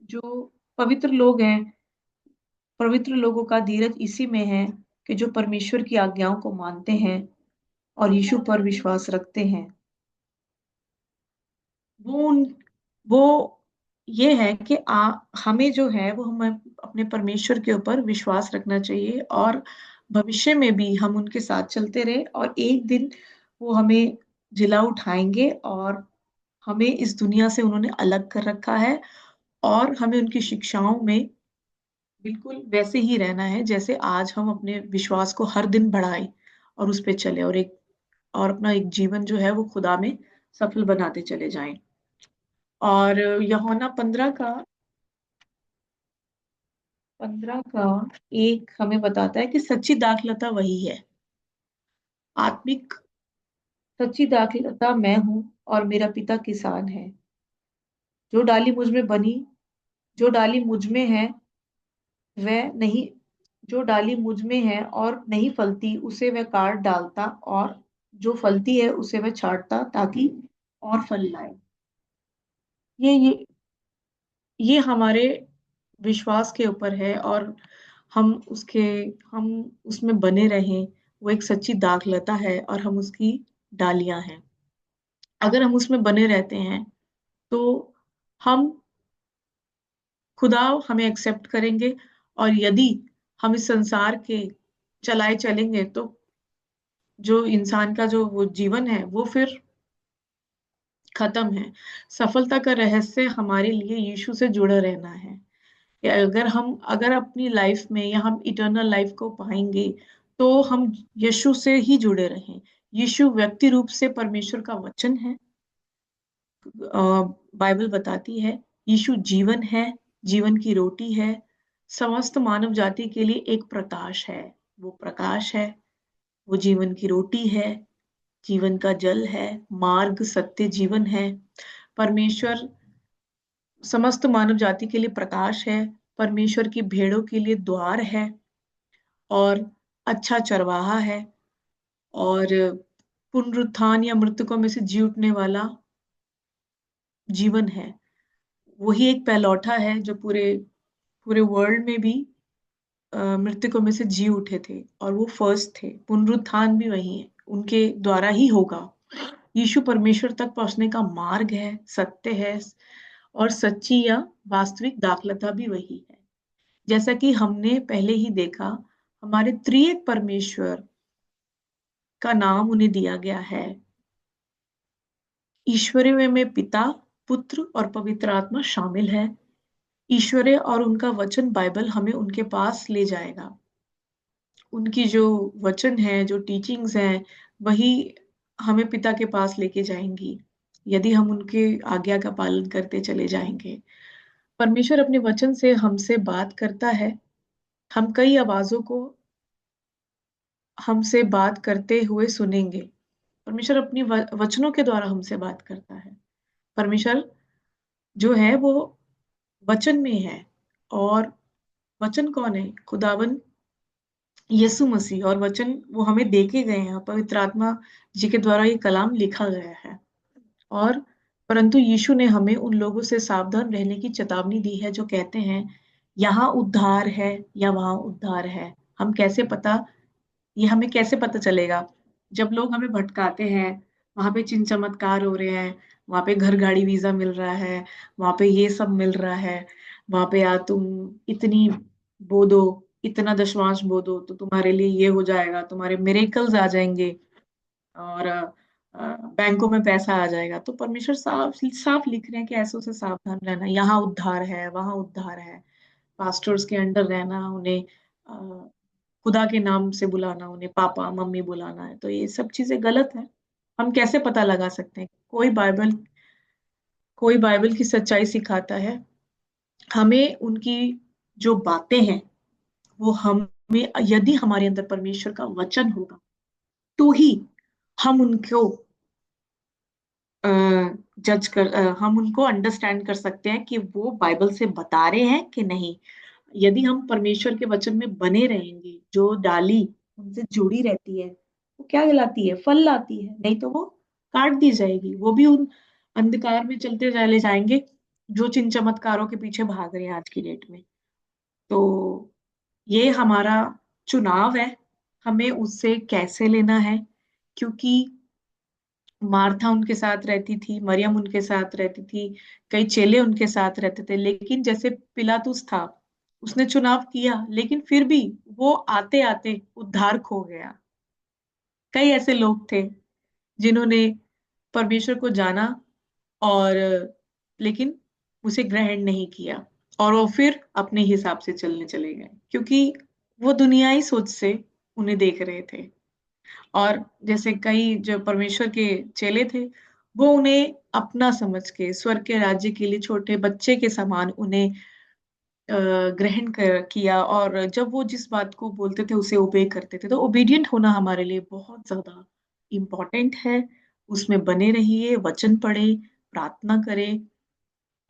जो पवित्र लोग हैं, पवित्र लोगों का धीरज इसी में है कि जो परमेश्वर की आज्ञाओं को मानते हैं और यीशु पर विश्वास रखते हैं। वो उन वो ये है कि हमें जो है वो हमें अपने परमेश्वर के ऊपर विश्वास रखना चाहिए, और भविष्य में भी हम उनके साथ चलते रहे, और एक दिन वो हमें जिला उठाएंगे, और हमें इस दुनिया से उन्होंने अलग कर रखा है, और हमें उनकी शिक्षाओं में बिल्कुल वैसे ही रहना है जैसे आज हम अपने विश्वास को हर दिन बढ़ाएं और उस पे चले, और अपना एक जीवन जो है वो खुदा में सफल बनाते चले जाएं। और यूहन्ना 15 का एक हमें बताता है कि सच्ची दाखलता वही है। आत्मिक सच्ची दाखलता मैं हूँ और मेरा पिता किसान है। जो डाली मुझ में बनी जो डाली मुझ में है वह नहीं जो डाली मुझ में है और नहीं फलती, उसे वह काट डालता, और जो फलती है उसे वह छांटता, ताकि और फल लाए। ये ये ये हमारे विश्वास के ऊपर है, और हम उसके हम उसमें बने रहें। वो एक सच्ची दाखलता है और हम उसकी डालियां हैं। अगर हम उसमें बने रहते हैं तो हम खुदा हमें एक्सेप्ट करेंगे, और यदि हम इस संसार के चलाए चलेंगे तो जो इंसान का जो वो जीवन है वो फिर खत्म है। सफलता का रहस्य हमारे लिए यीशु से जुड़ा रहना है। कि अगर अपनी लाइफ में या हम इटर्नल लाइफ को पाएंगे तो हम यीशु से ही जुड़े रहें। यीशु व्यक्ति रूप से परमेश्वर का वचन है। बाइबल बताती है यीशु जीवन है, जीवन की रोटी है, समस्त मानव जाति के लिए एक प्रकाश है। वो प्रकाश है, वो जीवन की रोटी है, जीवन का जल है, मार्ग सत्य जीवन है। परमेश्वर समस्त मानव जाति के लिए प्रकाश है, परमेश्वर की भेड़ों के लिए द्वार है, और अच्छा चरवाहा है, और पुनरुत्थान या मृतकों में से जी उठने वाला जीवन है। वही एक पहलौठा है जो पूरे पूरे वर्ल्ड में भी मृतकों में से जी उठे थे, और वो फर्स्ट थे। पुनरुत्थान भी वही है, उनके द्वारा ही होगा। यीशु परमेश्वर तक पहुंचने का मार्ग है, सत्य है, और सच्ची या वास्तविक दाखलता भी वही है। जैसा कि हमने पहले ही देखा, हमारे त्रिएक परमेश्वर का नाम उन्हें दिया गया है। ईश्वरीय में पिता, पुत्र और पवित्र आत्मा शामिल है। ईश्वरीय और उनका वचन बाइबल हमें उनके पास ले जाएगा। उनकी जो वचन है, जो टीचिंग्स हैं, वही हमें पिता के पास लेके जाएंगी यदि हम उनके आज्ञा का पालन करते चले जाएंगे। परमेश्वर अपने वचन से हमसे बात करता है। हम कई आवाजों को हमसे बात करते हुए सुनेंगे। परमेश्वर अपनी वचनों के द्वारा हमसे बात करता है। परमेश्वर जो है वो वचन में है, और वचन कौन है? खुदावन यीशु मसीह। और वचन वो हमें देके गए हैं, पवित्र आत्मा जी के द्वारा ये कलाम लिखा गया है। और परंतु यीशु ने हमें उन लोगों से सावधान रहने की चेतावनी दी है जो कहते हैं यहाँ उद्धार है या वहां उद्धार है। हम कैसे पता ये हमें कैसे पता चलेगा? जब लोग हमें भटकाते हैं, वहां पे चिन्ह चमत्कार हो रहे हैं, वहां पे घर गाड़ी वीजा मिल रहा है, वहां पे ये सब मिल रहा है, वहां पे तुम इतनी बो दो, इतना दशमांश बो दो तो तुम्हारे लिए ये हो जाएगा, तुम्हारे मिरेकल्स आ जाएंगे, और बैंकों में पैसा आ जाएगा। तो परमेश्वर साफ साफ लिख रहे हैं कि ऐसों से सावधान रहना। यहाँ उद्धार है, वहां उद्धार है। पास्टर्स के अंडर रहना, उन्हें अ, खुदा के नाम से बुलाना, उन्हें पापा मम्मी बुलाना है, तो ये सब चीजें गलत है। हम कैसे पता लगा सकते हैं? कोई बाइबल की सच्चाई सिखाता है। हमें उनकी जो बातें हैं वो हमें, यदि हमारे अंदर परमेश्वर का वचन होगा तो ही हम उनको हम उनको अंडरस्टैंड कर सकते हैं कि वो बाइबल से बता रहे हैं कि नहीं। यदि हम परमेश्वर के वचन में बने रहेंगे, जो डाली हमसे जुड़ी रहती है, वो क्या लाती है? फल लाती है, नहीं तो वो काट दी जाएगी। वो भी उन अंधकार में चलते चले जाएंगे जो चिन चमत्कारों के पीछे भाग रहे हैं आज की डेट में। तो ये हमारा चुनाव है, हमें उससे कैसे लेना है। क्योंकि मार्था उनके साथ रहती थी, मरियम उनके साथ रहती थी, कई चेले उनके साथ रहते थे, लेकिन जैसे पिलातुस था, उसने चुनाव किया, लेकिन फिर भी वो आते आते उद्धार खो गया। कई ऐसे लोग थे जिन्होंने परमेश्वर को जाना और लेकिन उसे ग्रहण नहीं किया, और वो फिर अपने हिसाब से चलने चले गए, क्योंकि वो दुनियाई सोच से उन्हें देख रहे थे। और जैसे कई जो परमेश्वर के चेले थे, वो उन्हें अपना समझ के स्वर्ग के राज्य के लिए छोटे बच्चे के समान उन्हें ग्रहण किया, और जब वो जिस बात को बोलते थे उसे ओबे करते थे। तो ओबीडियंट होना हमारे लिए बहुत ज्यादा इम्पोर्टेंट है। उसमें बने रहिए, वचन पढ़े, प्रार्थना करें,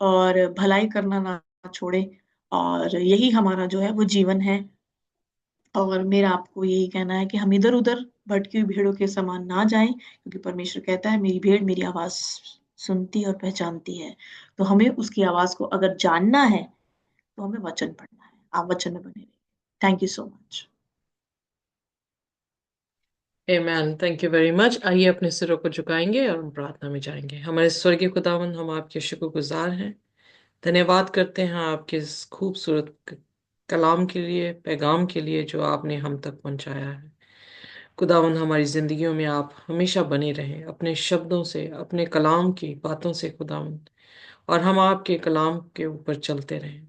और भलाई करना ना छोड़े। और यही हमारा जो है वो जीवन है। और मेरा आपको यही कहना है कि हम इधर उधर भटकी हुई भेड़ों के समान ना जाएं, क्योंकि परमेश्वर कहता है मेरी भेड़ मेरी आवाज सुनती और पहचानती है। तो हमें उसकी आवाज को अगर जानना है तो हमें वचन पढ़ना है। आप वचन में बने रहिए। Thank you so much. Amen, thank you very much. आइए अपने सिरों को झुकाएंगे और हम प्रार्थना में जाएंगे। हमारे स्वर्गीय खुदावन, हम आपके शुक्रगुजार हैं, धन्यवाद करते हैं आपके इस खूबसूरत कलाम के लिए, पैगाम के लिए जो आपने हम तक पहुंचाया है। खुदावन, हमारी जिंदगियों में आप हमेशा बने रहें अपने शब्दों से, अपने कलाम की बातों से खुदावन, और हम आपके कलाम के ऊपर चलते रहें।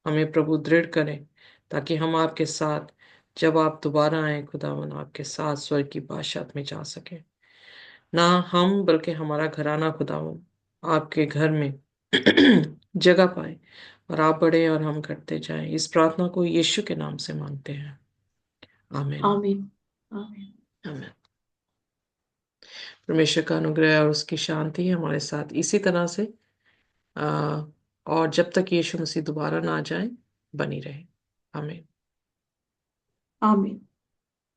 हमें प्रभु दृढ़ करें, ताकि हम आपके साथ जब आप दोबारा आए खुदावन, आपके साथ स्वर्ग की बादशाहत में जा सके। ना हम बल्कि हमारा घराना खुदावन आपके घर में जगह पाए, और आप बढ़े और हम घटते जाएं। इस प्रार्थना को यीशु के नाम से मांगते हैं, आमीन। आमीन। आमीन। आमीन। परमेश्वर का अनुग्रह और उसकी शांति हमारे साथ इसी तरह से आ, और जब तक यीशु मसीह दोबारा ना आ जाए बनी रहे। आमीन। आमीन।